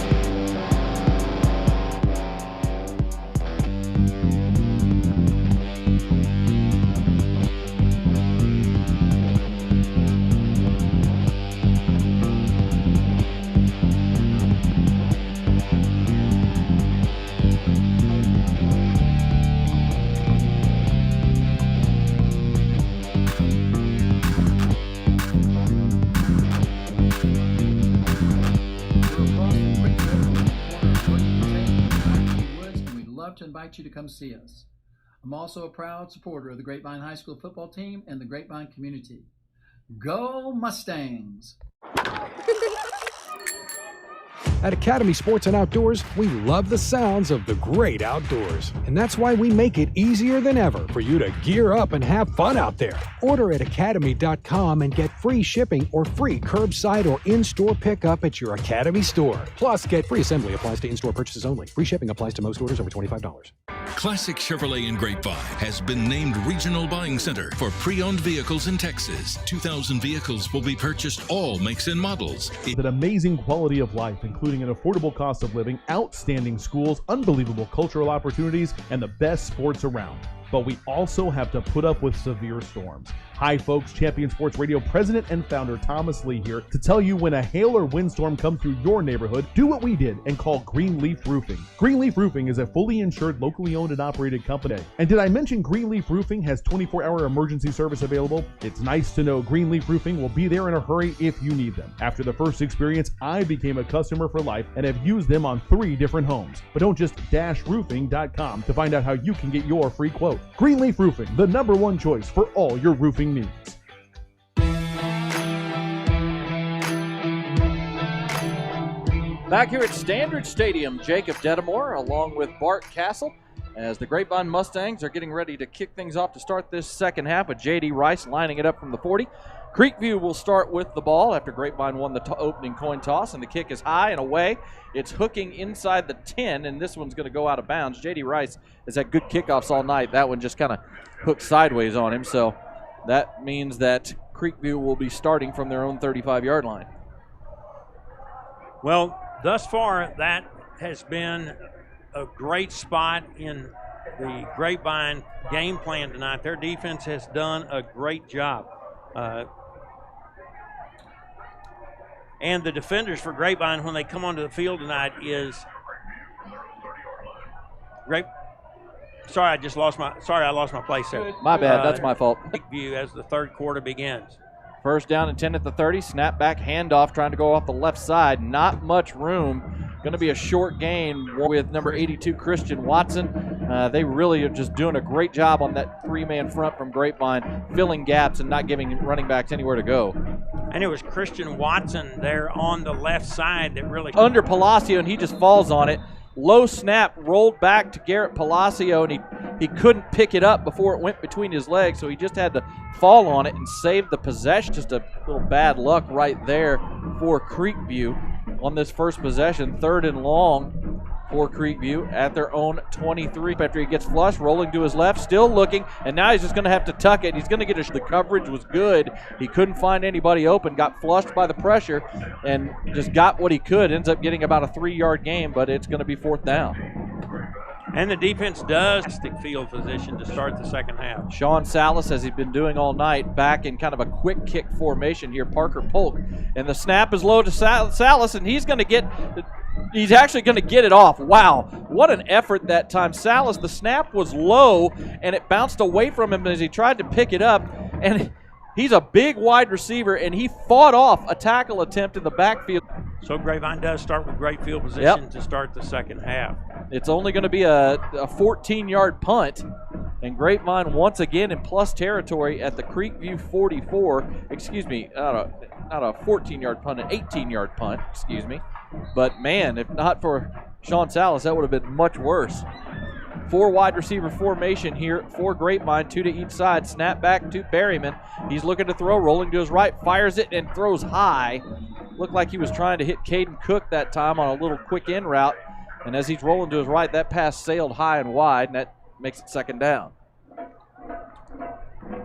To invite you to come see us. I'm also a proud supporter of the Grapevine High School football team and the Grapevine community. Go Mustangs! At Academy Sports and Outdoors, we love the sounds of the great outdoors. And that's why we make it easier than ever for you to gear up and have fun out there. Order at academy.com and get free shipping or free curbside or in-store pickup at your Academy store. Plus, get free assembly applies to in-store purchases only. Free shipping applies to most orders over $25. Classic Chevrolet in Grapevine has been named Regional Buying Center for pre-owned vehicles in Texas. 2,000 vehicles will be purchased, all makes and models. With an amazing quality of life, including an affordable cost of living, outstanding schools, unbelievable cultural opportunities, and the best sports around. But we also have to put up with severe storms. Hi folks, Champion Sports Radio President and Founder Thomas Lee here to tell you when a hail or windstorm comes through your neighborhood, do what we did and call Greenleaf Roofing. Greenleaf Roofing is a fully insured, locally owned and operated company. And did I mention Greenleaf Roofing has 24-hour emergency service available? It's nice to know Greenleaf Roofing will be there in a hurry if you need them. After the first experience, I became a customer for life and have used them on 3 different homes. But don't just roofing.com to find out how you can get your free quote. Greenleaf Roofing, the #1 choice for all your roofing needs. Back here at Standridge Stadium, Jacob Dedamore along with Bart Castle as the Grapevine Mustangs are getting ready to kick things off to start this second half with J.D. Rice lining it up from the 40. Creekview will start with the ball after Grapevine won the opening coin toss, and the kick is high and away. It's hooking inside the 10, and this one's going to go out of bounds. J.D. Rice has had good kickoffs all night. That one just kind of hooked sideways on him, so that means that Creekview will be starting from their own 35-yard line. Well, thus far, that has been a great spot in the Grapevine game plan tonight. Their defense has done a great job. And the defenders for Grapevine, when they come onto the field tonight, is great. Sorry, I lost my place there. My bad. That's my fault. Creekview as the third quarter begins. First down and 10 at the 30. Snap back, handoff, trying to go off the left side. Not much room. Going to be a short gain with number 82, Christian Watson. They really are just doing a great job on that three-man front from Grapevine, filling gaps and not giving running backs anywhere to go. And it was Christian Watson there on the left side that really... Under Palacio, and he just falls on it. Low snap, rolled back to Garrett Palacio, and he couldn't pick it up before it went between his legs, so he just had to fall on it and save the possession. Just a little bad luck right there for Creekview on this first possession. 3rd and long for Creekview at their own 23. After he gets flushed, rolling to his left, still looking, and now he's just going to have to tuck it. He's going to get the coverage was good. He couldn't find anybody open, got flushed by the pressure, and just got what he could. Ends up getting about a 3-yard gain, but it's going to be 4th down. And the defense does stick field position to start the second half. Sean Salas, as he's been doing all night, back in kind of a quick kick formation here. Parker Polk, and the snap is low to Salas, and he's actually going to get it off. Wow, what an effort that time. Salas, the snap was low, and it bounced away from him as he tried to pick it up, and he's a big wide receiver, and he fought off a tackle attempt in the backfield. So Grapevine does start with great field position to start the second half. It's only going to be a 14-yard punt, and Grapevine once again in plus territory at the Creekview 44. Excuse me, not a 14-yard punt, an 18-yard punt, excuse me. But, man, if not for Sean Salas, that would have been much worse. 4 wide receiver formation here for Grapevine, 2 to each side. Snap back to Berryman. He's looking to throw, rolling to his right, fires it, and throws high. Looked like he was trying to hit Caden Cook that time on a little quick in route. And as he's rolling to his right, that pass sailed high and wide, and that makes it 2nd down.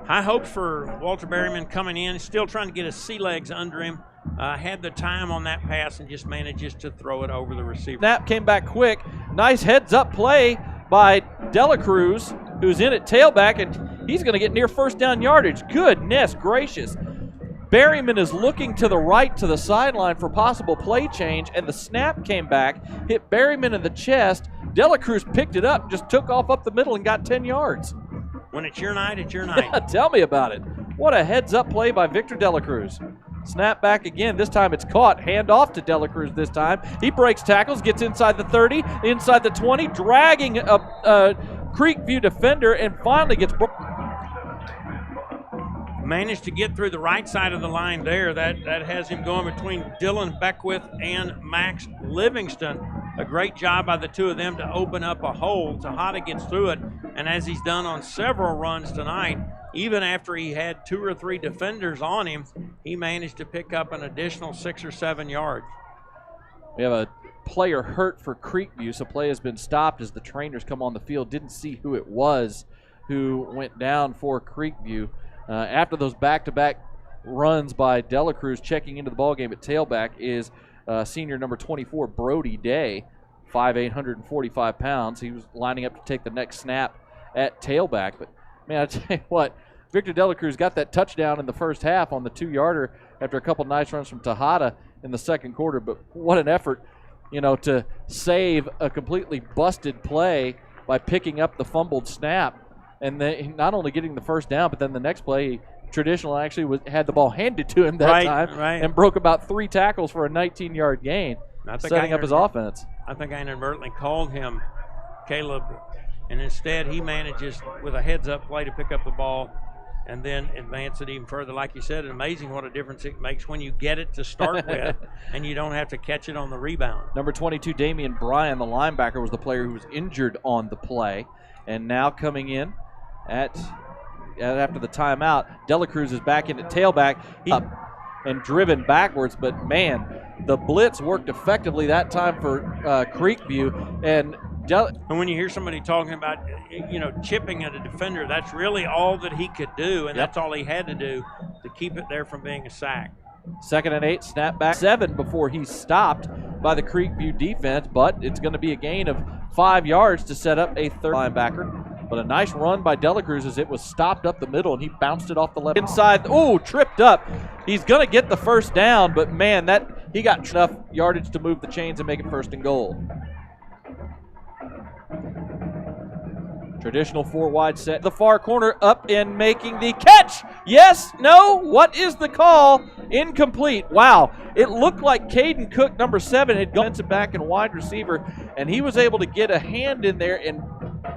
High hopes for Walter Berryman coming in, still trying to get his sea legs under him. Had the time on that pass and just manages to throw it over the receiver. Snap came back quick. Nice heads-up play by Delacruz, who's in at tailback, and he's going to get near first down yardage. Goodness gracious. Berryman is looking to the right to the sideline for possible play change, and the snap came back, hit Berryman in the chest. Delacruz picked it up, just took off up the middle and got 10 yards. When it's your night, it's your night. Tell me about it. What a heads-up play by Victor Delacruz. Snap back again. This time it's caught. Hand off to Delacruz this time. He breaks tackles, gets inside the 30, inside the 20, dragging a Creekview defender, and finally gets managed to get through the right side of the line there. That has him going between Dylan Beckwith and Max Livingston. A great job by the two of them to open up a hole. Tejada gets through it, and as he's done on several runs tonight, even after he had 2 or 3 defenders on him, he managed to pick up an additional 6 or 7 yards. We have a player hurt for Creekview, so play has been stopped as the trainers come on the field. Didn't see who it was who went down for Creekview. After those back-to-back runs by Delacruz, checking into the ballgame at tailback is senior number 24, Brody Day, 5'8", 145 pounds. He was lining up to take the next snap at tailback. But, man, I tell you what, Victor Delacruz got that touchdown in the first half on the 2-yarder after a couple nice runs from Tejada in the second quarter. But what an effort, to save a completely busted play by picking up the fumbled snap. And then not only getting the first down, but then the next play, Traditional actually had the ball handed to him that time and broke about 3 tackles for a 19-yard gain, setting up his offense. I think I inadvertently called him Caleb, and instead he manages with a heads-up play to pick up the ball and then advance it even further. Like you said, it's amazing what a difference it makes when you get it to start with and you don't have to catch it on the rebound. Number 22, Damian Bryan, the linebacker, was the player who was injured on the play. And now coming in after the timeout, Delacruz is back into tailback. He's up and driven backwards, but man, the blitz worked effectively that time for Creekview. And when you hear somebody talking about, chipping at a defender, that's really all that he could do, and that's all he had to do to keep it there from being a sack. 2nd and 8, snap back 7 before he's stopped by the Creekview defense, but it's going to be a gain of 5 yards to set up a third linebacker. But a nice run by Delacruz as it was stopped up the middle, and he bounced it off the left inside. Oh, tripped up. He's going to get the first down, but man, he got enough yardage to move the chains and make it 1st and goal. Traditional 4-wide set. The far corner up and making the catch. Yes, no, what is the call? Incomplete. Wow. It looked like Caden Cook, number 7, had gone back and wide receiver, and he was able to get a hand in there and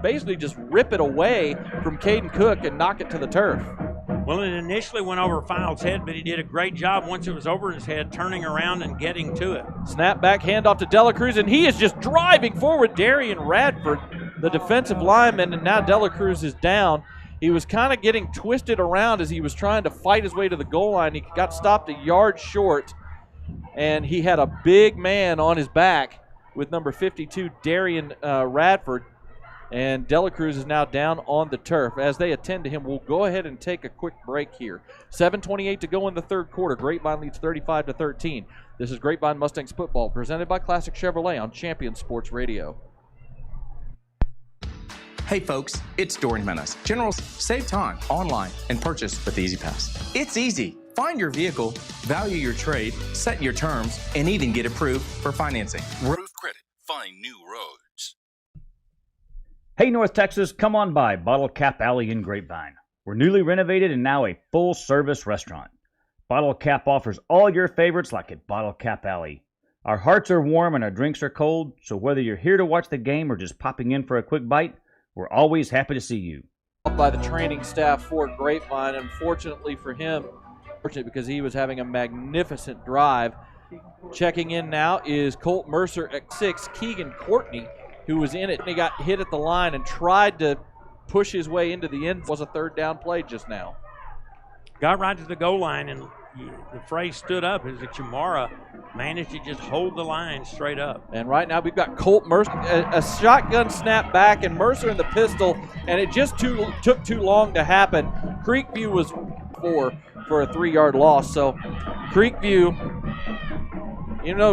basically just rip it away from Caden Cook and knock it to the turf. Well, it initially went over Files' head, but he did a great job once it was over his head, turning around and getting to it. Snap back, handoff to Dela Cruz, and he is just driving forward. Darian Radford, the defensive lineman, and now Dela Cruz is down. He was kind of getting twisted around as he was trying to fight his way to the goal line. He got stopped a yard short, and he had a big man on his back with number 52, Darian Radford. And Dela Cruz is now down on the turf. As they attend to him, we'll go ahead and take a quick break here. 7:28 to go in the third quarter. Grapevine leads 35-13. This is Grapevine Mustangs football, presented by Classic Chevrolet on Champion Sports Radio. Hey folks, it's Dorian Menace. Generals, save time online and purchase with Easy Pass. It's easy. Find your vehicle, value your trade, set your terms, and even get approved for financing. Road credit. Find new roads. Hey, North Texas, come on by Bottle Cap Alley in Grapevine. We're newly renovated and now a full-service restaurant. Bottle Cap offers all your favorites like at Bottle Cap Alley. Our hearts are warm and our drinks are cold, so whether you're here to watch the game or just popping in for a quick bite, we're always happy to see you. By the training staff for Grapevine, unfortunately for him, because he was having a magnificent drive. Checking in now is Colt Mercer at 6, Keegan Courtney, who was in it, and he got hit at the line and tried to push his way into the end. Was a third down play just now. Got right to the goal line, and the phrase stood up as Chamara managed to just hold the line straight up. And right now we've got Colt Mercer, a shotgun snap back, and Mercer in the pistol, and it just took too long to happen. Creekview was for a 3-yard loss. So Creekview,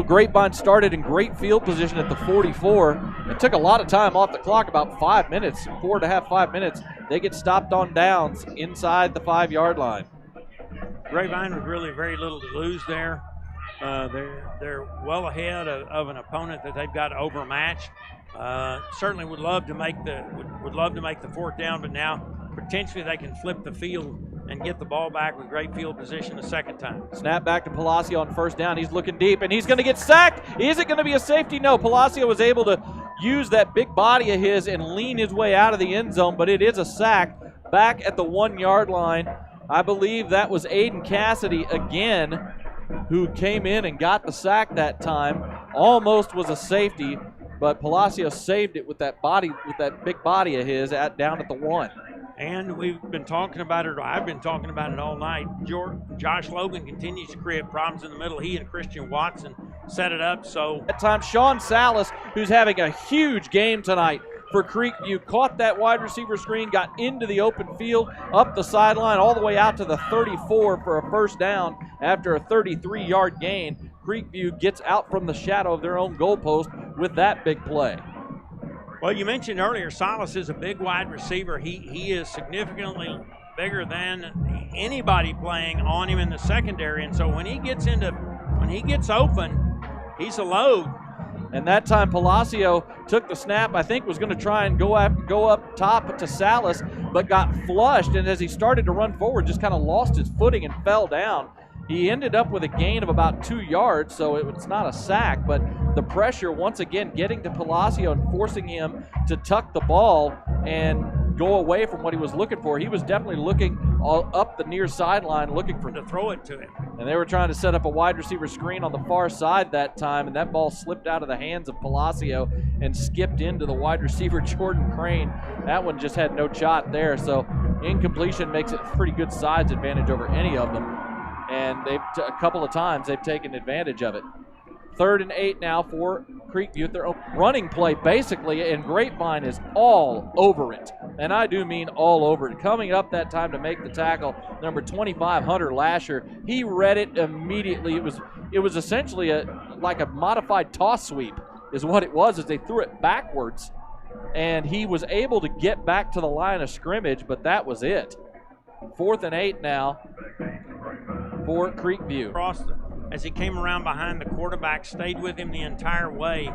Grapevine started in great field position at the 44. It took a lot of time off the clock, about 5 minutes, 4.5, 5 minutes. They get stopped on downs inside the 5-yard line. Grapevine was really very little to lose there. They're well ahead of an opponent that they've got overmatched. Certainly would love to make the fourth down, but now potentially they can flip the field and get the ball back with great field position a second time. Snap back to Palacio on first down. He's looking deep, and he's going to get sacked. Is it going to be a safety? No. Palacio was able to use that big body of his and lean his way out of the end zone, but it is a sack back at the 1-yard line. I believe that was Aiden Cassidy again who came in and got the sack that time. Almost was a safety, but Palacio saved it with that big body of his down at the 1. And we've been talking about it. I've been talking about it all night. Josh Logan continues to create problems in the middle. He and Christian Watson set it up. So that time, Sean Salas, who's having a huge game tonight for Creekview, caught that wide receiver screen, got into the open field, up the sideline, all the way out to the 34 for a first down after a 33-yard gain. Creekview gets out from the shadow of their own goalpost with that big play. Well, you mentioned earlier, Salas is a big wide receiver. He is significantly bigger than anybody playing on him in the secondary, and so when he gets open, he's a load. And that time Palacio took the snap, I think was going to try and go up top to Salas, but got flushed, and as he started to run forward, just kind of lost his footing and fell down. He ended up with a gain of about 2 yards, so it's not a sack, but the pressure once again getting to Palacio and forcing him to tuck the ball and go away from what he was looking for. He was definitely looking up the near sideline looking for to throw it to him. And they were trying to set up a wide receiver screen on the far side that time, and that ball slipped out of the hands of Palacio and skipped into the wide receiver Jordan Crane. That one just had no shot there, so incompletion makes it a pretty good size advantage over any of them. And a couple of times they've taken advantage of it. 3rd and 8 now for Creekview. Their own running play basically, and Grapevine is all over it. And I do mean all over it. Coming up that time to make the tackle, number 25, Hunter Lasher. He read it immediately. It was essentially like a modified toss sweep is what it was, as they threw it backwards. And he was able to get back to the line of scrimmage, but that was it. 4th and 8 now for Creekview. As he came around behind the quarterback, stayed with him the entire way,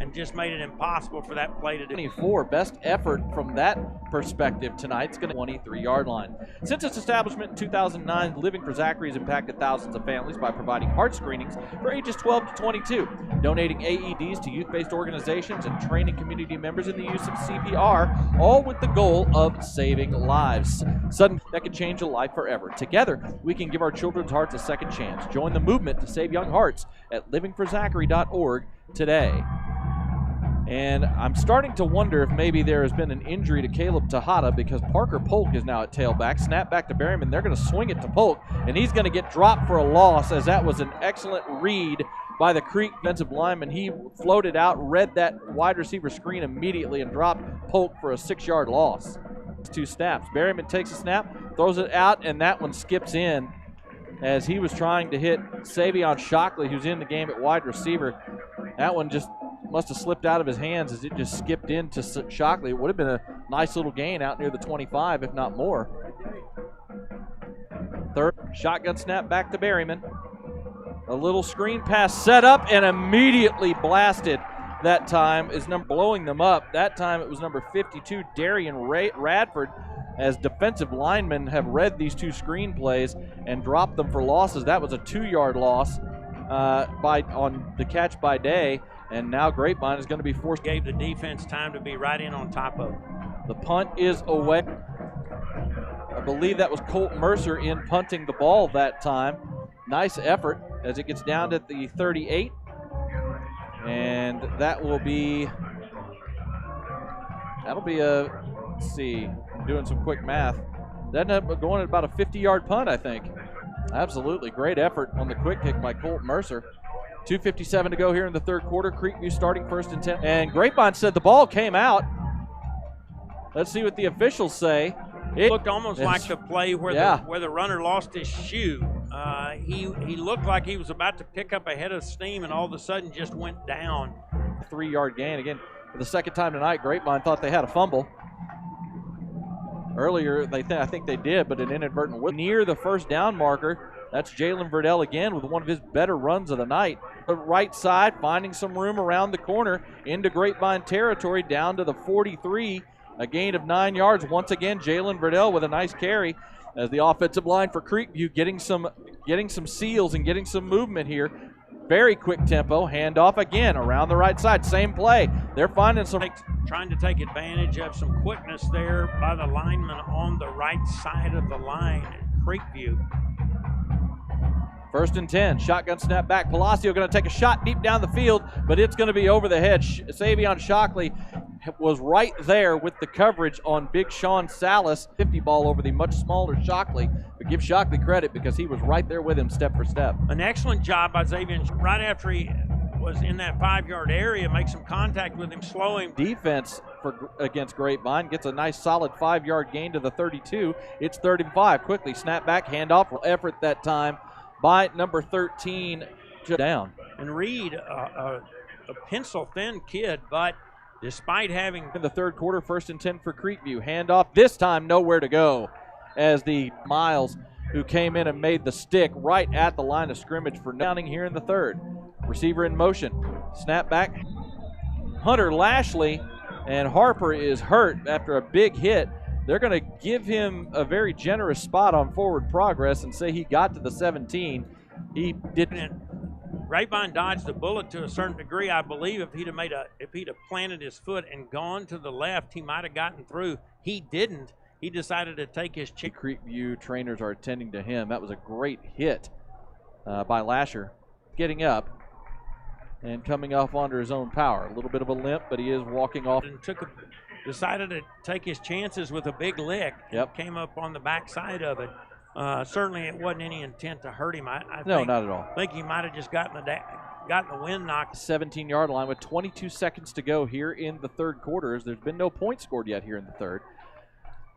and just made it impossible for that play to do. 24, best effort from that perspective tonight's going to 23-yard line. Since its establishment in 2009, Living for Zachary has impacted thousands of families by providing heart screenings for ages 12 to 22, donating AEDs to youth-based organizations, and training community members in the use of CPR, all with the goal of saving lives. Sudden that could change a life forever. Together, we can give our children's hearts a second chance. Join the movement to save young hearts at livingforzachary.org today. And I'm starting to wonder if maybe there has been an injury to Caleb Tejada, because Parker Polk is now at tailback. Snap back to Berryman. They're going to swing it to Polk, and he's going to get dropped for a loss, as that was an excellent read by the Creek defensive lineman. He floated out, read that wide receiver screen immediately, and dropped Polk for a 6-yard loss. 2 snaps. Berryman takes a snap, throws it out, and that one skips in as he was trying to hit Savion Shockley, who's in the game at wide receiver. That one just must have slipped out of his hands as it just skipped into Shockley. It would have been a nice little gain out near the 25, if not more. Third, shotgun snap back to Berryman. A little screen pass set up and immediately blasted. That time is blowing them up. That time it was number 52, Darian Radford, as defensive linemen have read these 2 screen plays and dropped them for losses. That was a 2-yard loss on the catch by Day, and now Grapevine is going to be forced. Gave the defense time to be right in on top of it. The punt is away. I believe that was Colt Mercer in punting the ball that time. Nice effort as it gets down to the 38. And that'll be let's see, I'm doing some quick math. That ended up going at about a 50-yard punt, I think. Absolutely great effort on the quick kick by Colt Mercer. 2:57 to go here in the third quarter. Creekview starting 1st and 10. And Grapevine said the ball came out. Let's see what the officials say. It looked almost like the play where the runner lost his shoe. He looked like he was about to pick up a head of steam, and all of a sudden just went down. 3-yard gain again for the second time tonight. Grapevine thought they had a fumble. Earlier, I think they did, but an inadvertent whip near the first down marker. That's Jalen Verdell again with one of his better runs of the night. The right side, finding some room around the corner into Grapevine territory, down to the 43. A gain of 9 yards. Once again, Jalen Verdell with a nice carry as the offensive line for Creekview getting some seals and getting some movement here. Very quick tempo. Handoff again around the right side. Same play. They're finding some. Trying to take advantage of some quickness there by the lineman on the right side of the line at Creekview. 1st and 10. Shotgun snap back. Palacio going to take a shot deep down the field, but it's going to be over the head. Savion Shockley was right there with the coverage on Big Sean Salas. 50 ball over the much smaller Shockley, but give Shockley credit because he was right there with him step for step. An excellent job by Xavier right after he was in that 5-yard area, make some contact with him, slow him. Defense against Grapevine gets a nice solid 5-yard gain to the 32. It's 3rd and 5. Quickly snap back, handoff effort that time by number 13 down. And Reed, a pencil-thin kid, but despite having in the third quarter, 1st and 10 for Creekview. Handoff, this time nowhere to go, as the Miles, who came in and made the stick right at the line of scrimmage for downing here in the third. Receiver in motion. Snap back. Hunter Lashley, and Harper is hurt after a big hit. They're going to give him a very generous spot on forward progress and say he got to the 17. He didn't. Grapevine dodged the bullet to a certain degree. I believe if he'd have planted his foot and gone to the left, he might have gotten through. He didn't. He decided to take his chance. Creekview trainers are attending to him. That was a great hit by Lasher. Getting up and coming off under his own power. A little bit of a limp, but he is walking off. And decided to take his chances with a big lick. Yep. Came up on the backside of it. Certainly it wasn't any intent to hurt him. I no, think, not at all. I think he might have just gotten the wind knocked. 17-yard line with 22 seconds to go here in the third quarter. There's been no points scored yet here in the third.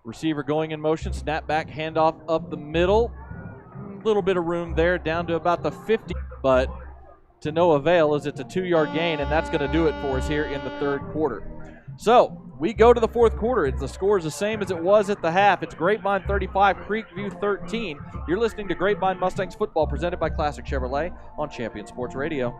Receiver going in motion, snap back, handoff up the middle. A little bit of room there, down to about the 50, but to no avail as it's a 2-yard gain, and that's going to do it for us here in the third quarter. So we go to the fourth quarter. The score is the same as it was at the half. It's Grapevine 35, Creekview 13. You're listening to Grapevine Mustangs football presented by Classic Chevrolet on Champion Sports Radio.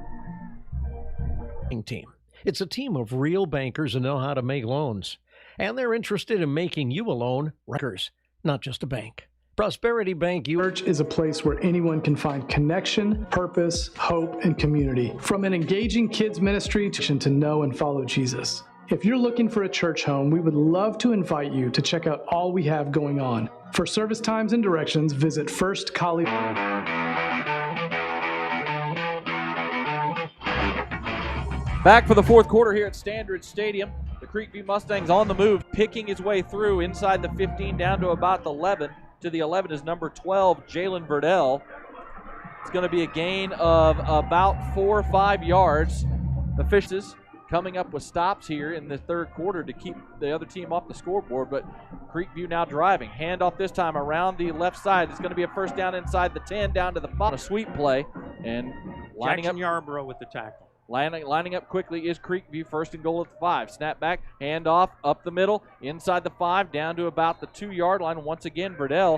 Team. It's a team of real bankers who know how to make loans. And they're interested in making you a loan, bankers, not just a bank. Prosperity Bank Church is a place where anyone can find connection, purpose, hope, and community. From an engaging kids ministry to know and follow Jesus. If you're looking for a church home, we would love to invite you to check out all we have going on. For service times and directions, visit First College. Back for the fourth quarter here at Standridge Stadium. The Creekview Mustangs on the move, picking his way through inside the 15 down to about the 11. To the 11 is number 12, Jalen Verdell. It's going to be a gain of about 4 or 5 yards. The Fishes coming up with stops here in the third quarter to keep the other team off the scoreboard, but Creekview now driving. Handoff this time around the left side. It's going to be a first down inside the 10 down to the 5. A sweep play and lining Jackson up. Yarborough with the tackle. Lining up quickly is Creekview, first and goal at the 5. Snap back, handoff, up the middle, inside the 5, down to about the 2-yard line. Once again, Verdell.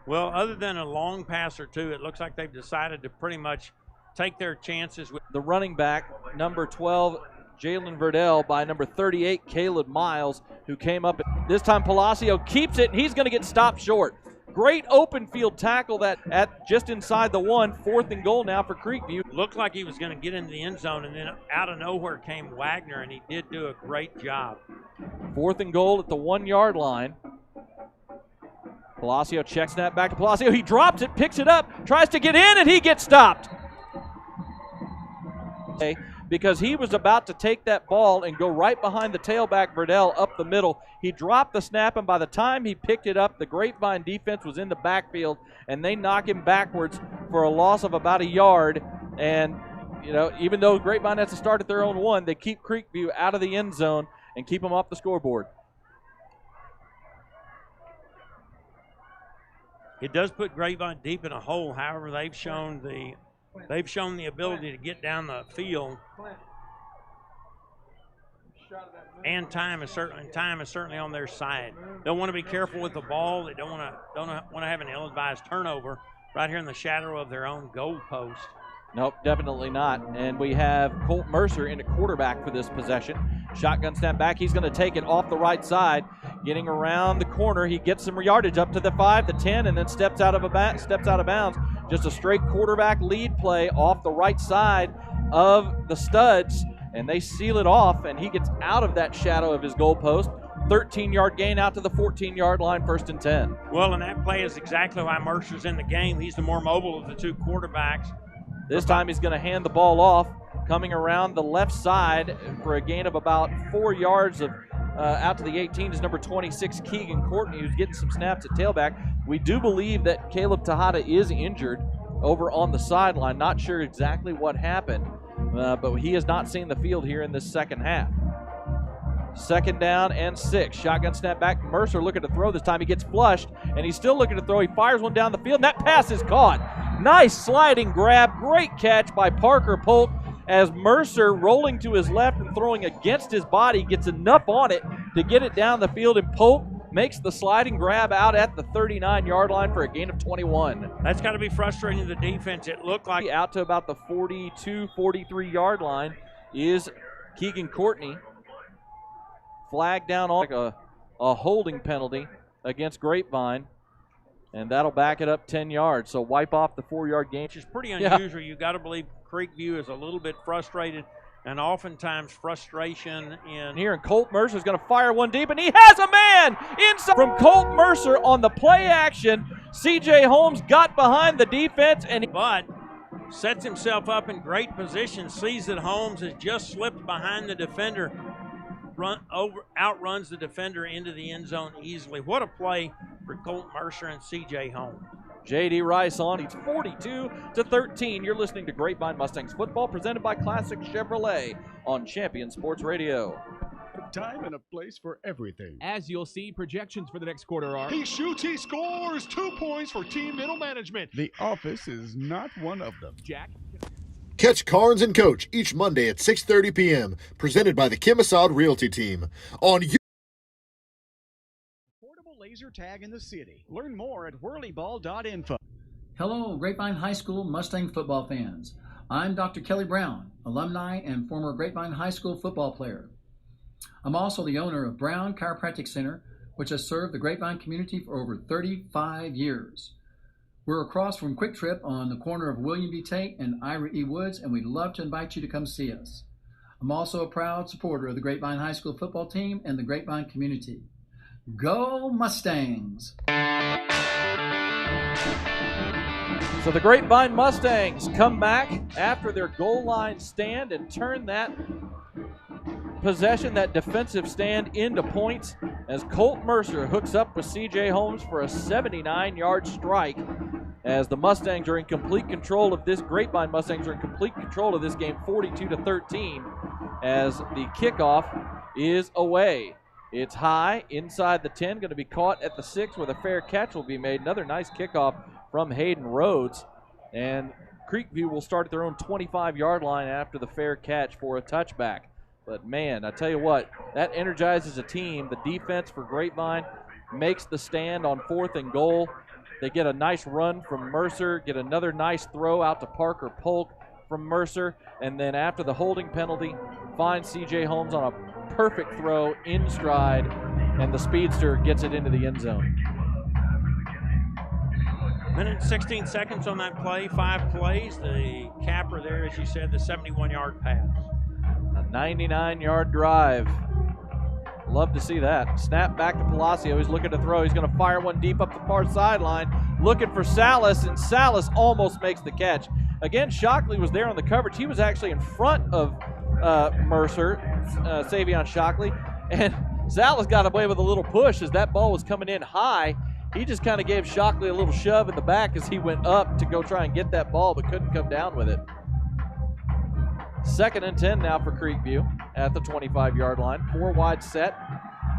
Well, other than a long pass or two, it looks like they've decided to pretty much take their chances with the running back, number 12, Jalen Verdell, by number 38, Caleb Miles, who came up. This time Palacio keeps it, and he's going to get stopped short. Great open field tackle that at just inside the 1, 4th and goal now for Creekview. Looked like he was going to get into the end zone, and then out of nowhere came Wagner, and he did do a great job. 4th and goal at the 1-yard line. Palacio checks that back to Palacio. He drops it, picks it up, tries to get in, and he gets stopped. Because he was about to take that ball and go right behind the tailback, Verdell, up the middle. He dropped the snap, and by the time he picked it up, the Grapevine defense was in the backfield, and they knock him backwards for a loss of about 1 yard. And, you know, even though Grapevine has to start at their own 1, they keep Creekview out of the end zone and keep them off the scoreboard. It does put Grapevine deep in a hole. However, they've shown the ability to get down the field, and time is certainly on their side. They'll want to be careful with the ball. They don't want to have an ill-advised turnover right here in the shadow of their own goal post. Nope, definitely not. And we have Colt Mercer in a quarterback for this possession. Shotgun snap back. He's going to take it off the right side, getting around the corner. He gets some yardage up to the 5, the 10, and then steps out of bounds. Just a straight quarterback lead play off the right side of the studs, and they seal it off, and he gets out of that shadow of his goalpost. 13-yard gain out to the 14-yard line, 1st and 10. Well, and that play is exactly why Mercer's in the game. He's the more mobile of the two quarterbacks. This time he's going to hand the ball off, coming around the left side for a gain of about 4 yards of out to the 18 is number 26, Keegan Courtney, who's getting some snaps at tailback. We do believe that Caleb Tejada is injured over on the sideline. Not sure exactly what happened, but he has not seen the field here in this second half. 2nd down and 6. Shotgun snap back. Mercer looking to throw this time. He gets flushed, and he's still looking to throw. He fires one down the field, and that pass is caught. Nice sliding grab. Great catch by Parker Polk as Mercer, rolling to his left and throwing against his body, gets enough on it to get it down the field, and Polk makes the sliding grab out at the 39-yard line for a gain of 21. That's got to be frustrating to the defense. It looked like out to about the 42, 43-yard line is Keegan Courtney. Flag down on a holding penalty against Grapevine, and that'll back it up 10 yards. So wipe off the 4-yard gain. Which is pretty unusual. You got to believe Creekview is a little bit frustrated, and oftentimes frustration in here. And Colt Mercer's going to fire one deep, and he has a man inside from Colt Mercer on the play action. C.J. Holmes got behind the defense, but sets himself up in great position. Sees that Holmes has just slipped behind the defender. Outruns the defender into the end zone easily. What a play for Colt Mercer and C.J. Holmes. J.D. Rice on. He's 42-13. You're listening to Grapevine Mustangs football, presented by Classic Chevrolet on Champion Sports Radio. A time and a place for everything. As you'll see, projections for the next quarter are: he shoots, he scores, 2 points for team middle management. The office is not one of them. Jack. Catch Carnes and Coach each Monday at 6:30 p.m. Presented by the Kimisad Realty Team on Portable laser tag in the city. Learn more at whirlyball.info. Hello, Grapevine High School Mustang football fans. I'm Dr. Kelly Brown, alumni and former Grapevine High School football player. I'm also the owner of Brown Chiropractic Center, which has served the Grapevine community for over 35 years. We're across from Quick Trip on the corner of William B. Tate and Ira E. Woods, and we'd love to invite you to come see us. I'm also a proud supporter of the Grapevine High School football team and the Grapevine community. Go Mustangs! So the Grapevine Mustangs come back after their goal line stand and turn that possession, that defensive stand, into points as Colt Mercer hooks up with C.J. Holmes for a 79-yard strike as the Mustangs are in complete control of this. Grapevine Mustangs are in complete control of this game, 42-13, as the kickoff is away. It's high inside the 10, going to be caught at the 6 with a fair catch will be made. Another nice kickoff from Hayden Rhodes, and Creekview will start at their own 25-yard line after the fair catch for a touchback. But man, I tell you what, that energizes a team. The defense for Grapevine makes the stand on 4th and goal. They get a nice run from Mercer, get another nice throw out to Parker Polk from Mercer, and then after the holding penalty, find C.J. Holmes on a perfect throw in stride, and the speedster gets it into the end zone. Minute and 16 seconds on that play, 5 plays. The capper there, as you said, the 71-yard pass. A 99-yard drive. Love to see that. Snap back to Palacio. He's looking to throw. He's going to fire one deep up the far sideline. Looking for Salas, and Salas almost makes the catch. Again, Shockley was there on the coverage. He was actually in front of Mercer, Savion Shockley, and Salas got away with a little push as that ball was coming in high. He just kind of gave Shockley a little shove in the back as he went up to go try and get that ball, but couldn't come down with it. 2nd and 10 now for Creekview at the 25-yard line. 4 wide set.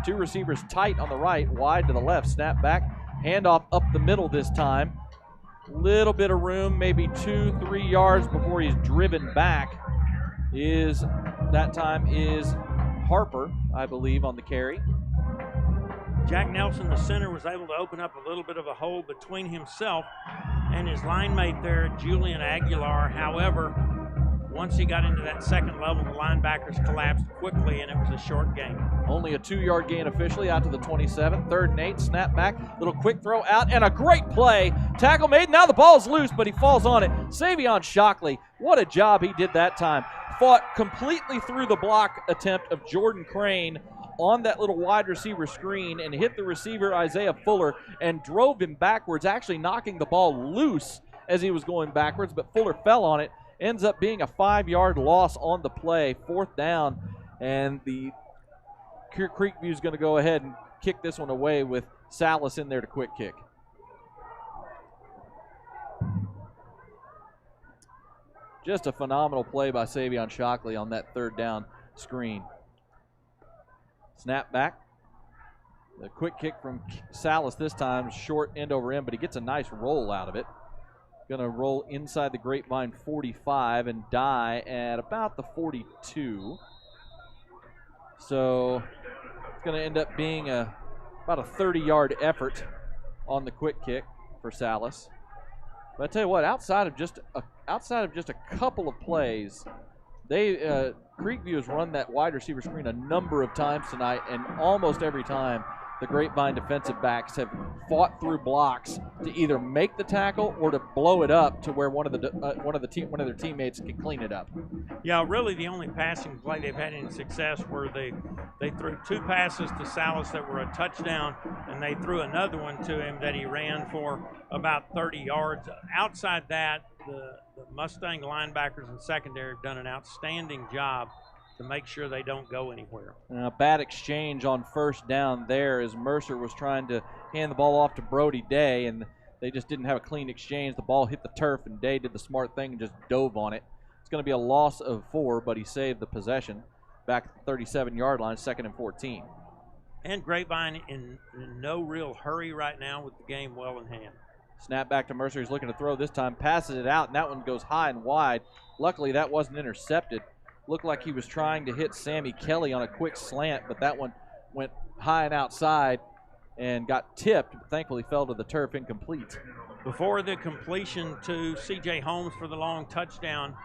2 receivers tight on the right, wide to the left. Snap back. Handoff up the middle this time. Little bit of room, maybe 2-3 yards before he's driven back. That time is Harper, I believe, on the carry. Jack Nelson, the center, was able to open up a little bit of a hole between himself and his line mate there, Julian Aguilar. However, once he got into that second level, the linebackers collapsed quickly, and it was a short gain. Only a 2-yard gain officially out to the 27. 3rd and 8, snap back, little quick throw out, and a great play. Tackle made, now the ball's loose, but he falls on it. Savion Shockley, what a job he did that time. Fought completely through the block attempt of Jordan Crane on that little wide receiver screen and hit the receiver Isaiah Fuller and drove him backwards, actually knocking the ball loose as he was going backwards, but Fuller fell on it. Ends up being a 5-yard loss on the play, 4th down, and the Creekview is going to go ahead and kick this one away with Salas in there to quick kick. Just a phenomenal play by Savion Shockley on that 3rd down screen. Snap back. The quick kick from Salas this time, short end over end, but he gets a nice roll out of it. Going to roll inside the Grapevine 45 and die at about the 42. So it's going to end up being about a 30-yard effort on the quick kick for Salas. But I tell you what, outside of just a couple of plays, Creekview has run that wide receiver screen a number of times tonight, and almost every time the Grapevine defensive backs have fought through blocks to either make the tackle or to blow it up to where one of their teammates can clean it up. Yeah, really the only passing play they've had any success where they threw 2 passes to Salas that were a touchdown, and they threw another one to him that he ran for about 30 yards. Outside that, the Mustang linebackers and secondary have done an outstanding job to make sure they don't go anywhere. Bad exchange on 1st down there as Mercer was trying to hand the ball off to Brody Day, and they just didn't have a clean exchange. The ball hit the turf, and Day did the smart thing and just dove on it. It's going to be a loss of 4, but he saved the possession. Back at the 37-yard line, 2nd and 14. And Grapevine in no real hurry right now with the game well in hand. Snap back to Mercer. He's looking to throw this time, passes it out, and that one goes high and wide. Luckily, that wasn't intercepted. Looked like he was trying to hit Sammy Kelly on a quick slant, but that one went high and outside and got tipped, but thankfully fell to the turf incomplete. Before the completion to C.J. Holmes for the long touchdown,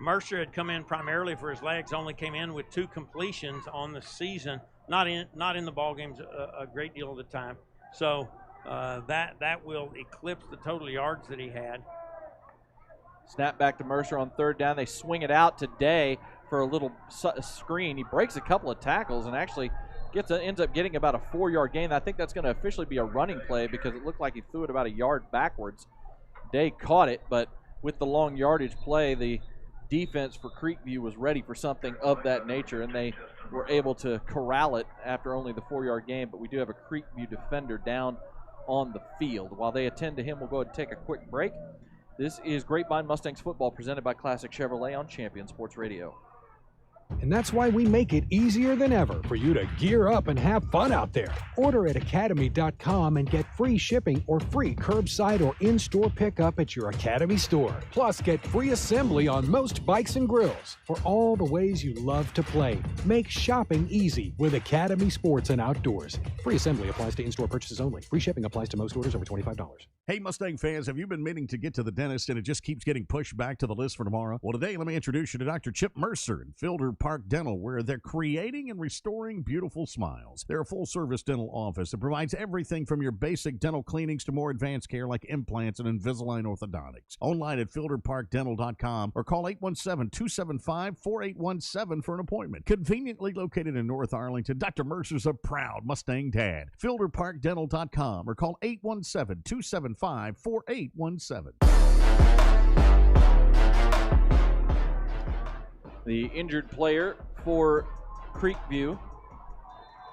Mercer had come in primarily for his legs, only came in with 2 completions on the season, not in the ball games a great deal of the time. So that will eclipse the total yards that he had. Snap back to Mercer on 3rd down. They swing it out today for a little screen. He breaks a couple of tackles and actually ends up getting about a 4-yard gain. I think that's going to officially be a running play because it looked like he threw it about a yard backwards. Day caught it, but with the long yardage play, the defense for Creekview was ready for something of that nature, and they were able to corral it after only the 4-yard gain. But we do have a Creekview defender down on the field. While they attend to him, we'll go ahead and take a quick break. This is Grapevine Mustangs football presented by Classic Chevrolet on Champion Sports Radio. And that's why we make it easier than ever for you to gear up and have fun out there. Order at academy.com and get free shipping or free curbside or in-store pickup at your Academy store. Plus, get free assembly on most bikes and grills for all the ways you love to play. Make shopping easy with Academy Sports and Outdoors. Free assembly applies to in-store purchases only. Free shipping applies to most orders over $25. Hey, Mustang fans, have you been meaning to get to the dentist and it just keeps getting pushed back to the list for tomorrow? Well, today, let me introduce you to Dr. Chip Mercer in Fielder Park Dental, where they're creating and restoring beautiful smiles. They're a full-service dental office that provides everything from your basic dental cleanings to more advanced care like implants and Invisalign orthodontics. Online at fielderparkdental.com or call 817-275-4817 for an appointment. Conveniently located in North Arlington, Dr. Mercer's a proud Mustang dad. fielderparkdental.com or call 817-275-4817. The injured player for Creekview,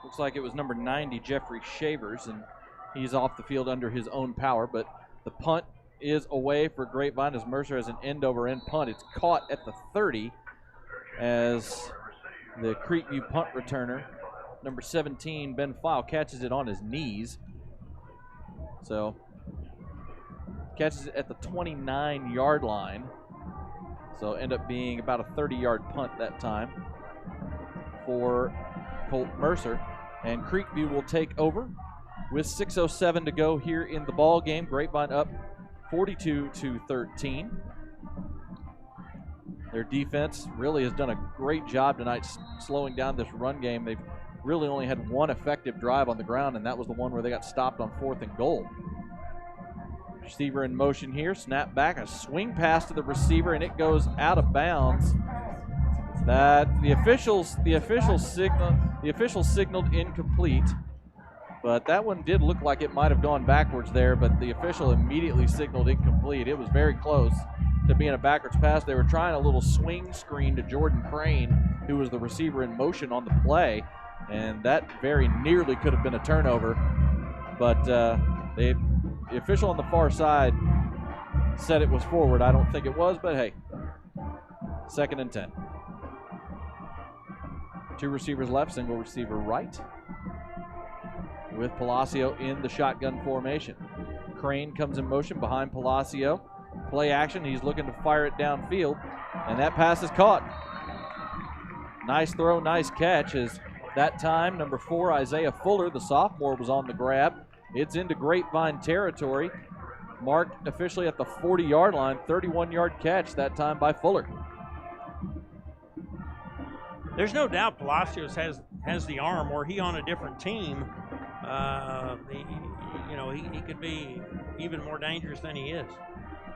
looks like it was number 90, Jeffrey Shavers, and he's off the field under his own power, but the punt is away for Grapevine as Mercer has an end-over-end punt. It's caught at the 30 as the Creekview punt returner, number 17, Ben File, catches it on his knees. So, catches it at the 29-yard line. So end up being about a 30-yard punt that time for Colt Mercer. And Creekview will take over with 6:07 to go here in the ball game. Grapevine up 42-13. Their defense really has done a great job tonight slowing down this run game. They've really only had one effective drive on the ground, and that was the one where they got stopped on 4th and goal. Receiver in motion here, snap back, a swing pass to the receiver, and it goes out of bounds. That the officials signaled incomplete, but that one did look like it might have gone backwards there, but the official immediately signaled incomplete. It was very close to being a backwards pass. They were trying a little swing screen to Jordan Crane, who was the receiver in motion on the play, and that very nearly could have been a turnover, but the official on the far side said it was forward. I don't think it was, but hey, 2nd and 10. 2 receivers left, single receiver right, with Palacio in the shotgun formation. Crane comes in motion behind Palacio. Play action, he's looking to fire it downfield, and that pass is caught. Nice throw, nice catch, as that time, number 4, Isaiah Fuller, the sophomore, was on the grab. It's into Grapevine territory, marked officially at the 40-yard line, 31-yard catch that time by Fuller. There's no doubt Palacios has the arm. Were he on a different team, he could be even more dangerous than he is.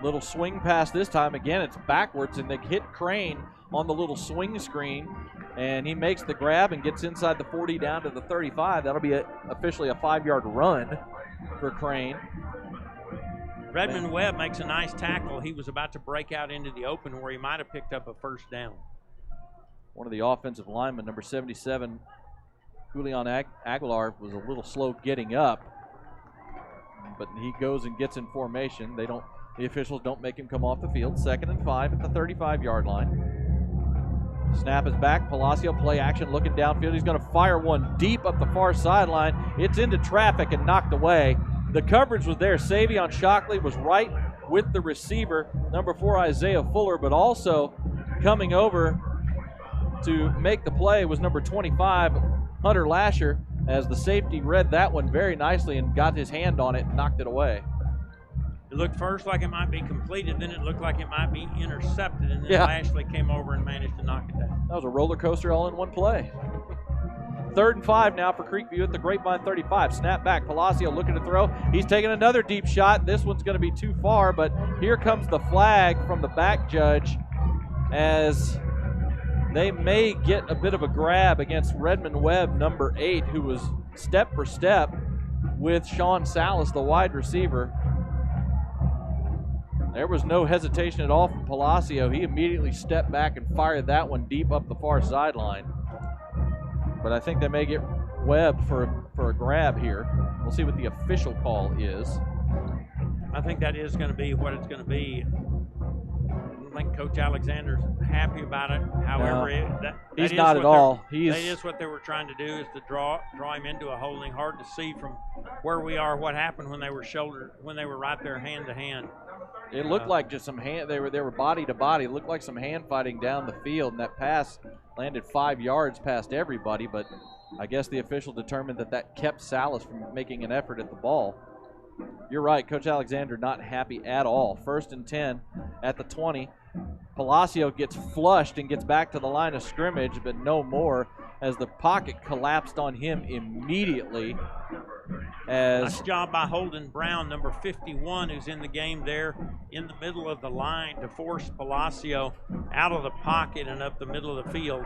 Little swing pass this time. Again, it's backwards, and they hit Crane on the little swing screen, and he makes the grab and gets inside the 40 down to the 35. That'll be officially a 5-yard run for Crane. Redmond Webb makes a nice tackle. He was about to break out into the open where he might have picked up a 1st down. One of the offensive linemen, number 77, Julian Aguilar, was a little slow getting up, but he goes and gets in formation. The officials don't make him come off the field. 2nd and 5 at the 35-yard line. Snap is back. Palacio, play action, looking downfield. He's going to fire one deep up the far sideline. It's into traffic and knocked away. The coverage was there. Savion Shockley was right with the receiver, number 4, Isaiah Fuller, but also coming over to make the play was number 25, Hunter Lasher, as the safety read that one very nicely and got his hand on it and knocked it away. It looked first like it might be completed, then it looked like it might be intercepted, and then Lashley came over and managed to knock it down. That was a roller coaster all in one play. 3rd and 5 now for Creekview at the Grapevine 35. Snap back. Palacio looking to throw. He's taking another deep shot. This one's going to be too far, but here comes the flag from the back judge as they may get a bit of a grab against Redmond Webb, number 8, who was step for step with Sean Salas, the wide receiver. There was no hesitation at all from Palacio. He immediately stepped back and fired that one deep up the far sideline. But I think they may get Webb for a grab here. We'll see what the official call is. I think that is going to be what it's going to be. I don't think Coach Alexander's happy about it. However, he's not at all. That is what they were trying to do, is to draw him into a holding. Hard to see from where we are what happened when they were right there hand to hand. It looked like just some hand. They were body to body. It looked like some hand fighting down the field, and that pass landed 5 yards past everybody. But I guess the official determined that kept Salas from making an effort at the ball. You're right, Coach Alexander not happy at all. 1st and 10 at the 20. Palacio gets flushed and gets back to the line of scrimmage, but no more, as the pocket collapsed on him immediately. Nice job by Holden Brown, number 51, who's in the game there in the middle of the line to force Palacio out of the pocket and up the middle of the field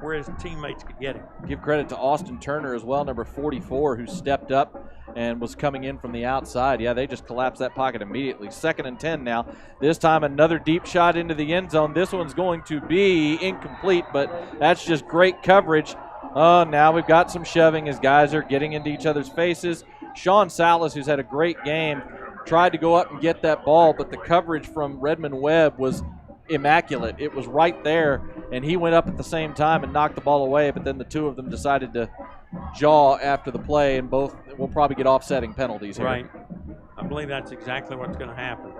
where his teammates could get him. Give credit to Austin Turner as well, number 44, who stepped up and was coming in from the outside. Yeah, they just collapsed that pocket immediately. 2nd and 10 now. This time another deep shot into the end zone. This one's going to be incomplete, but that's just great coverage. Oh, now we've got some shoving as guys are getting into each other's faces. Sean Salas, who's had a great game, tried to go up and get that ball, but the coverage from Redmond Webb was immaculate. It was right there, and he went up at the same time and knocked the ball away, but then the two of them decided to jaw after the play, and both will probably get offsetting penalties here. Right. I believe that's exactly what's going to happen.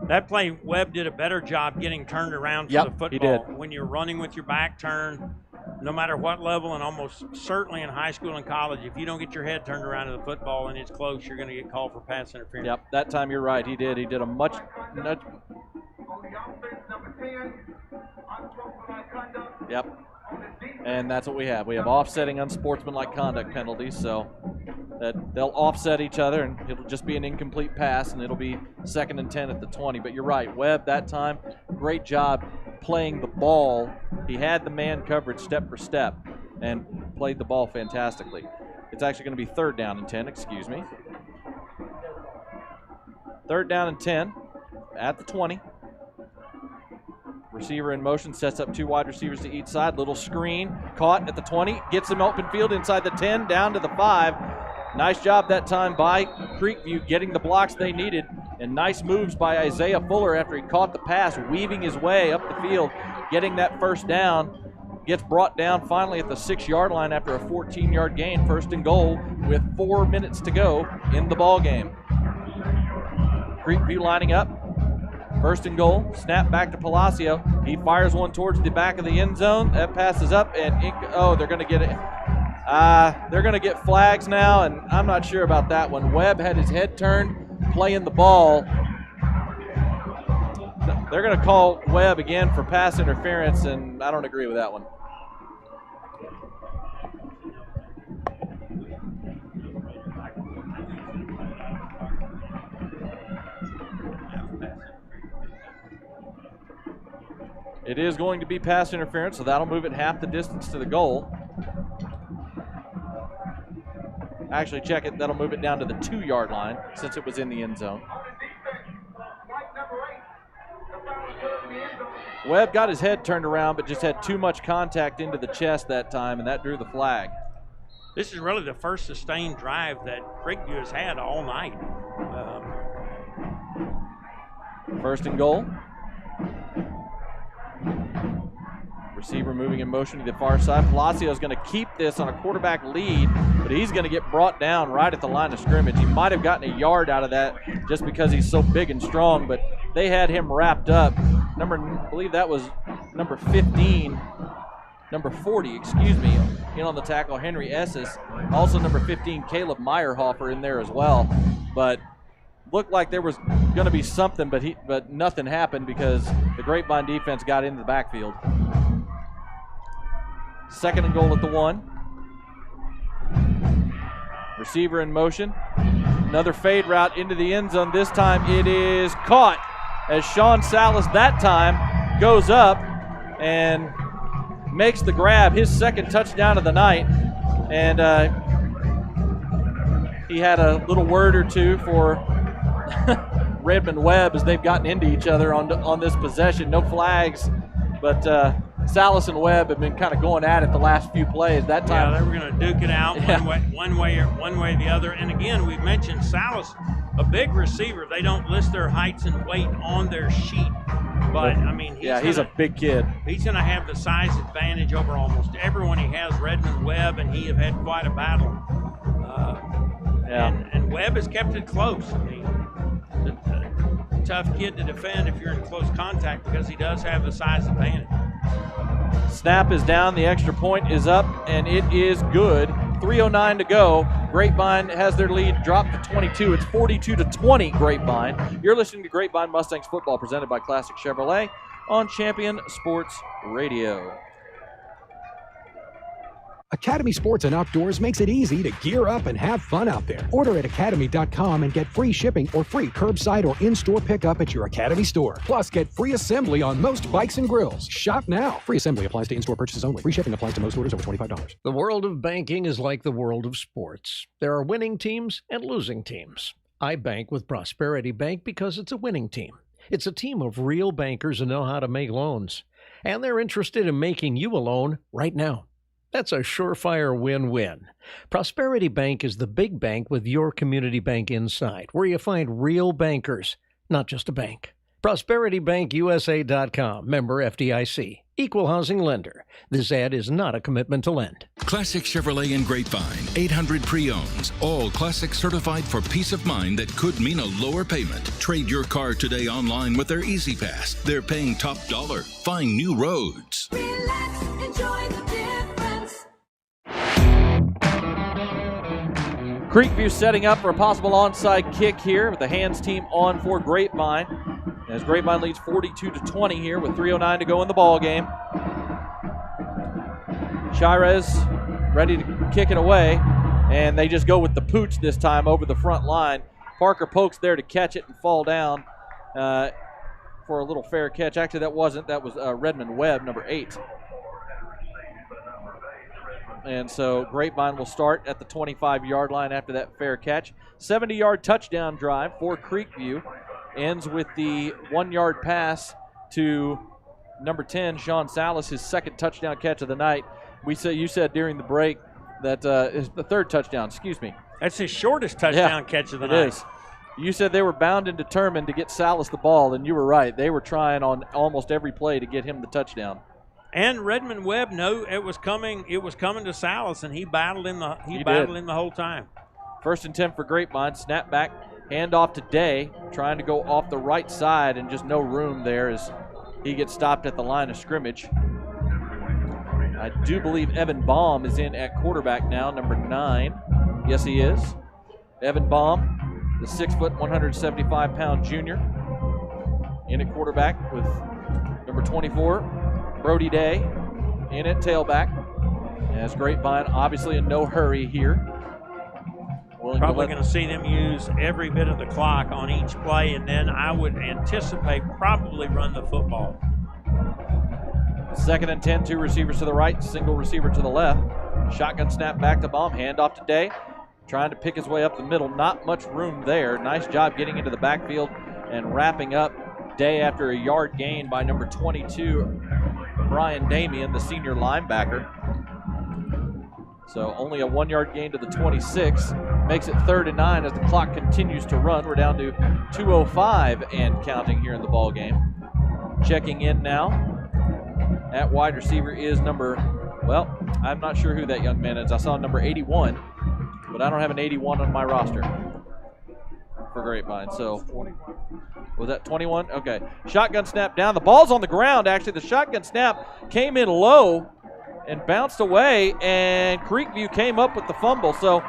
That play, Webb did a better job getting turned around for the football. He did. When you're running with your back turned, no matter what level, and almost certainly in high school and college, if you don't get your head turned around to the football and it's close, you're going to get called for pass interference. Yep, that time you're right. He did. He did a much. Yep. And that's what we have. We have offsetting unsportsmanlike conduct penalties, so that they'll offset each other, and it'll just be an incomplete pass, and it'll be 2nd and 10 at the 20. But you're right, Webb that time, great job playing the ball. He had the man coverage step for step and played the ball fantastically. It's actually going to be 3rd down and 10, excuse me. 3rd down and 10 at the 20. Receiver in motion, sets up 2 wide receivers to each side. Little screen, caught at the 20, gets him open field inside the 10, down to the 5. Nice job that time by Creekview getting the blocks they needed, and nice moves by Isaiah Fuller after he caught the pass, weaving his way up the field, getting that 1st down. Gets brought down finally at the 6-yard line after a 14-yard gain, 1st and goal with 4 minutes to go in the ball game. Creekview lining up. 1st and goal, snap back to Palacio. He fires one towards the back of the end zone. That passes up, and they're going to get it. They're going to get flags now, and I'm not sure about that one. Webb had his head turned, playing the ball. They're going to call Webb again for pass interference, and I don't agree with that one. It is going to be pass interference, so that'll move it half the distance to the goal. Actually, check it. That'll move it down to the 2-yard line since it was in the end zone. Webb got his head turned around, but just had too much contact into the chest that time, and that drew the flag. This is really the first sustained drive that Creekview has had all night. 1st and goal. Receiver moving in motion to the far side. Palacio is going to keep this on a quarterback lead, but he's going to get brought down right at the line of scrimmage. He might have gotten a yard out of that just because he's so big and strong, but they had him wrapped up. I believe that was number 15, number 40, excuse me, in on the tackle, Henry Esses. Also number 15, Caleb Meyerhofer in there as well. But looked like there was going to be something, but nothing happened because the Grapevine defense got into the backfield. 2nd and goal at the 1. Receiver in motion. Another fade route into the end zone. This time it is caught as Sean Salas that time goes up and makes the grab, his 2nd touchdown of the night. And he had a little word or two for Redmond Webb as they've gotten into each other on this possession. No flags, but Salas and Webb have been kind of going at it the last few plays. That time, they were going to duke it out one way or the other. And again, we've mentioned Salas, a big receiver. They don't list their heights and weight on their sheet, but I mean, he's a big kid. He's going to have the size advantage over almost everyone he has. Redmond Webb and he have had quite a battle. And Webb has kept it close. I mean, a tough kid to defend if you're in close contact because he does have the size advantage. Snap is down, the extra point is up, and it is good. 3:09 to go. Grapevine has their lead dropped to 22. It's 42-20 Grapevine. You're listening to Grapevine Mustangs football presented by Classic Chevrolet on Champion Sports Radio. Academy Sports and Outdoors makes it easy to gear up and have fun out there. Order at academy.com and get free shipping or free curbside or in-store pickup at your Academy store. Plus, get free assembly on most bikes and grills. Shop now. Free assembly applies to in-store purchases only. Free shipping applies to most orders over $25. The world of banking is like the world of sports. There are winning teams and losing teams. I bank with Prosperity Bank because it's a winning team. It's a team of real bankers who know how to make loans. And they're interested in making you a loan right now. That's a surefire win-win. Prosperity Bank is the big bank with your community bank inside, where you find real bankers, not just a bank. ProsperityBankUSA.com, member FDIC, equal housing lender. This ad is not a commitment to lend. Classic Chevrolet and Grapevine, 800 pre-owns, all classic certified for peace of mind that could mean a lower payment. Trade your car today online with their Easy Pass. They're paying top dollar. Find new roads. Relax, enjoy the difference. Creekview setting up for a possible onside kick here with the hands team on for Grapevine. As Grapevine leads 42-20 here with 3:09 to go in the ball game. Chirez ready to kick it away, and they just go with the pooch this time over the front line. Parker Polk's there to catch it and fall down for a little fair catch. Actually, that wasn't. That was Redmond Webb, number 8. And so Grapevine will start at the 25-yard line after that fair catch. 70-yard touchdown drive for Creekview. Ends with the 1-yard pass to number 10, Sean Salas, his 2nd touchdown catch of the night. You said during the break that is the 3rd touchdown, excuse me. That's his shortest touchdown catch of the night. It is. You said they were bound and determined to get Salas the ball, and you were right. They were trying on almost every play to get him the touchdown. And Redmond Webb knew it was coming. It was coming to Salas, and he battled him the whole time. 1st and 10 for Grapevine. Snap back, hand off to Day, trying to go off the right side, and just no room there as he gets stopped at the line of scrimmage. I do believe Evan Baum is in at quarterback now, number 9. Yes, he is. Evan Baum, the 6', 175-pound junior, in at quarterback with number 24. Brody Day in at tailback. As Grapevine obviously in no hurry here. Probably going to see them use every bit of the clock on each play, and then I would anticipate probably run the football. 2nd and 10, 2 receivers to the right, single receiver to the left. Shotgun snap back to Baum, hand off to Day. Trying to pick his way up the middle, not much room there. Nice job getting into the backfield and wrapping up Day after a yard gain by number 22, Brian Damian, the senior linebacker. So only a 1-yard gain to the 26. Makes it 3rd and 9 as the clock continues to run. We're down to 2:05 and counting here in the ball game. Checking in now at wide receiver is I'm not sure who that young man is. I saw number 81, but I don't have an 81 on my roster for Grapevine. So was that 21? Okay. Shotgun snap down. The ball's on the ground, actually. The shotgun snap came in low, and bounced away, and Creekview came up with the fumble. So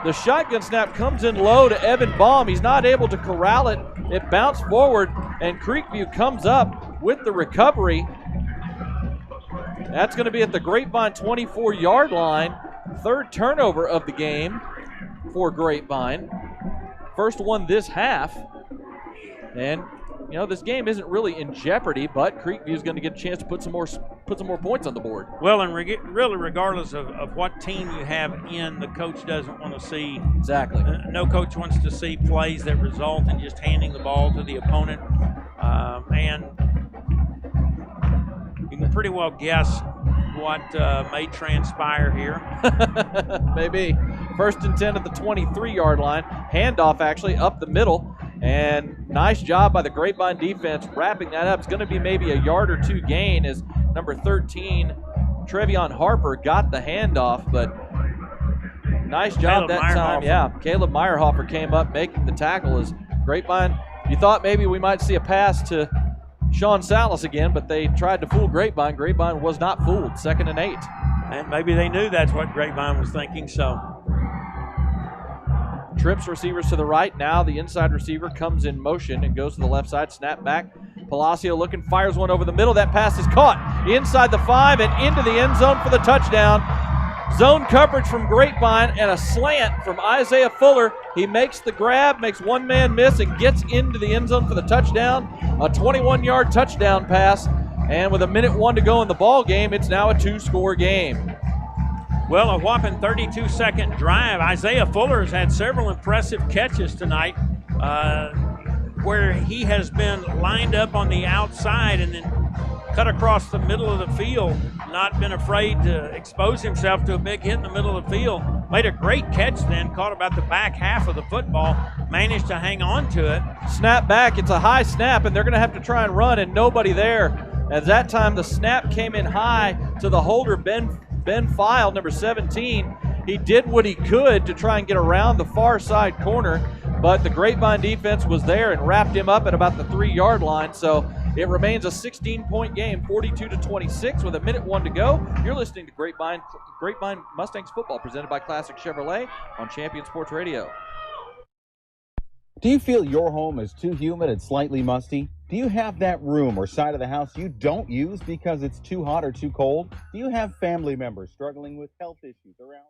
the shotgun snap comes in low to Evan Baum. He's not able to corral it. It bounced forward, and Creekview comes up with the recovery. That's going to be at the Grapevine 24-yard line. Third turnover of the game for Grapevine. First one this half. And, you know, this game isn't really in jeopardy, but Creekview is going to get a chance to put some more points on the board. Well, and really regardless of what team you have in, the coach doesn't want to see. Exactly. No coach wants to see plays that result in just handing the ball to the opponent. And you can pretty well guess what may transpire here. Maybe. First and 10 at the 23-yard line. Handoff actually up the middle. And nice job by the Grapevine defense wrapping that up. It's going to be maybe a yard or two gain as number 13, Trevion Harper, got the handoff. But nice job that time. Yeah, Caleb Meyerhofer came up making the tackle as Grapevine. You thought maybe we might see a pass to Sean Salas again, but they tried to fool Grapevine. Grapevine was not fooled. 2nd and 8. And maybe they knew that's what Grapevine was thinking, so. Trips receivers to the right. Now the inside receiver comes in motion and goes to the left side. Snap back. Palacio looking, fires one over the middle. That pass is caught inside the 5 and into the end zone for the touchdown. Zone coverage from Grapevine and a slant from Isaiah Fuller. He makes the grab, makes one man miss, and gets into the end zone for the touchdown. A 21-yard touchdown pass. And with 1:01 to go in the ball game, it's now a 2-score game. Well, a whopping 32-second drive. Isaiah Fuller has had several impressive catches tonight where he has been lined up on the outside and then cut across the middle of the field, not been afraid to expose himself to a big hit in the middle of the field. Made a great catch then, caught about the back half of the football, managed to hang on to it. Snap back, it's a high snap, and they're going to have to try and run, and nobody there. At that time, the snap came in high to the holder, Ben File, number 17. He did what he could to try and get around the far side corner, but the Grapevine defense was there and wrapped him up at about the 3-yard line. So it remains a 16-point game, 42-26 with 1:01 to go. You're listening to Grapevine Mustangs football presented by Classic Chevrolet on Champion Sports Radio. Do you feel your home is too humid and slightly musty? Do you have that room or side of the house you don't use because it's too hot or too cold? Do you have family members struggling with health issues around?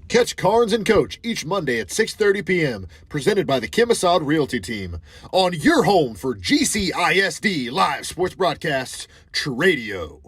Catch Carnes and Coach each Monday at 6:30 p.m. presented by the Kim Assad Realty Team on your home for GCISD live sports broadcasts, Radio.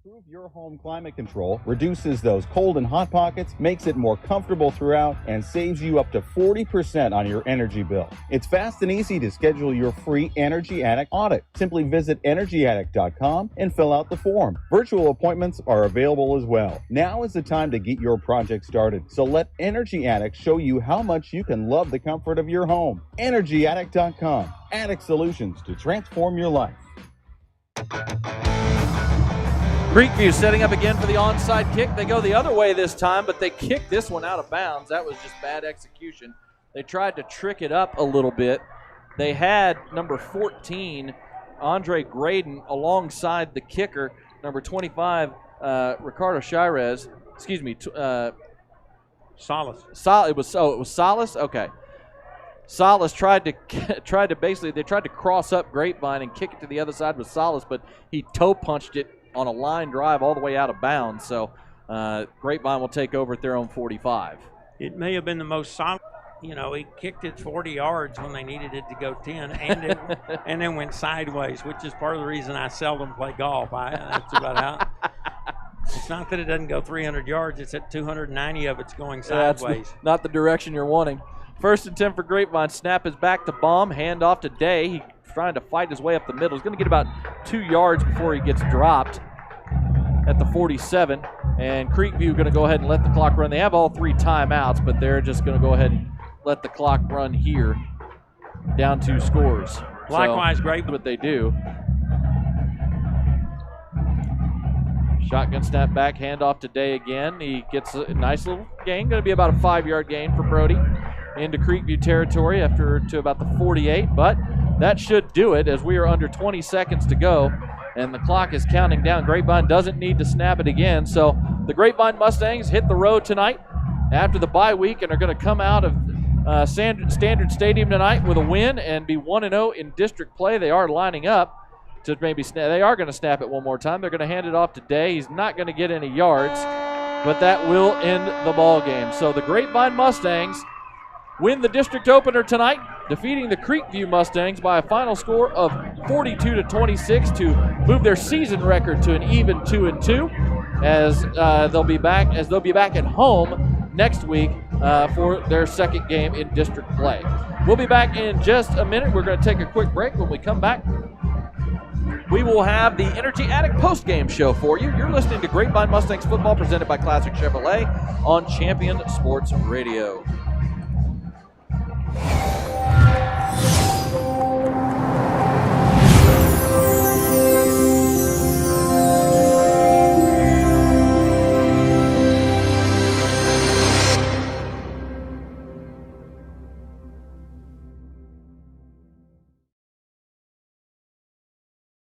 Improve your home climate control, reduces those cold and hot pockets, makes it more comfortable throughout, and saves you up to 40% on your energy bill. It's fast and easy to schedule your free Energy Attic audit. Simply visit EnergyAttic.com and fill out the form. Virtual appointments are available as well. Now is the time to get your project started, so let Energy Attic show you how much you can love the comfort of your home. EnergyAttic.com. Attic solutions to transform your life. Creekview setting up again for the onside kick. They go the other way this time, but they kicked this one out of bounds. That was just bad execution. They tried to trick it up a little bit. They had number 14, Andre Graydon, alongside the kicker, number 25, Ricardo Shirez. Excuse me, Salas. It was Salas? Okay. Salas tried to cross up Grapevine and kick it to the other side with Salas, but he toe punched it on a line drive all the way out of bounds. So Grapevine will take over at their own 45. It may have been the most solid. You know, he kicked it 40 yards when they needed it to go 10, and then went sideways, which is part of the reason I seldom play golf. That's about how. It's not that it doesn't go 300 yards. It's at 290 of it's going sideways. That's not the direction you're wanting. First and 10 for Grapevine. Snap is back to Baum. Hand off to Day. He's trying to fight his way up the middle. He's going to get about 2 yards before he gets dropped at the 47. And Creekview going to go ahead and let the clock run. They have all 3 timeouts, but they're just going to go ahead and let the clock run here. Down 2 scores. Likewise, Grapevine. What they do. Shotgun snap back, handoff to Day again. He gets a nice little gain. Going to be about a 5-yard gain for Brody. into Creekview territory to about the 48, but that should do it as we are under 20 seconds to go, and the clock is counting down. Grapevine doesn't need to snap it again, so the Grapevine Mustangs hit the road tonight after the bye week and are going to come out of Standridge Stadium tonight with a win and be 1-0 in district play. They are lining up to maybe they are going to snap it one more time. They're going to hand it off to Day. He's not going to get any yards, but that will end the ball game. So the Grapevine Mustangs win the district opener tonight, defeating the Creekview Mustangs by a final score of 42-26 to move their season record to an even 2-2 as they'll be back at home next week for their second game in district play. We'll be back in just a minute. We're going to take a quick break. When we come back, we will have the Energy Attic post-game show for you. You're listening to Grapevine Mustangs football presented by Classic Chevrolet on Champion Sports Radio.